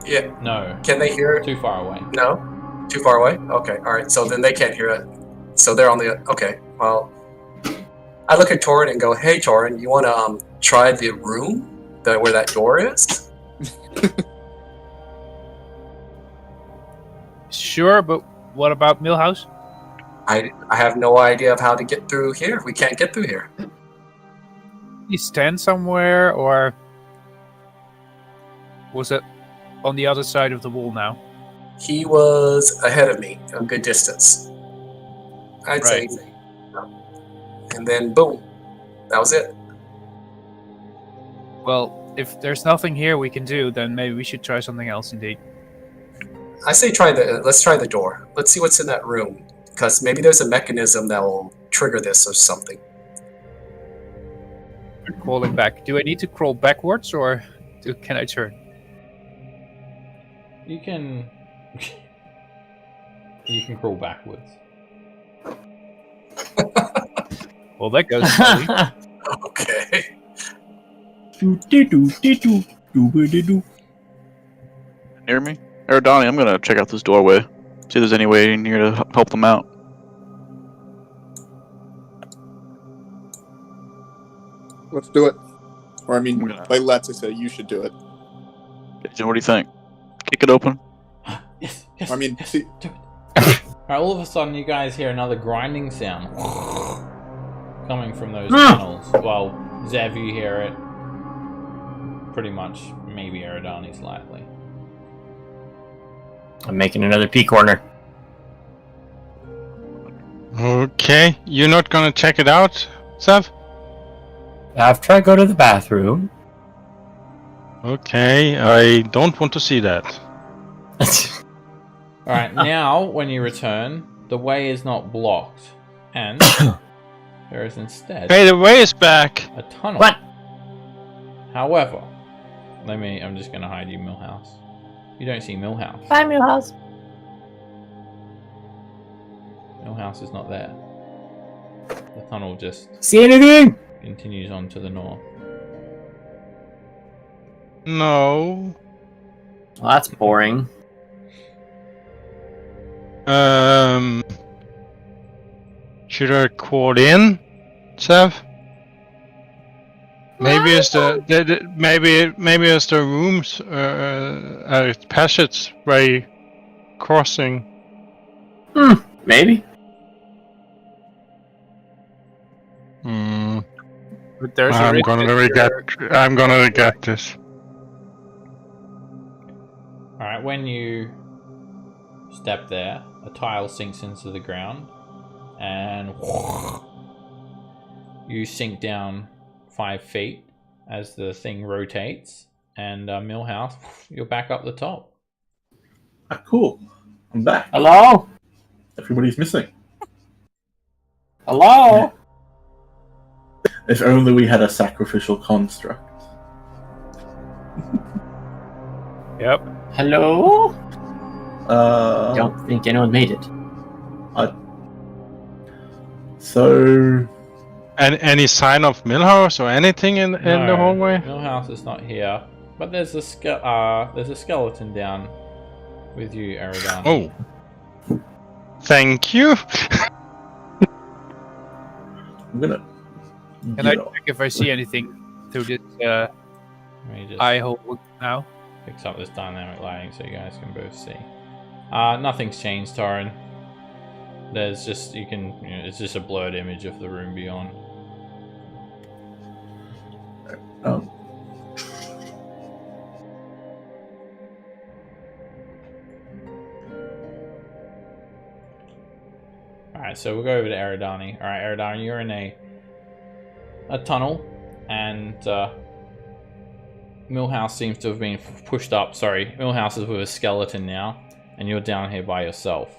Yeah. No. Can they hear it? Too far away. No. Too far away. Okay. All right. So then they can't hear it. So they're on the. Okay. Well, I look at Torin and go, "Hey, Torin, you want to try the room where that door is?" Sure, but what about Millhouse? I have no idea of how to get through here. We can't get through here. You stand somewhere, or was it on the other side of the wall now? He was ahead of me a good distance. I'd say. And then boom, that was it. Well, if there's nothing here we can do, then maybe we should try something else indeed. I say let's try the door. Let's see what's in that room, because maybe there's a mechanism that will trigger this or something. We're crawling back. Do I need to crawl backwards, or can I turn? You can crawl backwards. Well, that goes slowly. Okay. Near me? Donnie, I'm gonna check out this doorway. See if there's any way in here to help them out. Let's do it. Or I mean, by let's, I say you should do it. Jason, what do you think? Kick it open? Yes. I mean, see. Alright, all of a sudden you guys hear another grinding sound coming from those tunnels. Well, Zev, you hear it. Pretty much, maybe Eridani slightly. I'm making another P corner. Okay, you're not gonna check it out, Sav? After I go to the bathroom. Okay, I don't want to see that. Alright, now when you return, the way is not blocked. And there is instead Hey, the way is back! a tunnel. What? However, I'm just gonna hide you, Millhouse. You don't see Millhouse. Bye, Millhouse. Millhouse is not there. The tunnel just See anything? continues on to the north. No. Well, that's boring. Should I call in, Sav? Maybe it's maybe it's the rooms, passage way crossing. Maybe. But there's I'm gonna regret this. Alright, when you step there, a tile sinks into the ground, and you sink down 5 feet as the thing rotates, and Millhouse, you're back up the top. Ah, cool. I'm back. Hello? Everybody's missing. Hello? If only we had a sacrificial construct. Yep. Hello? Don't think anyone made it. So... Any sign of Millhouse or anything in the hallway? Millhouse is not here, but there's a skeleton down with you, Eridani. Oh. Thank you. I'm gonna. Can I check if I see anything through this Let me just eye hole now? fix up this dynamic lighting so you guys can both see. Nothing's changed, Torrin. There's just it's just a blurred image of the room beyond. Alright, so we'll go over to Eridani. Alright, Eridani, you're in a tunnel, and Millhouse seems to have been pushed up. Sorry, Millhouse is with a skeleton now, and you're down here by yourself.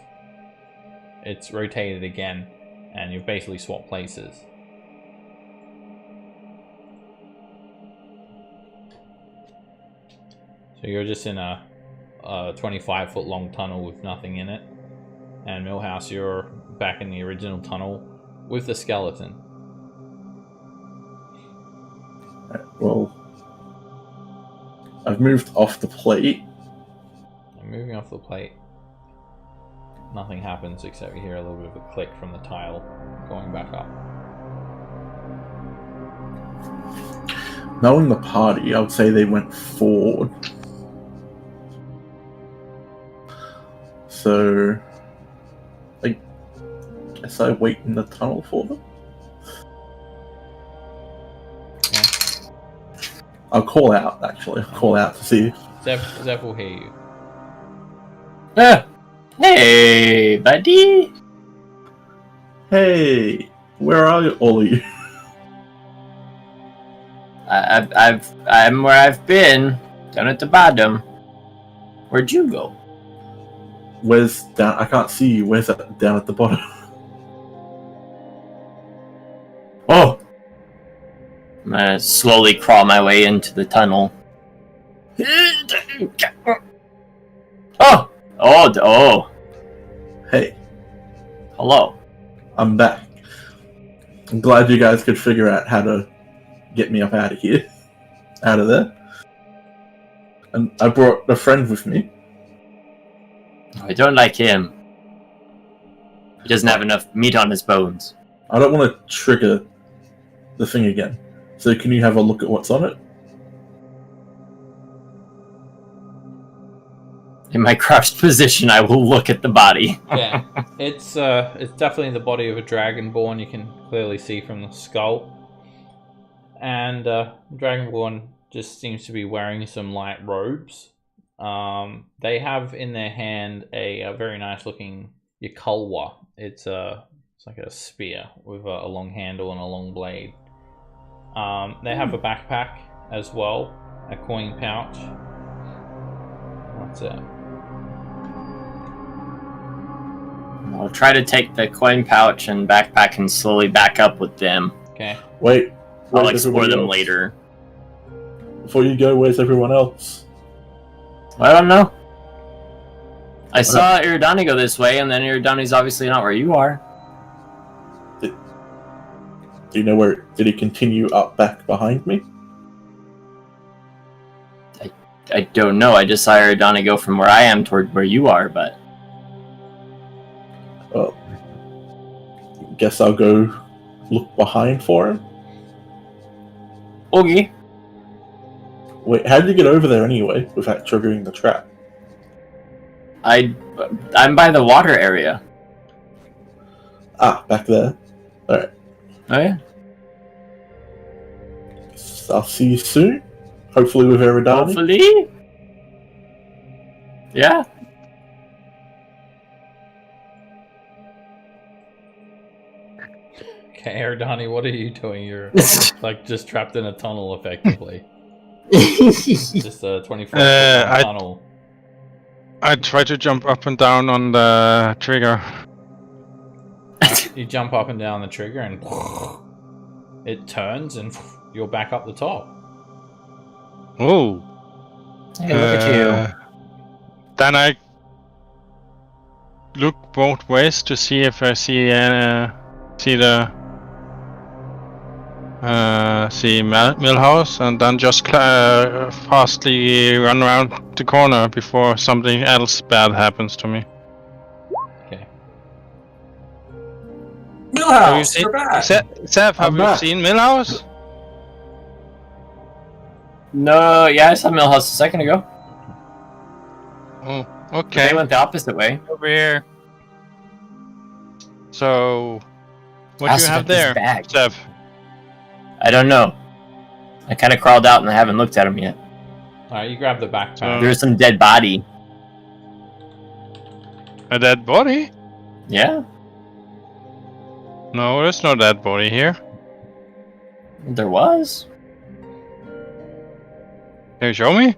It's rotated again, and you've basically swapped places. So you're just in a 25-foot long tunnel with nothing in it. And Millhouse, you're back in the original tunnel with the skeleton. Well, I've moved off the plate. I'm moving off the plate. Nothing happens except you hear a little bit of a click from the tile going back up. Knowing the party, I would say they went forward. So, I guess I wait in the tunnel for them. Yeah. I'll call out, actually. I'll call out to see. Zev will hear you. Hey, buddy. Hey, where are you, all of you? I'm where I've been, down at the bottom. Where'd you go? Where's down? I can't see you. Where's that down at the bottom? Oh! I'm gonna slowly crawl my way into the tunnel. Oh! Hey, Hello. I'm back. I'm glad you guys could figure out how to get me up out of here. Out of there. And I brought a friend with me. I don't like him. He doesn't have enough meat on his bones. I don't want to trigger the thing again. So can you have a look at what's on it? In my crouched position, I will look at the body. Yeah, it's definitely the body of a dragonborn. You can clearly see from the skull. And Dragonborn just seems to be wearing some light robes. They have in their hand a very nice looking Yakulwa. It's like a spear with a long handle and a long blade. They have a backpack as well, a coin pouch. That's it. I'll try to take the coin pouch and backpack and slowly back up with them. Okay. Wait. I'll where's explore everybody them else? later. Before you go, where's everyone else? I don't know. I saw Iridani go this way, and then Iridani's obviously not where you are. Do you know where? Did he continue up back behind me? I don't know. I just saw Iridani go from where I am toward where you are, but... Well, guess I'll go look behind for him. Okay. Wait, how did you get over there anyway without triggering the trap? I'm by the water area. Ah, back there. Alright. Oh yeah? I'll see you soon. Hopefully with Eridani. Hopefully? Yeah. Okay, Eridani, what are you doing? You're like just trapped in a tunnel, effectively. Just a 24-foot tunnel. I try to jump up and down on the trigger. You jump up and down the trigger, and it turns, and you're back up the top. Oh. Hey, look at you. Then I look both ways to see if I see Millhouse, and then just fastly run around the corner before something else bad happens to me. Okay. Millhouse, you're back. Seth, have I'm you back. seen Millhouse? No, yeah, I saw Millhouse a second ago. Oh, They okay. went the opposite way. Over here. So, what do Ask you about have this there, bag. Seth? I don't know. I kind of crawled out and I haven't looked at him yet. Alright, you grab the backpack. So- There's some dead body. A dead body? Yeah, No, there's no dead body here. there was. Can you show me?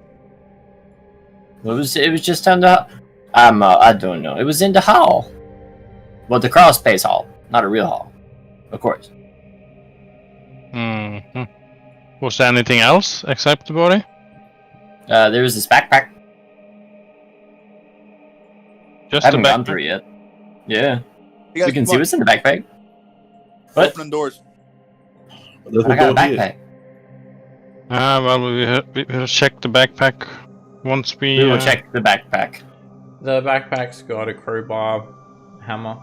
It was just on the. I don't know. It was in the hall. Well, the crawl space hall, not a real hall, of course. Hmm. Was there anything else except the body? There was this backpack. Just I the haven't gone backpack? through it yet. Yeah, You guys you can come see on. what's in the backpack. What? Opening doors. There's I got a door here. backpack. Well, we'll check the backpack once we. We will check the backpack. The backpack's got a crowbar, hammer,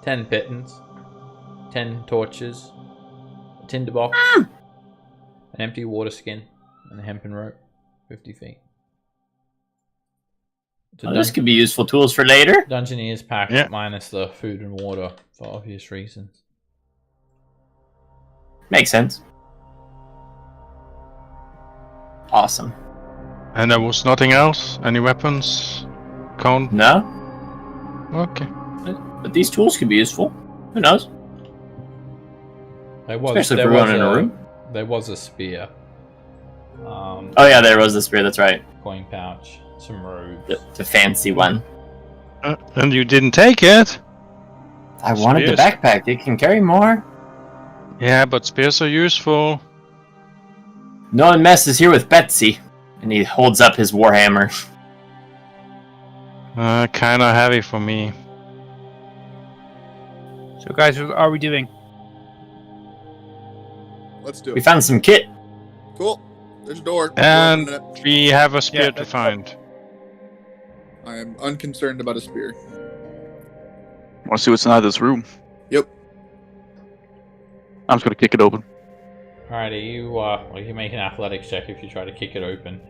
10 pitons, 10 torches, a tinderbox, an empty water skin, and a hempen rope, 50 feet. To This could be useful tools for later. Dungeoneer's pack Yeah. minus the food and water for obvious reasons. Makes sense. Awesome. And there was nothing else? Any weapons? Count? No, Okay. but these tools could be useful. Who knows? Especially if we're going in a room. There was a spear. Oh yeah, there was the spear. That's right. Coin pouch, some robes. The fancy one. And you didn't take it? I wanted the Spears? backpack. It can carry more. Yeah, but spears are useful. No one messes here with Betsy. And he holds up his warhammer. Kinda heavy for me. So, guys, what are we doing? Let's do We it. found some kit. Cool. There's a door. And We're opening it. we have a spear Yeah, to that's- find. I am unconcerned about a spear. Want to see what's inside this room? Yep. I'm just gonna kick it open. Alrighty, you make an athletics check if you try to kick it open.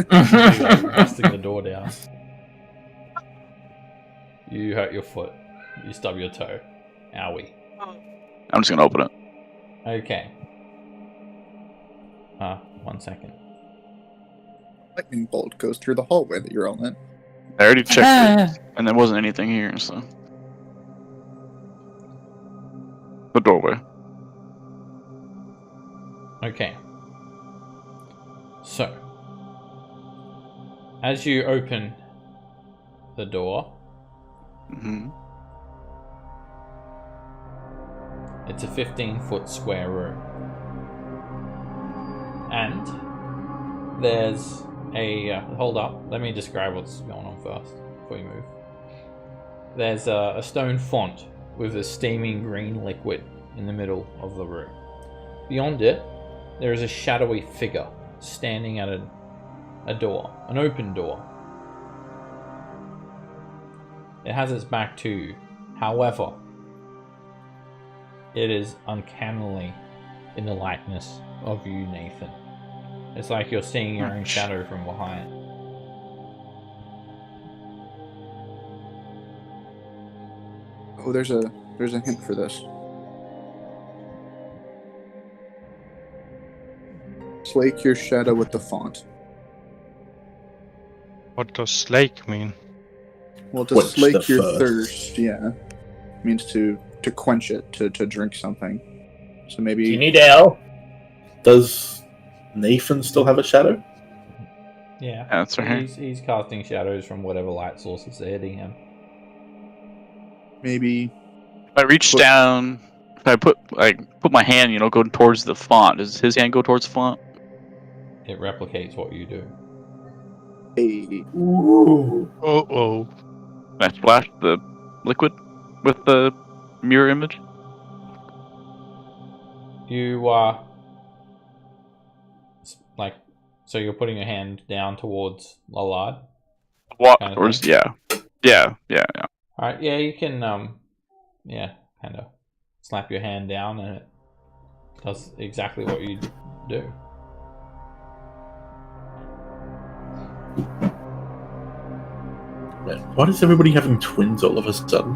Busting the door down. You hurt your foot. You stub your toe. Owie. I'm just gonna open it. Okay. 1 second. Lightning bolt goes through the hallway that you're all in. I already checked it, and there wasn't anything here, so. The doorway. Okay. So, as you open the door, Hmm. it's a 15-foot square room. And there's a... hold up, let me describe what's going on first, before you move. There's a stone font with a steaming green liquid in the middle of the room. Beyond it, there is a shadowy figure standing at a door, an open door. It has its back to you. However, it is uncannily in the likeness of you, Nathan. It's like you're seeing your own shadow from behind. Oh, there's a hint for this. Slake your shadow with the font. What does slake mean? Well, to Quench slake the your thirst. thirst, yeah, means to quench it, to drink something. So maybe Do you need ale? Does Nathan still have a shadow? Yeah, That's right here. he's casting shadows from whatever light sources they're hitting him. maybe If I reach down, if I put my hand, going towards the font, does his hand go towards the font? It replicates what you do. a Ooh. Oh. Can I splash the liquid with the mirror image? You so you're putting your hand down towards Lalard. What? Kind of thing. Yeah. All right, yeah, you can yeah, kind of. slap your hand down and it does exactly what you do. Why is everybody having twins all of a sudden?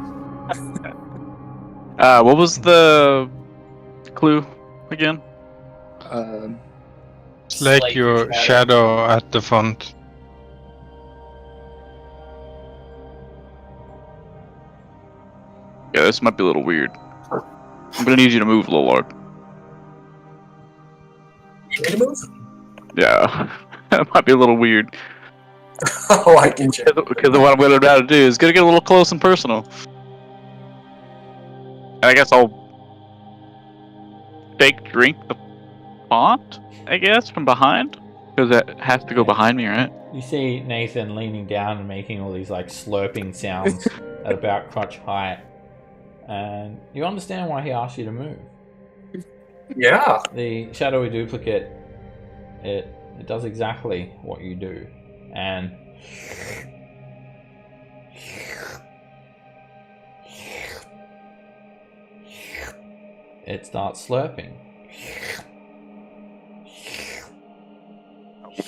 What was the clue again? It's like your shadow at the front. Yeah, this might be a little weird. I'm gonna need you to move, Lord. You need to move? Yeah, that might be a little weird. Oh, I get you. Because what I'm gonna about to do is gonna get a little close and personal. And I guess I'll fake drink the font, I guess, from behind. Because that has to go behind me, right? You see Nathan leaning down and making all these like slurping sounds at about crotch height. And you understand why he asked you to move. Yeah. The shadowy duplicate, it does exactly what you do. And it starts slurping.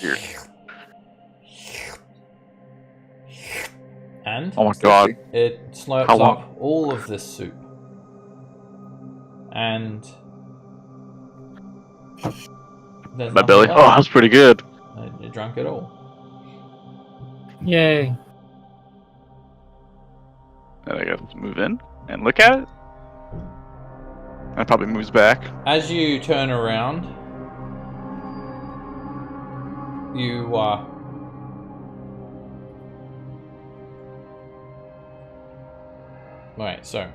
Weird. And Oh my god. it slurps How long? up all of this soup. And there's My nothing belly. left. Oh, that's pretty good. You drunk it all. Yay. And I gotta move in and look at it. And it probably moves back. As you turn around, you right, so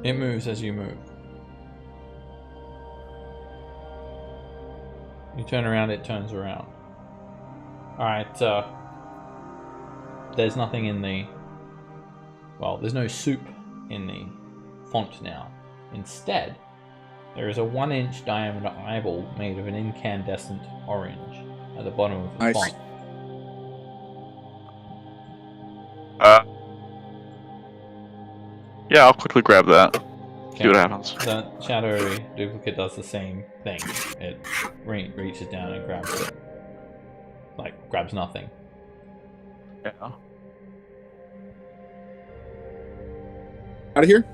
it moves as you move. You turn around, it turns around. Alright, there's nothing in the... Well, there's no soup in the font now. Instead, there is a 1-inch diameter eyeball made of an incandescent orange at the bottom of the Nice. font. Yeah, I'll quickly grab that. See what Okay. happens. The shadow duplicate does the same thing. It reaches down and grabs it. Like, grabs nothing. Yeah. Out of here.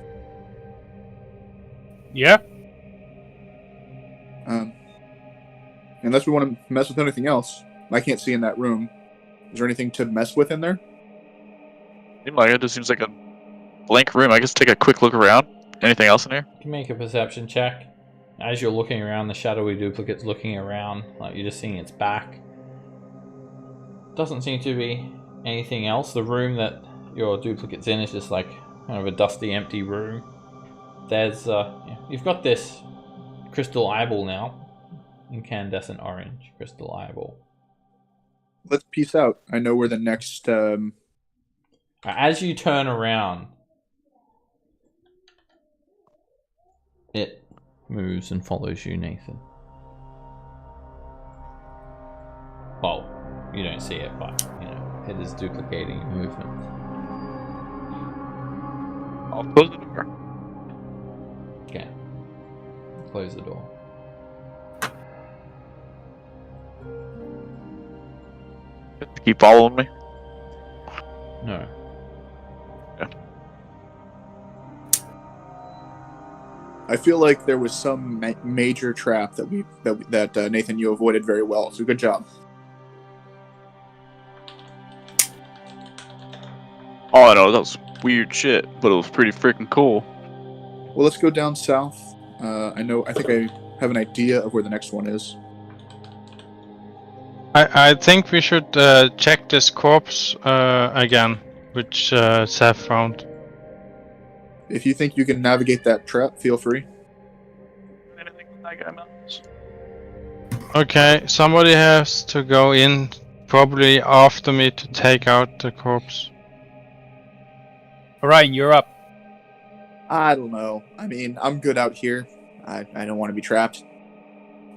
Yeah. Unless we want to mess with anything else, I can't see in that room. Is there anything to mess with in there? Seems like it just seems like a blank room. I guess take a quick look around. Anything else in here? You can make a perception check. As you're looking around, the shadowy duplicate's looking around, like you're just seeing its back. Doesn't seem to be anything else. The room that your duplicate's in is just like kind of a dusty, empty room. There's, you've got this crystal eyeball now. Incandescent orange crystal eyeball. Let's peace out. I know where the next. As you turn around, it moves and follows you, Nathan. Well, you don't see it, but, you know, it is duplicating your movement. I'll close the door. Okay. Close the door. Keep following me. No. I feel like there was some major trap that Nathan, you avoided very well. So good job. Oh, I know that was weird shit, but it was pretty freaking cool. Well, let's go down south. I think I have an idea of where the next one is. I think we should check this corpse again, which Seth found. If you think you can navigate that trap, feel free. Anything with that guy mountains? Okay, somebody has to go in, probably after me, to take out the corpse. Orion, you're up. I don't know. I mean, I'm good out here. I don't want to be trapped.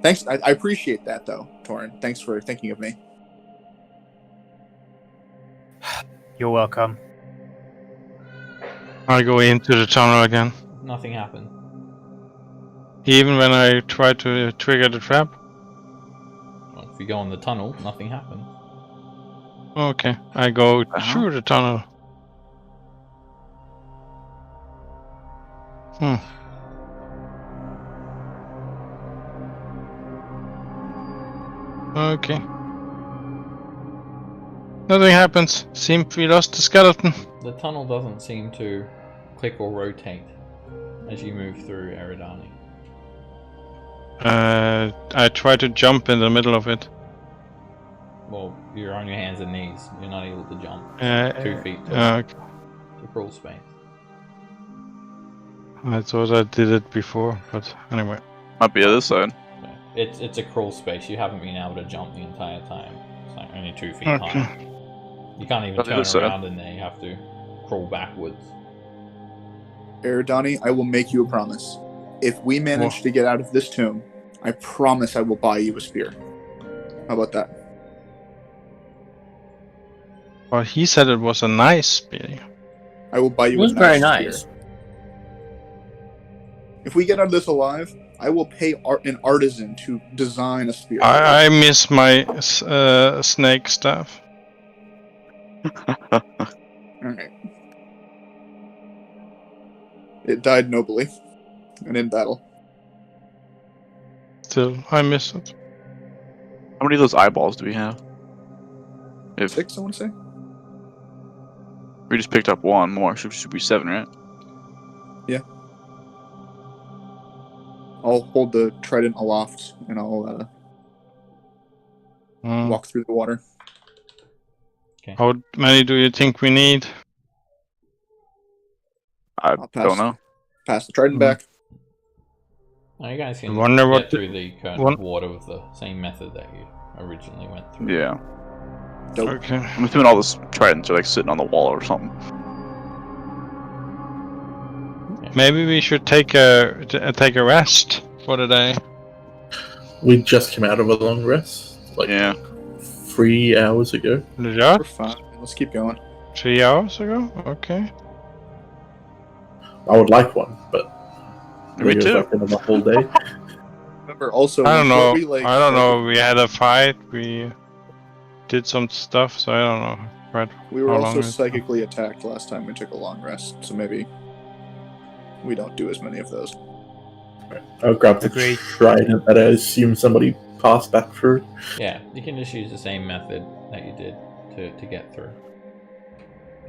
Thanks. I appreciate that, though, Torin. Thanks for thinking of me. You're welcome. I go into the tunnel again. Nothing happened. Even when I try to trigger the trap? Well, if you go in the tunnel, nothing happens. Okay, I go through the tunnel. Okay. Nothing happens. Seems we lost the skeleton. The tunnel doesn't seem to click or rotate as you move through Eridani. I try to jump in the middle of it. Well, you're on your hands and knees. You're not able to jump 2 feet to Okay. crawl space. I thought I did it before, but anyway. Might be the other side. It's a crawl space. You haven't been able to jump the entire time. It's like only 2 feet Okay. high. You can't even On the turn other side. around in there. You have to crawl backwards. Eridani, I will make you a promise. If we manage Whoa. to get out of this tomb, I promise I will buy you a spear. How about that? Well, he said it was a nice spear. I will buy It you was a very nice nice. spear. If we get out of this alive, I will pay an artisan to design a spear. I miss my snake staff. Alright. It died nobly and in battle. Still, I miss it. How many of those eyeballs do we have? If 6, I want to say? we just picked up one more, should be 7, right? I'll hold the trident aloft and I'll walk through the water. How many do you think we need? I I'll pass. don't know. Pass the trident back. Now you guys can I wonder get what through the current what- water with the same method that you originally went through. Yeah. Dope. Okay. I'm assuming all those tridents are like sitting on the wall or something. Maybe we should take a rest for the day. We just came out of a long rest, like Yeah. 3 hours ago. Yeah, We're fine. Let's keep going. 3 hours ago. Okay. I would like one, but Me it was too. like another whole day. Remember, also, I don't know. before we, I don't know. We had a fight. We did some stuff, so I don't know. Right. We were How long also is it? psychically attacked last time we took a long rest, so maybe we don't do as many of those. I'll grab the Agreed. trident that I assume somebody passed back through. Yeah, you can just use the same method that you did to get through.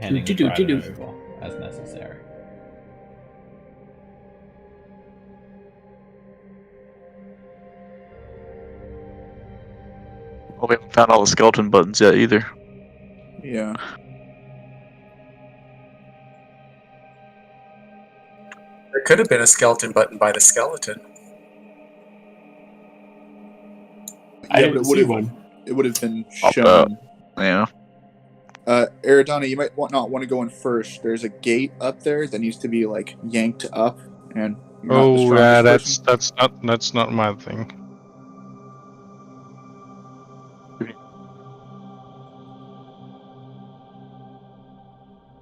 Handing the trident over as necessary. Well, we haven't found all the skeleton buttons yet either. Yeah. There could have been a skeleton button by the skeleton. I Yeah, didn't but it see would have one. it would have been Up, shown. Yeah. Eridani, you might not want to go in first. There's a gate up there that needs to be like yanked up, and you're not the Oh yeah, strongest that's not my thing. person.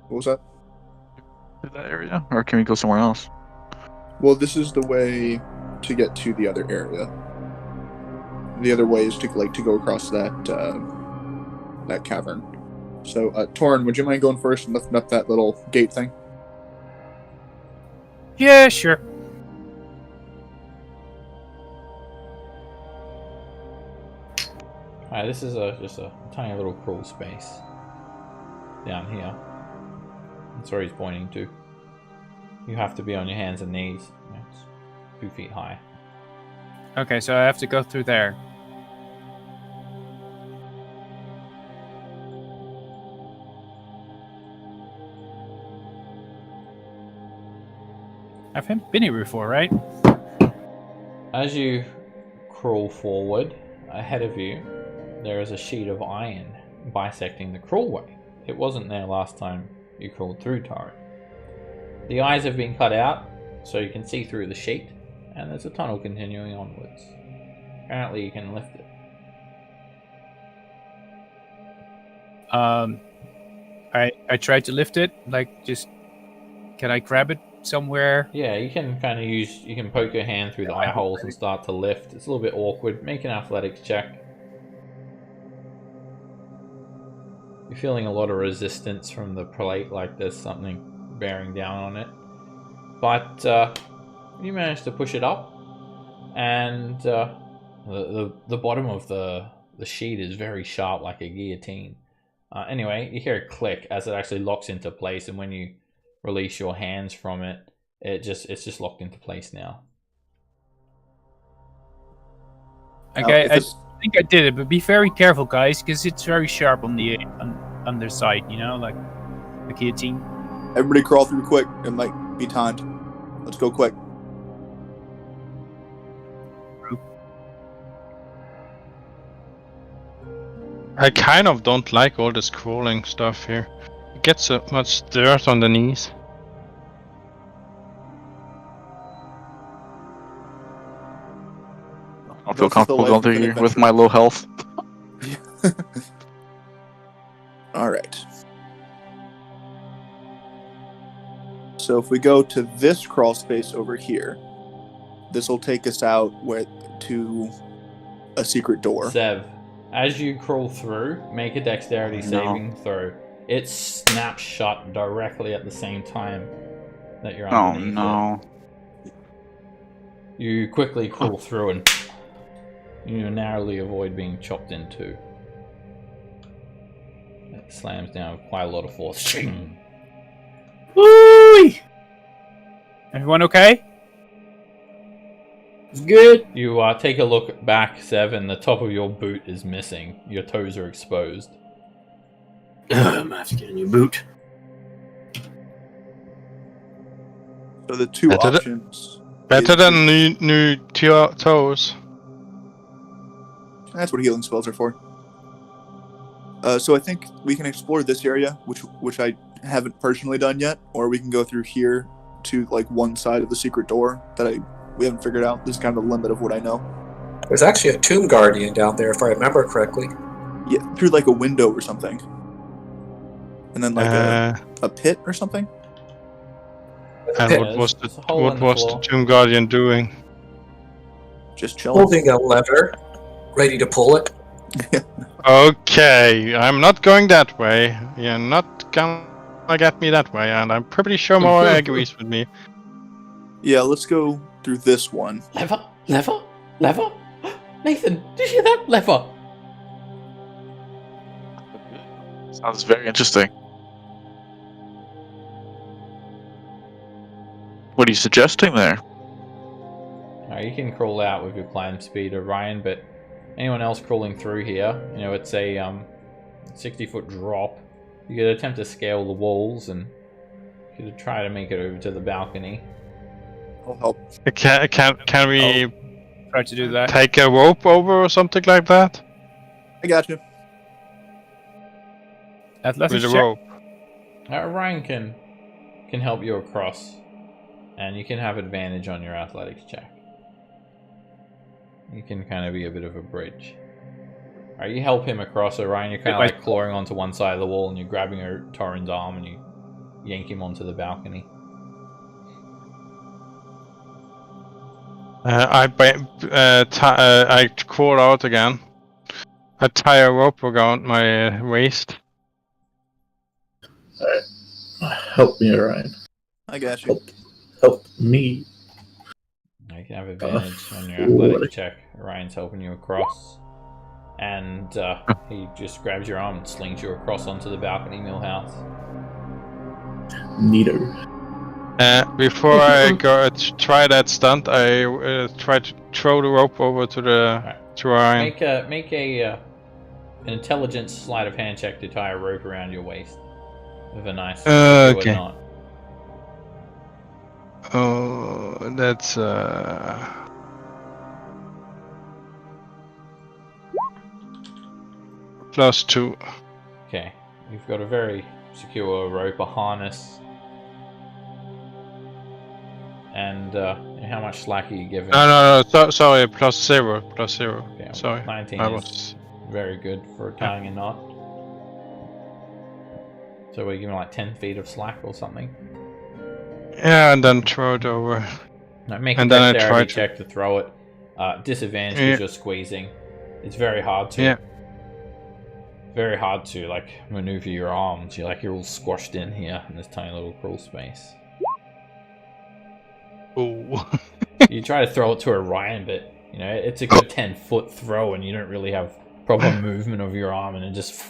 What was that? To that area, or can we go somewhere else? Well, this is the way to get to the other area. The other way is to go across that that cavern. So, Torrin, would you mind going first and lifting up that little gate thing? Yeah, sure. Alright, this is just a tiny little crawl space down here. That's where he's pointing to. You have to be on your hands and knees. It's 2 feet high. Okay, so I have to go through there. I've been here before, right? As you crawl forward, ahead of you, there is a sheet of iron bisecting the crawlway. It wasn't there last time you crawled through, Taro. The eyes have been cut out, so you can see through the sheet, and there's a tunnel continuing onwards. Apparently you can lift it. I tried to lift it, like just can I grab it somewhere? Yeah, you can kind of you can poke your hand through the eye holes and start to lift. It's a little bit awkward. Make an athletics check. You're feeling a lot of resistance from the plate, like there's something bearing down on it. But you manage to push it up, and the bottom of the sheet is very sharp, like a guillotine. Anyway, you hear a click as it actually locks into place, and when you release your hands from it, it's just locked into place now. Okay, I think I did it, but be very careful, guys, because it's very sharp on the underside, you know, like the guillotine. Everybody crawl through quick. It might be timed. Let's go quick. I kind of don't like all this crawling stuff here. It gets so much dirt on the knees. I feel comfortable going through here with my low health. Alright. So if we go to this crawl space over here, this will take us out to a secret door. Zev, as you crawl through, make a dexterity saving throw. It snaps shut directly at the same time that you're underneath it. You quickly crawl through and you narrowly avoid being chopped in two. It slams down with quite a lot of force. Woo! Everyone okay? It's good. You take a look back, Zev, and the top of your boot is missing. Your toes are exposed. I'm gonna have to get a new boot. So the two options. Better than new toes. That's what healing spells are for. So I think we can explore this area, which I haven't personally done yet, or we can go through here to like one side of the secret door that we haven't figured out. This is kind of the limit of what I know. There's actually a tomb guardian down there, if I remember correctly. Yeah, through like a window or something. And then like a pit or something. And what was the Tomb Guardian doing? Just chilling. Holding a lever, ready to pull it. Okay, I'm not going that way. You're not gonna get me that way, and I'm pretty sure Mora agrees with me. Yeah, let's go through this one. Lever? Nathan, did you hear that? Lever! Sounds very interesting. What are you suggesting there? You can crawl out with your climb speed, Orion, but anyone else crawling through here, it's a 60-foot drop. You could attempt to scale the walls, and you could try to make it over to the balcony. I'll help. Can we try to do that? Take a rope over or something like that? I got you. Athletics with a check. rope. Orion can help you across, and you can have advantage on your athletics check. You can kind of be a bit of a bridge. Alright, you help him across, Orion. You're kind of like clawing onto one side of the wall, and you're grabbing Torrin's arm, and you yank him onto the balcony. I crawl out again. I tie a rope around my waist. Help me, Orion. I got you. Help me. You can have advantage on your athletic check. Orion's helping you across. And he just grabs your arm and slings you across onto the balcony, Millhouse. Neato. Before I go try that stunt, I try to throw the rope over to Orion. Make an intelligence sleight of hand check to tie a rope around your waist with a nice okay. knot. Oh, that's +2. Okay, you've got a very secure rope, a harness. And how much slack are you giving? No, sorry, +0. Okay, Sorry, 19 is very good for tying a knot. So we're giving like 10 feet of slack or something? Yeah, and then throw it over. No, make And a then I dexterity try to- check to throw it. Disadvantage Yeah. because you're squeezing. It's very hard to. Yeah. Very hard to like maneuver your arms. You're all squashed in here in this tiny little crawl space. Ooh. You try to throw it to Orion, but you know it's a good 10-foot throw, and you don't really have proper movement of your arm, and it just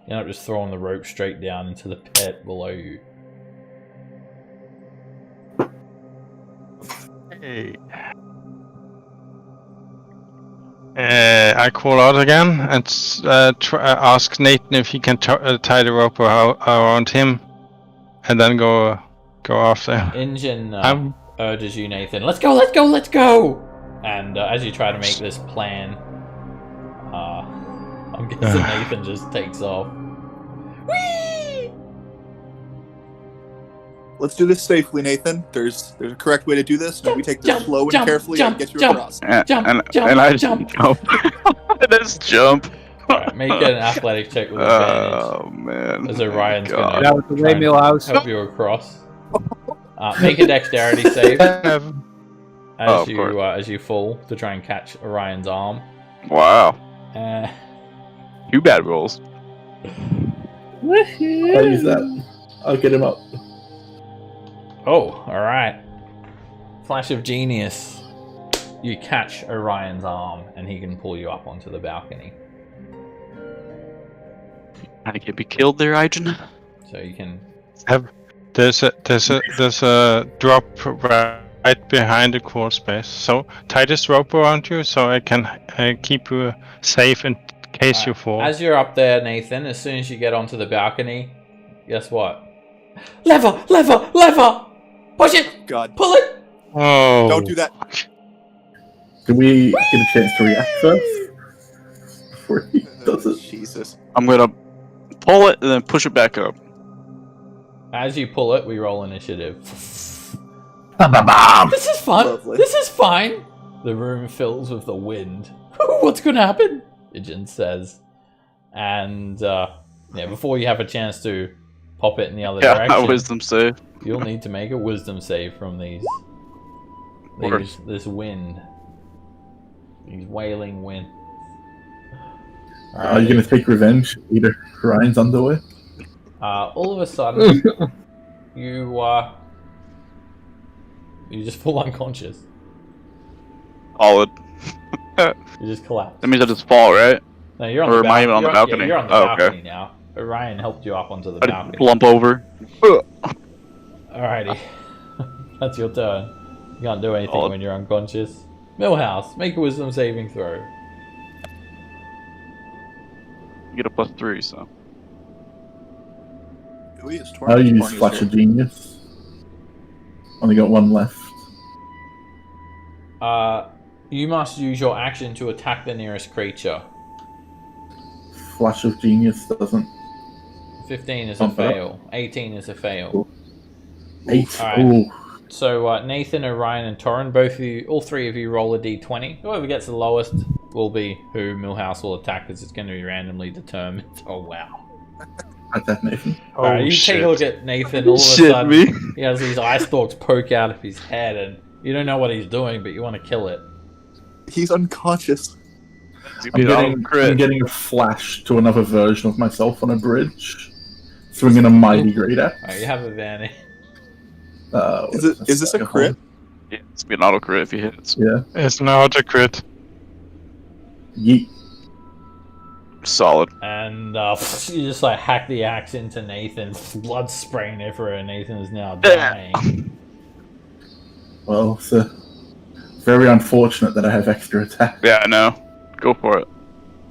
you end up just throwing the rope straight down into the pit below you. Hey. I call out again and ask Nathan if he can tie the rope around him, and then go after. Ingen urges you, Nathan. Let's go! Let's go! Let's go! And as you try to make this plan, I'm guessing Nathan just takes off. Whee! Let's do this safely, Nathan. There's a correct way to do this. No, we take this slow and carefully and get you across. And I jump. Let's jump. Alright, make an athletic check with advantage. Oh man. As Orion's gonna That was the way Millhouse. help you across. Make a dexterity save as you fall to try and catch Orion's arm. Wow. 2 bad rolls. I'll use that. I'll get him up. Oh, alright. Flash of genius. You catch Orion's arm and he can pull you up onto the balcony. I can be killed there, Ingen. So you can There's a drop right behind the crawl space. So tie this rope around you so I can keep you safe in case you fall. As you're up there, Nathan, as soon as you get onto the balcony, guess what? Lever! Lever! Lever! Push it! God. Pull it! Oh. Don't do that. Can we get a chance to react first? Before he does it? Jesus. I'm gonna pull it and then push it back up. As you pull it, we roll initiative. Ba-ba-bam! This is fun! Lovely. This is fine! The room fills with the wind. What's gonna happen? Ingen says. And, before you have a chance to pop it in the other direction, Wisdom save. you'll need to make a wisdom save from this wind. These wailing wind. Are you going to take revenge? Eat Ryan's underwear? All of a sudden, you just fall unconscious. Solid. You just collapse. That means I just fall, right? No, you're on Or the am I even on the balcony. balcony? You're on the Oh, balcony okay. now. Orion helped you up onto the I balcony. just lump over. Alrighty. That's your turn. You can't do anything Solid. when you're unconscious. Millhouse, make a wisdom saving throw. You get a +3, so. I'll use Flash of Genius. Only got one left. You must use your action to attack the nearest creature. Flash of Genius doesn't. 15 is a fail. 18 is a fail. Cool. 8. Alright. Ooh. So Nathan, Orion, and Torrin, all three of you roll a d20. Whoever gets the lowest will be who Millhouse will attack, because it's going to be randomly determined. Oh wow! Attack Nathan. Alright, you shit. take a look at Nathan. All of a Shit, sudden, me. he has these eye stalks poke out of his head, and you don't know what he's doing, but you want to kill it. He's unconscious. I'm getting a flash to another version of myself on a bridge, swinging a mighty great axe. Alright, you have advantage. Is this a crit? Yeah, it's be an auto crit if you hit it. Yeah. It's an auto crit. Yeet. Solid. And you just like hack the axe into Nathan, blood spraying everywhere, and Nathan is now dying. Well, it's very unfortunate that I have extra attack. Yeah, I know. Go for it.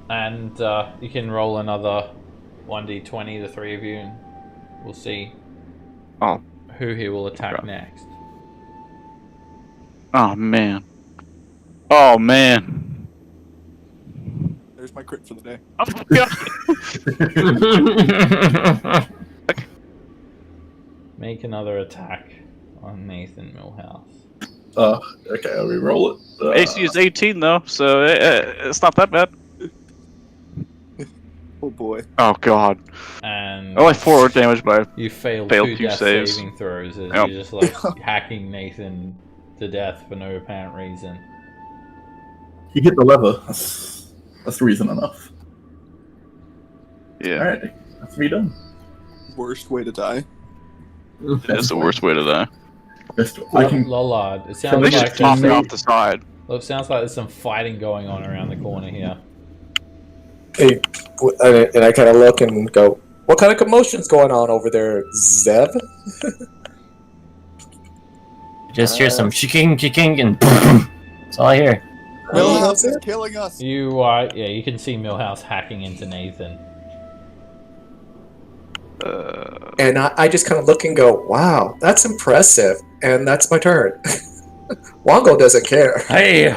And you can roll another 1d20, the three of you, and we'll see who he will attack next. Oh man. Oh man. There's my crit for the day. Oh my god. Make another attack on Nathan Millhouse. Okay, I'll re-roll it. AC is 18 though, so it's not that bad. Oh boy. Oh god. And Only 4 damage, but you failed failed 2 2 death saves. saving throws as Yep. you're just like hacking Nathan to death for no apparent reason. He hit the lever. That's reason enough. yeah, Alright, that's me done. Worst way to die. that's the worst way to die. I can. Lollard, it Can sounds They we like just toss me there's- off the side. It sounds like there's some fighting going on around the corner here. Hey, and I kind of look and go, "What kind of commotion's going on over there, Zev?" Just hear some chiking, and that's all I hear. Millhouse is killing us. You you can see Millhouse hacking into Nathan. And I just kind of look and go, "Wow, that's impressive." And that's my turn. Wongo doesn't care. Hey,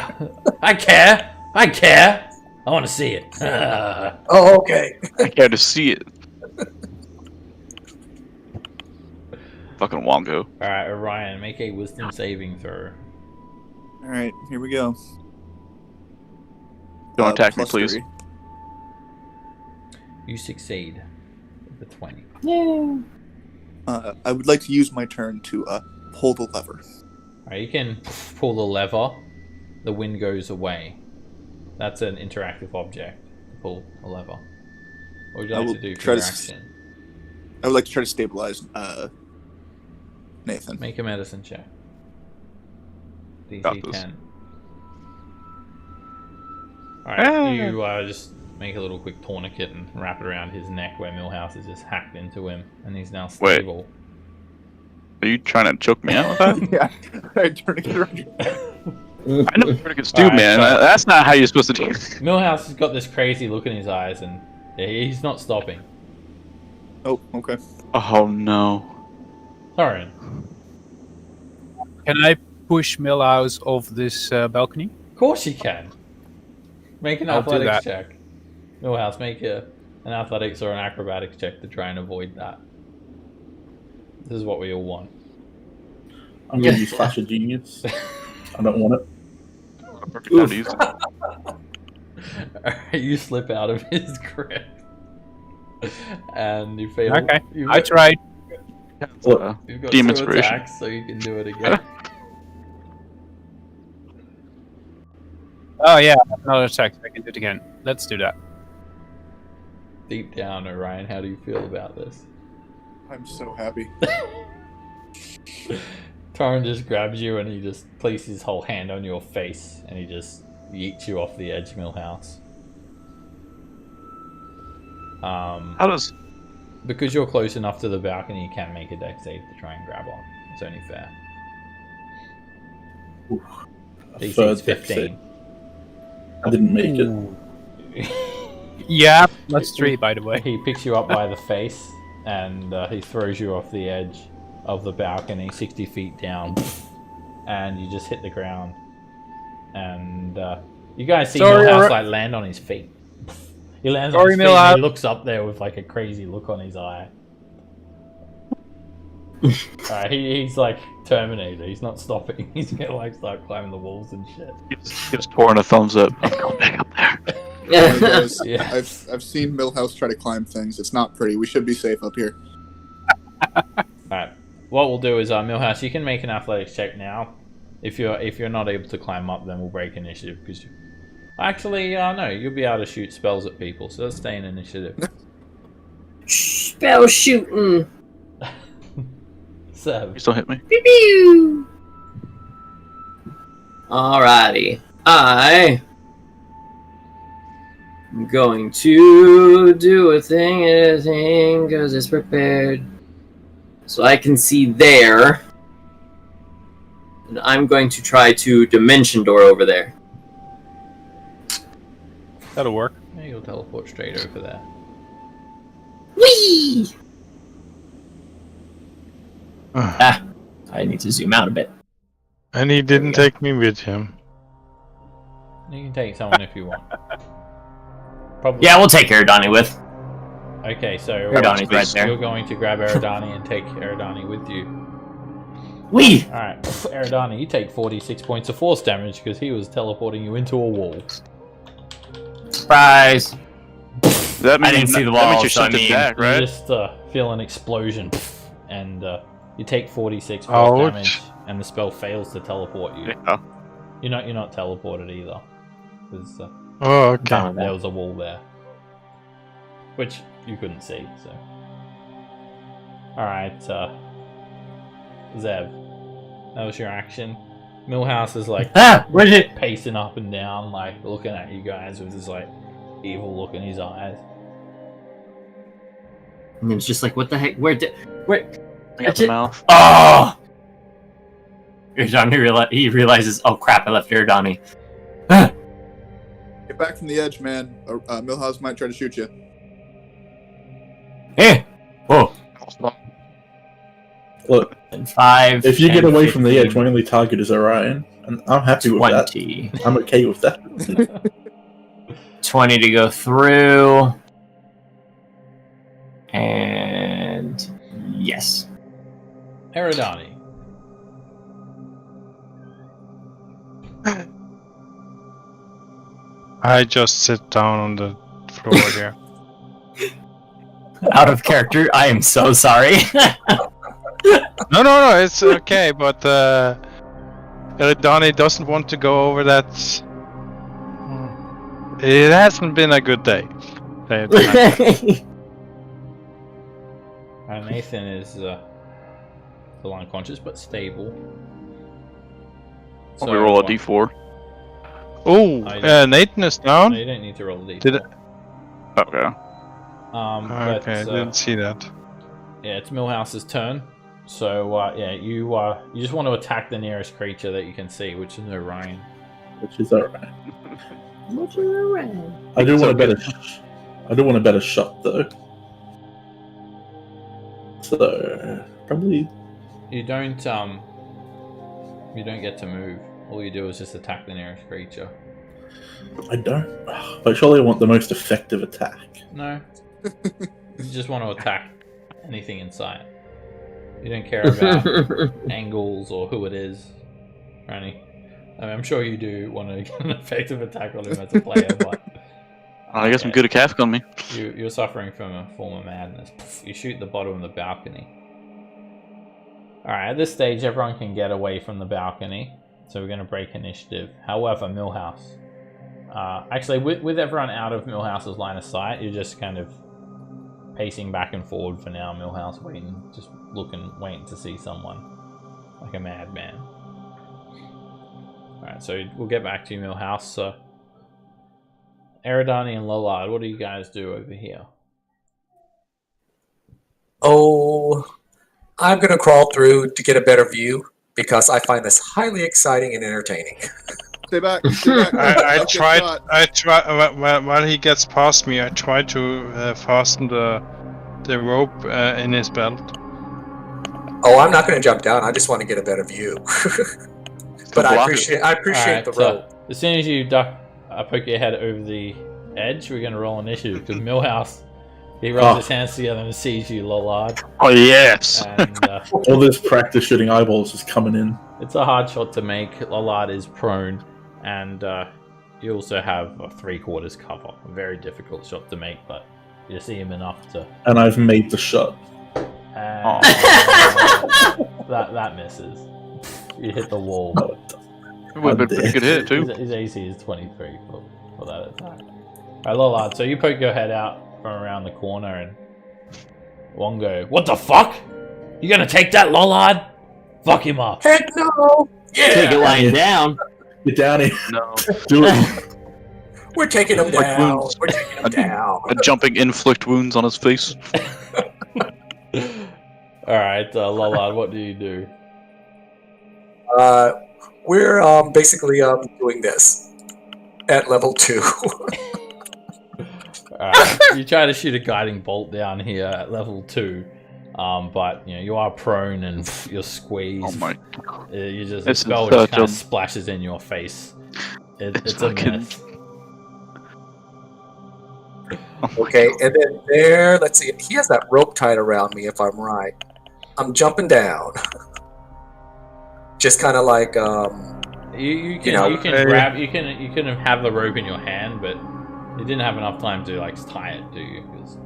I care. I want to see it. Oh, okay. I care to see it. Fucking Wongo. Alright, Orion, make a wisdom saving throw. All right, here we go. Don't attack me, Plus please. 3. You succeed with a 20. I would like to use my turn to pull the lever. Alright, you can pull the lever, the wind goes away. That's an interactive object. Pull a lever. What would you I like will to do for try your to action? I would like to try to stabilize Nathan. Make a medicine check. Got DC this. 10. Alright, you just make a little quick tourniquet and wrap it around his neck where Millhouse has just hacked into him and he's now Wait. stable. Are you trying to choke me out with that? Yeah, I turn it around. I know what tourniquets do, Alright, man. so- That's not how you're supposed to do it. Millhouse has got this crazy look in his eyes and he's not stopping. Oh, okay. Oh no. Thorin. Can I push Millhouse off this balcony? Of course you can. Make an I'll do athletics that. check. Millhouse, make an athletics or an acrobatics check to try and avoid that. This is what we all want. I'm gonna use Flash of Genius. I don't want it. Perfect time to use it. You slip out of his grip. And you fail. Okay, You've I got, tried. Uh, you've got Demon 2 inspiration. attacks, so you can do it again. Oh yeah, another attack. I can do it again. Let's do that. Deep down, Orion, how do you feel about this? I'm so happy. Taran just grabs you and he just places his whole hand on your face and he just yeets you off the edge, Millhouse. How does Because you're close enough to the balcony, you can make a dex save to try and grab on. It's only fair. A DC third is 15. I didn't make it. Yeah, that's 3 by the way. He picks you up by the face and he throws you off the edge of the balcony 60 feet down and you just hit the ground and you guys see Sorry, Millhouse Ori- like land on his feet. He lands Sorry, on his feet and Millhouse. he looks up there with like a crazy look on his eye. Alright, he's like Terminator, he's not stopping. He's gonna like start climbing the walls and shit. gives Torin a thumbs up? I'm going back up there. Alright, guys, Yeah. I've seen Millhouse try to climb things. It's not pretty. We should be safe up here. Alright, what we'll do is Millhouse, you can make an athletics check now. If you're not able to climb up, then we'll break initiative because actually no, you'll be able to shoot spells at people, so let's stay in initiative. Spell shooting. Seb. You still hit me? Pew pew. Alrighty. I'm going to do a thing because it's prepared. So I can see there. And I'm going to try to dimension door over there. That'll work. Yeah, you'll teleport straight over there. Whee! I need to zoom out a bit. And he didn't take me with him. You can take someone if you want. Probably. Yeah, we'll take Eridani with. Okay, so Eridani's right there. you're going to grab Eridani and take Eridani with you. Whee! Alright, Eridani, you take 46 points of force damage because he was teleporting you into a wall. Surprise! That means I didn't see the that means wall, you're so I shunted mean- back, You right? just feel an explosion, and you take 46 force Ouch. damage, and the spell fails to teleport you. Yeah. You're not teleported either, because Oh, okay. Done with there that. was a wall there, which you couldn't see. So, all right, Zev, that was your action. Millhouse is like Ah, where'd it? pacing up and down, like looking at you guys with this like evil look in his eyes. And it's just like, what the heck? Where? I got the mouth. Oh! Iridani he realizes, oh crap, I left Iridani. Get back from the edge, man. Milhouse might try to shoot you. Eh! Whoa. Look, And 5. if you 10, get away from the edge, 15, my only target is Orion, and I'm happy with 20. that. I'm okay with that. 20 to go through. And yes. Eridani. I just sit down on the floor here. Out of character, I am so sorry. No, it's okay, but Eridani doesn't want to go over that. It hasn't been a good day. Say it like that. Nathan is still unconscious but stable. Let me roll a d4. Oh, Nathan is No, down? you don't need to roll a d4. Did it? Okay. But, Okay, I didn't see that. yeah, it's Millhouse's turn. So yeah, you just want to attack the nearest creature that you can see, which is Orion. Which is alright. I do want a better shot though. So probably You don't get to move. All you do is just attack the nearest creature. I don't. But surely I want the most effective attack. No, you just want to attack anything in sight. You don't care about angles or who it is, or any. I mean, I'm sure you do want to get an effective attack on him as a player, but I guess I'm good at casting on me. you're suffering from a form of madness. You shoot the bottom of the balcony. Alright, at this stage, everyone can get away from the balcony, so we're going to break initiative. However, Millhouse. Actually, with everyone out of Millhouse's line of sight, you're just kind of pacing back and forward for now. Millhouse waiting to see someone, like a madman. Alright, so we'll get back to you, Millhouse. So, Eridani and Lollard, what do you guys do over here? Oh, I'm going to crawl through to get a better view because I find this highly exciting and entertaining. Stay back. Stay back. I Don't get shot. tried, while he gets past me, I tried to fasten the rope in his belt. Oh, I'm not going to jump down. I just want to get a better view. But I appreciate Alright, the rope. as soon as you poke your head over the edge, we're going to roll initiative because Millhouse, he rubs his hands together and sees you, Lollard. Oh yes. And All this practice shooting eyeballs is coming in. it's a hard shot to make. Lollard is prone, and you also have a 3/4 cover. A very difficult shot to make, but you see him enough to. And I've made the shot. And, that misses. You hit the wall. It would have been a pretty good hit too. His AC is 23 for that attack. Alright, Lollard, so you poke your head out from around the corner and Wongo, what the fuck? You gonna take that, Lollard? Fuck him up. Heck no! Yeah! Take it lying down. Get down here. No. Do it. We're taking him Like down. wounds. We're taking him down. A jumping inflict wounds on his face. Alright, Lollard, what do you do? We're basically doing this at level 2. You try to shoot a guiding bolt down here at level 2, but you are prone and you're squeezed. Oh my! The spell just kind of splashes in your face. It's a mess. Okay, and then there, let's see, he has that rope tied around me, if I'm right. I'm jumping down. Just kind of like, You can grab, you can have the rope in your hand, but You didn't have enough time to like tie it, do you? 'Cause...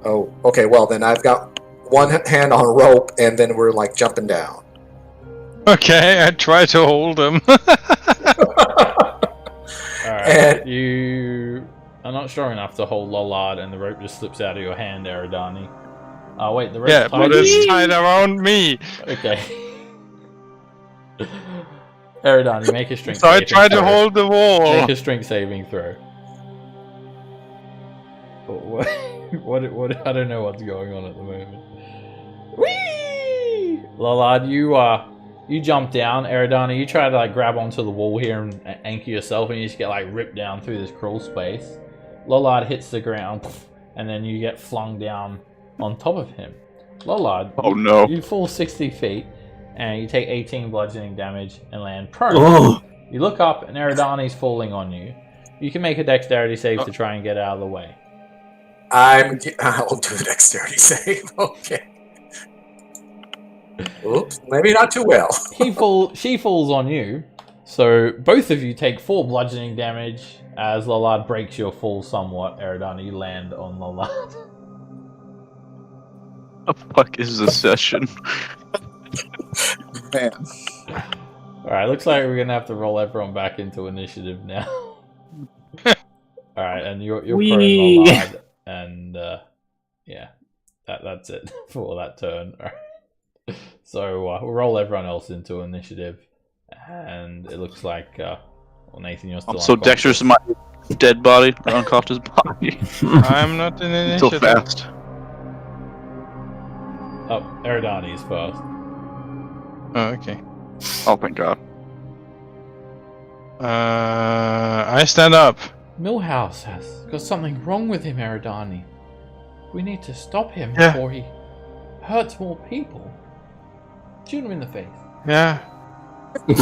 Oh, okay. Well, then I've got one hand on rope, and then we're like jumping down. Okay, I try to hold him. Alright, you are not strong enough to hold Lollard, and the rope just slips out of your hand, Eridani. Oh, wait, the rope's Yeah, tied. but it's tied around me. Okay. Eridani, make a strength So I saving try to throw. hold the wall. Make a strength saving throw. What? I don't know what's going on at the moment. Whee! Lollard, you jump down. Eridani, you try to like grab onto the wall here and anchor yourself, and you just get like ripped down through this crawl space. Lollard hits the ground, and then you get flung down on top of him. Lollard, Oh no. you fall 60 feet, and you take 18 bludgeoning damage and land prone. Oh. You look up, and Eridani's falling on you. You can make a dexterity save to try and get out of the way. I'll do the dexterity save. Okay. Oops, maybe not too well. She falls on you, so both of you take 4 bludgeoning damage as Lollard breaks your fall somewhat. Eridani, you land on Lollard. What the fuck is this session? Man. Alright, looks like we're gonna have to roll everyone back into initiative now. Alright, and you're prone, Lollard, and yeah, that's it for that turn. Alright. So we'll roll everyone else into initiative, and it looks like Nathan, you're still I'm so unconscious. dexterous in my dead body, or unconscious body. I'm not in So initiative. fast. Oh, Eridani is first. Oh, okay. Oh, thank God. I stand up. Millhouse has got something wrong with him, Eridani. We need to stop him Yeah. before he hurts more people. Shoot him in the face. Yeah.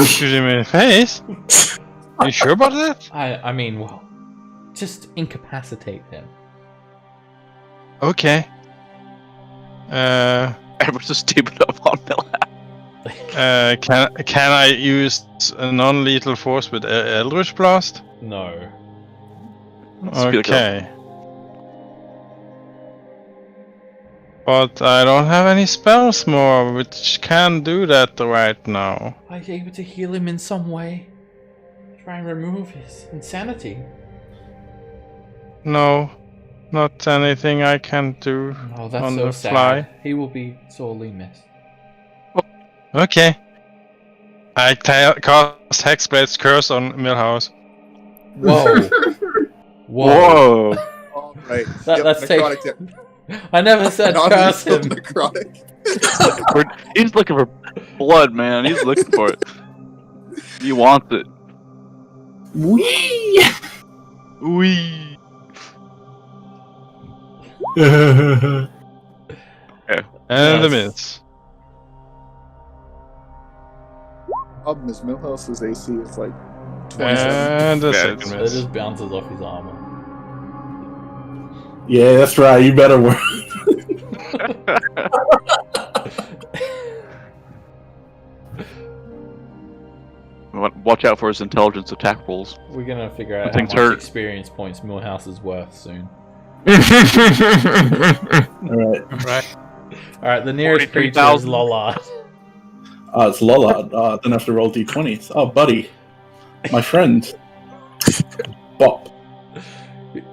Shoot him in the face? You sure about that? I mean, well, just incapacitate him. Okay. Everyone's just stupid up on Millhouse. Can I use a non-lethal force with Eldritch Blast? No. Okay. But I don't have any spells more which can do that right now. Are you able to heal him in some way? Try and remove his insanity. No. Not anything I can do Oh, that's on so the sad. fly. He will be sorely missed. Okay. I cast Hexblade's Curse on Millhouse. Whoa. Whoa! All right. That's necrotic take- damage. I never said curse him. Necrotic. He's looking for blood, man. He's looking for it. He wants it. Wee! Wee. And the Yes. miss. Problem is, Millhouse's AC is like 27. And the Yeah, second It miss. just bounces off his armor. Yeah, that's right. You better work. Watch out for his intelligence attack rolls. We're gonna figure out how Things much hurt. experience points Millhouse is worth soon. All right. Right. Alright, the nearest creature is 43,000. Lollard. It's Lollard. Don't have to roll d20s. Oh, buddy. My friend. Bop.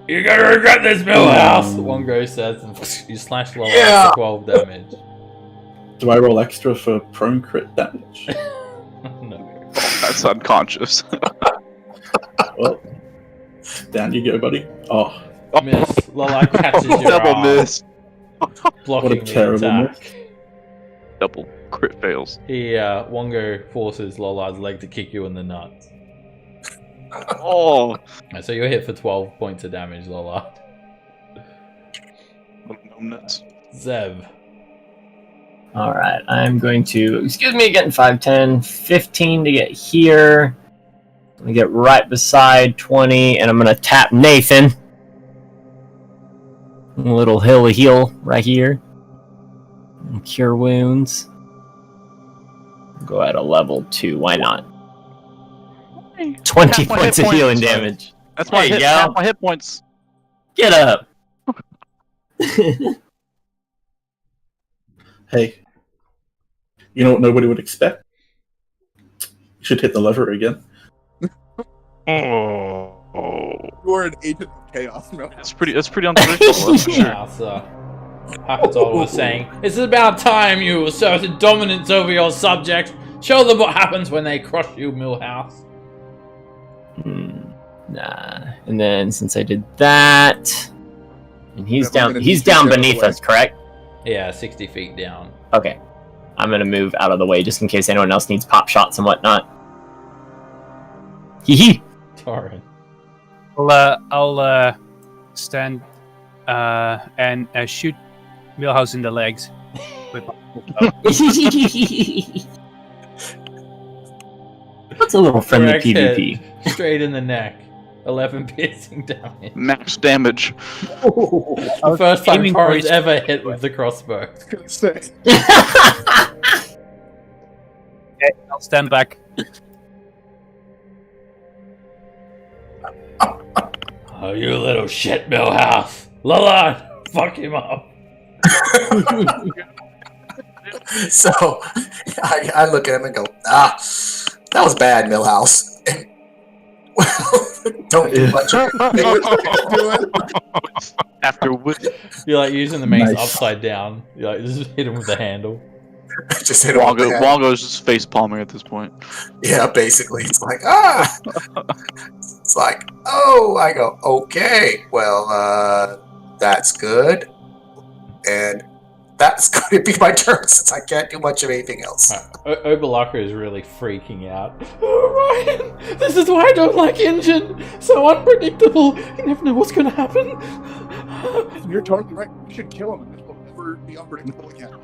You're gonna regret this, Millhouse! Wongo says, and you slash Lollard Yeah. for 12 damage. Do I roll extra for prone crit damage? No. That's unconscious. Well, down you go, buddy. Oh, Miss. Lollard catches your Double arm, miss. blocking What a the terrible attack. Double crit fails. He, Wongo forces Lollard's leg to kick you in the nuts. Oh. So you're hit for 12 points of damage, Lollard. No nuts. Zev. Alright, I'm going to, excuse me again, 5, 10, 15 to get here. I'm going to get right beside 20, and I'm going to tap Nathan. A little hill of heal right here. And cure wounds. Go at a level 2, why not? 20 Half my points hit of healing points. damage. That's my There you half go. my hit points. Get up. Hey, you know what nobody would expect? You should hit the lever again. Oh. You are an agent of chaos, no. That's pretty unpredictable, that's for sure. Now, sir. Papatol was saying, "It's about time you asserted dominance over your subjects. Show them what happens when they crush you, Millhouse." Nah. And then since I did that, and he's Yeah, down beneath us, correct? Yeah, 60 feet down. Okay. I'm gonna move out of the way just in case anyone else needs pop shots and whatnot. Hee hee. Torrin. I'll stand and shoot Millhouse in the legs. What's a little friendly Direct hit. PvP? Straight in the neck. 11 piercing damage. Max damage. The first time aiming for Torrin's his- ever hit with the crossbow. Gonna say. I'll stand back. Oh, you little shit, Millhouse. Lalon, fuck him up. So I look at him and go, that was bad, Millhouse. Don't do much. After what? You're like using the mace Nice. upside down. You like just hit him with the handle. Just hit him with the head. Wongo's just face palming at this point. Yeah, basically. It's like, It's like, oh, I go, okay, well, that's good. And that's going to be my turn since I can't do much of anything else. Obalaka is really freaking out. Oh, Ryan, this is why I don't like Engine. So unpredictable. You never know what's going to happen. You're totally right. You should kill him, and this will never be unpredictable again.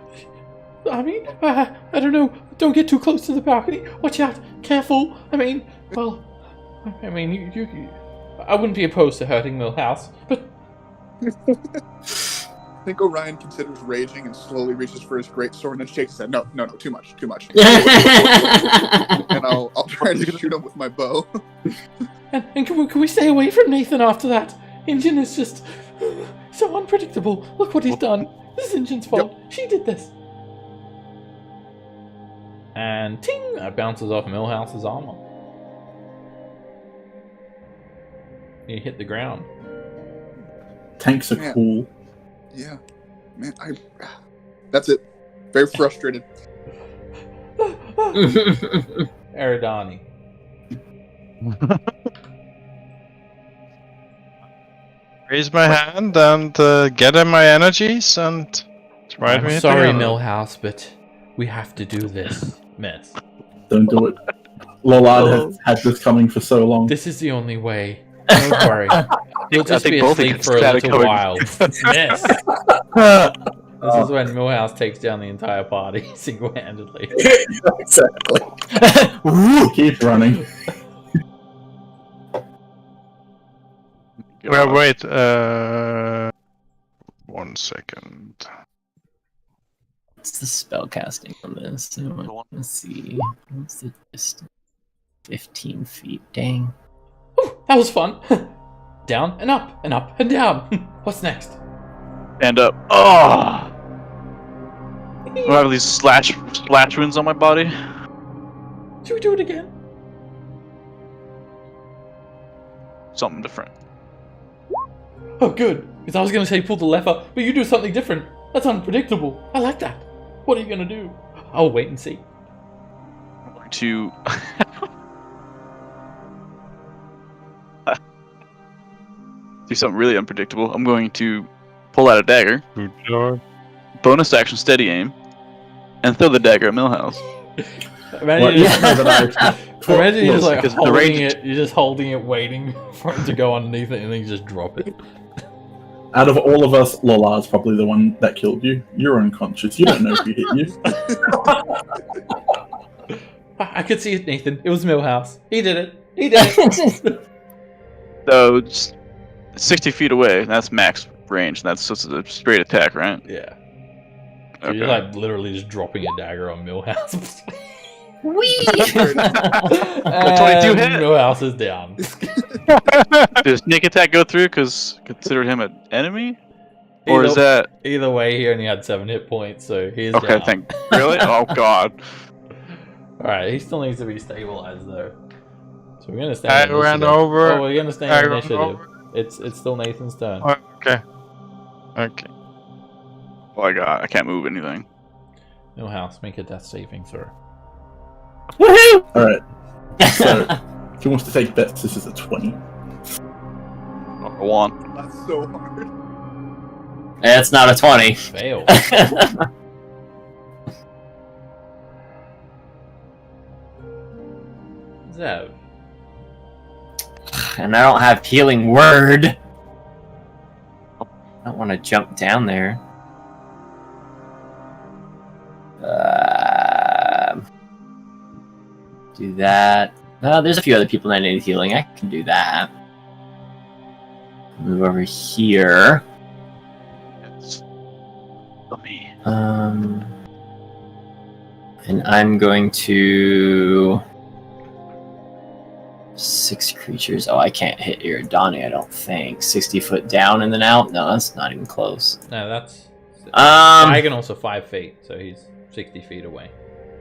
I mean, I don't know. Don't get too close to the balcony. Watch out. Careful. I mean, well, I mean, you I wouldn't be opposed to hurting Millhouse, but I think Orion considers raging and slowly reaches for his great sword and then shakes his head. No, too much. And I'll try to shoot him with my bow. and can we stay away from Nathan after that? Engine is just so unpredictable. Look what he's done. This is Engine's fault. She did this. And ting! That bounces off Millhouse's armor. You hit the ground. Tanks are Yeah. cool. Yeah. Man, that's it. Very frustrated. Eridani. Raise my hand and gather my energies and try to I'm hit sorry, together. Millhouse, but we have to do this. Miss. Don't do it. Lolad has had this coming for so long. This is the only way. Don't worry. You'll just think be both of asleep you for a static little code. while. Miss. This is when Millhouse takes down the entire party single-handedly. Exactly. Keep running. Well, wait. 1 second. What's the spell casting on this? Let's see. What's the distance? 15 feet. Dang. Ooh, that was fun. Down and up and up and down. What's next? Stand up. Oh! I have these slash wounds on my body. Should we do it again? Something different. Oh, good. Because I was going to say pull the lever, but you do something different. That's unpredictable. I like that. What are you going to do? I'll wait and see. I'm going to do something really unpredictable. I'm going to pull out a dagger, Good lord. bonus action steady aim, and throw the dagger at Millhouse. Imagine you just, Yeah. imagine you just like because the holding range- it, you're just holding it, waiting for it to go underneath it, and then you just drop it. Out of all of us, Lola's probably the one that killed you. You're unconscious. You don't know who hit you. I could see it, Nathan. It was Millhouse. He did it. He did it. So it's 60 feet away. That's max range. That's just a straight attack, right? Yeah. So Okay. you're like literally just dropping a dagger on Millhouse. Whee! And 22 hit. Millhouse is down. Does sneak attack go through because consider him an enemy? Or is Either- that Either way, he only had 7 hit points, so he is okay? down. Really? Oh god. Alright, he still needs to be stabilized though. So we're gonna stay in I ran initiative. over. Oh, we're gonna stay I in ran initiative. over. It's still Nathan's turn. Oh, okay. Okay. Oh my god, I can't move anything. Millhouse, make a death saving throw. Woohoo! Alright. So, if he wants to take bets, this is a 20. Number 1. That's so hard. It's not a 20. Fail. Zev. And I don't have healing word. I don't want to jump down there. Do that. No, there's a few other people that need healing. I can do that. Move over here. It's me. And I'm going to 6 creatures. Oh, I can't hit Iridani, I don't think. 60 foot down and then out? No, that's not even close. No, that's... I can also 5 feet, so he's 60 feet away.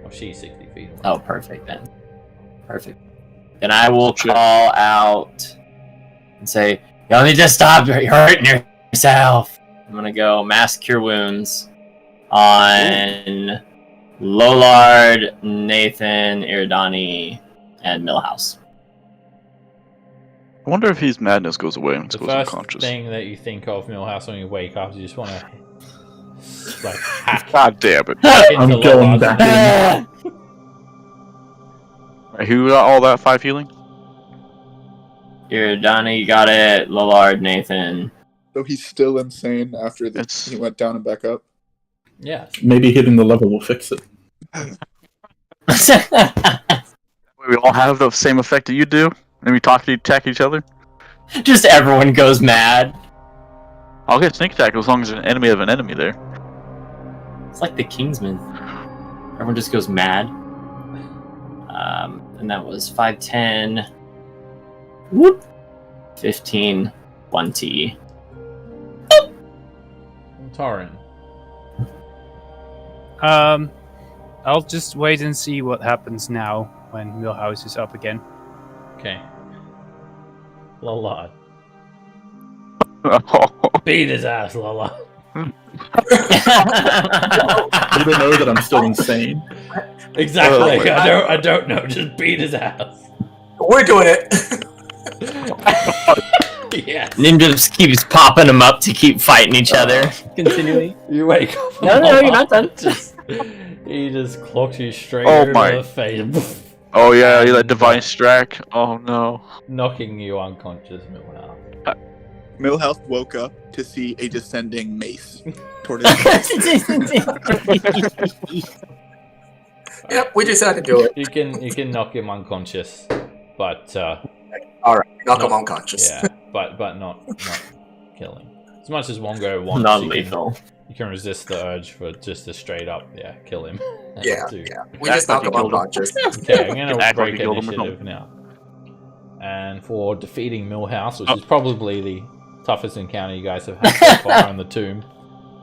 Or she's 60 feet away. Oh, perfect then. Perfect. Then I will call out and say, y'all need to stop, you're hurting yourself. I'm gonna go Mass Cure Wounds on Lolard, Nathan, Iridani, and Millhouse. I wonder if his madness goes away when he The goes first unconscious. thing that you think of, Millhouse, when you wake up, you just want to like hack God damn it. into I'm going Lollard's back brain. Right, who got all that 5 healing? Iridani got it, Lolard, Nathan. So he's still insane after It's- he went down and back up. Yes. Maybe hitting the level will fix it. We all have the same effect that you do? And we attack each other? Just everyone goes mad. I'll get sneak attack as long as there's an enemy of an enemy there. It's like the Kingsman. Everyone just goes mad. And that was 5, 10, whoop, 15, 20. Torrin. I'll just wait and see what happens now when Millhouse is up again. Okay. Lollard. Oh, Beat his ass, Lollard. You don't know that I'm still insane. Exactly. Oh, I don't know. Just beat his ass. We're doing it. Yes. Nim just keeps popping them up to keep fighting each other continually. You wake up. No, you're not done. He just clocks you straight Oh over my. the face, oh yeah, you let Divine Strike. Oh no. knocking you unconscious. Millhouse. Millhouse woke up to see a descending mace toward his head. Yep, we just had to do it. You can knock him unconscious, but All right, knock him No. unconscious. yeah, but not killing. As much as Wongo wants, Non-lethal. you can resist the urge for just to straight up, kill him. Yeah, Too. yeah. We That's just knock like him you killed him. unconscious. Okay, I'm gonna Act like break you killed him or initiative now. And for defeating Millhouse, which is probably the toughest encounter you guys have had so far in the tomb,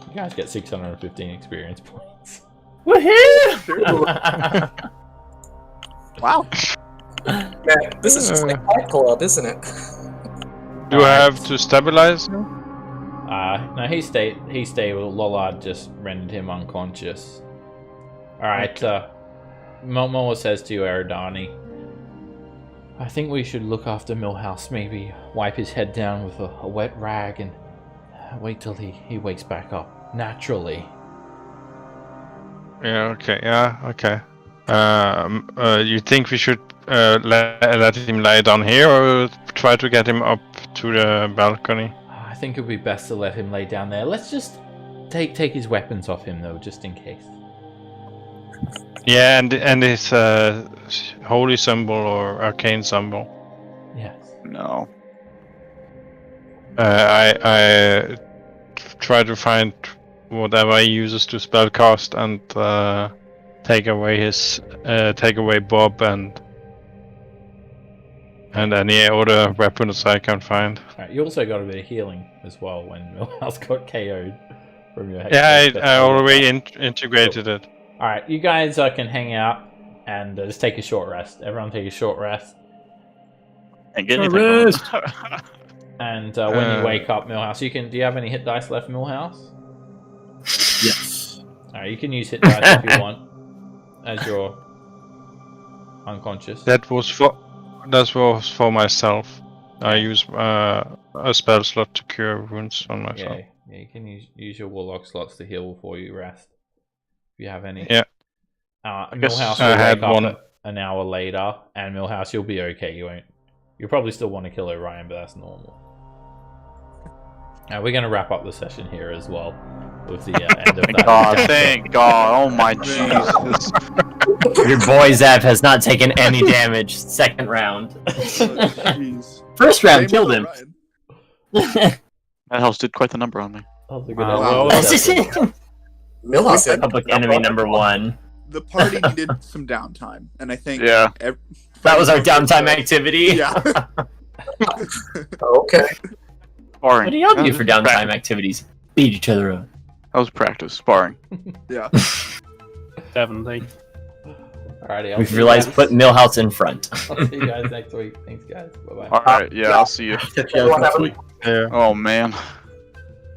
you guys get 615 experience points. Woohoo! Wow. Man, this is just like Fight Club, isn't it? Do I have to stabilize him? No, he stayed. Lollard just rendered him unconscious. All right. Momoa says to you, Eridani, I think we should look after Millhouse. Maybe wipe his head down with a wet rag and wait till he wakes back up naturally. Yeah, okay. You think we should let him lie down here or try to get him up to the balcony? I think it would be best to let him lay down there. Let's just take his weapons off him, though, just in case. Yeah, and his holy symbol or arcane symbol. Yes. No. I try to find whatever he uses to spellcast and take away Bob and any other weapons I can find. Alright, you also got a bit of healing as well when Millhouse got KO'd from your Yeah, I already integrated it. Alright, you guys can hang out and just take a short rest. Everyone take a short rest. And get anything from it. And when you wake up, Millhouse, do you have any hit dice left, Millhouse? Yes. Alright, you can use hit dice if you want, as you're unconscious. That was for myself. I use a spell slot to cure wounds on myself. Yeah, you can use your warlock slots to heal before you rest, if you have any. Yeah. Millhouse I will had wake one. up an hour later, and Millhouse, you'll be okay. You'll probably still want to kill Orion, but that's normal. We're going to wrap up the session here as well with the end of Thank that. God, thank God. Oh my Jesus. Your boy Zap has not taken any damage. Second round. Jeez. First round Same killed with him. Orion. That house did quite the number on me. That was a good Wow. episode. Millhouse said Public enemy number 1. The party needed some downtime, and I think Yeah. That was our downtime activity. Yeah. Okay. What do y'all do That for was downtime practice. activities? Beat each other up. That was practice, sparring. Yeah. Definitely. Alrighty, I'll We've see you realized guys- put Millhouse in front. I'll see you guys next week. Thanks, guys. Bye bye. Alright, yeah, I'll see you. Catch you guys next week. Yeah. Oh man.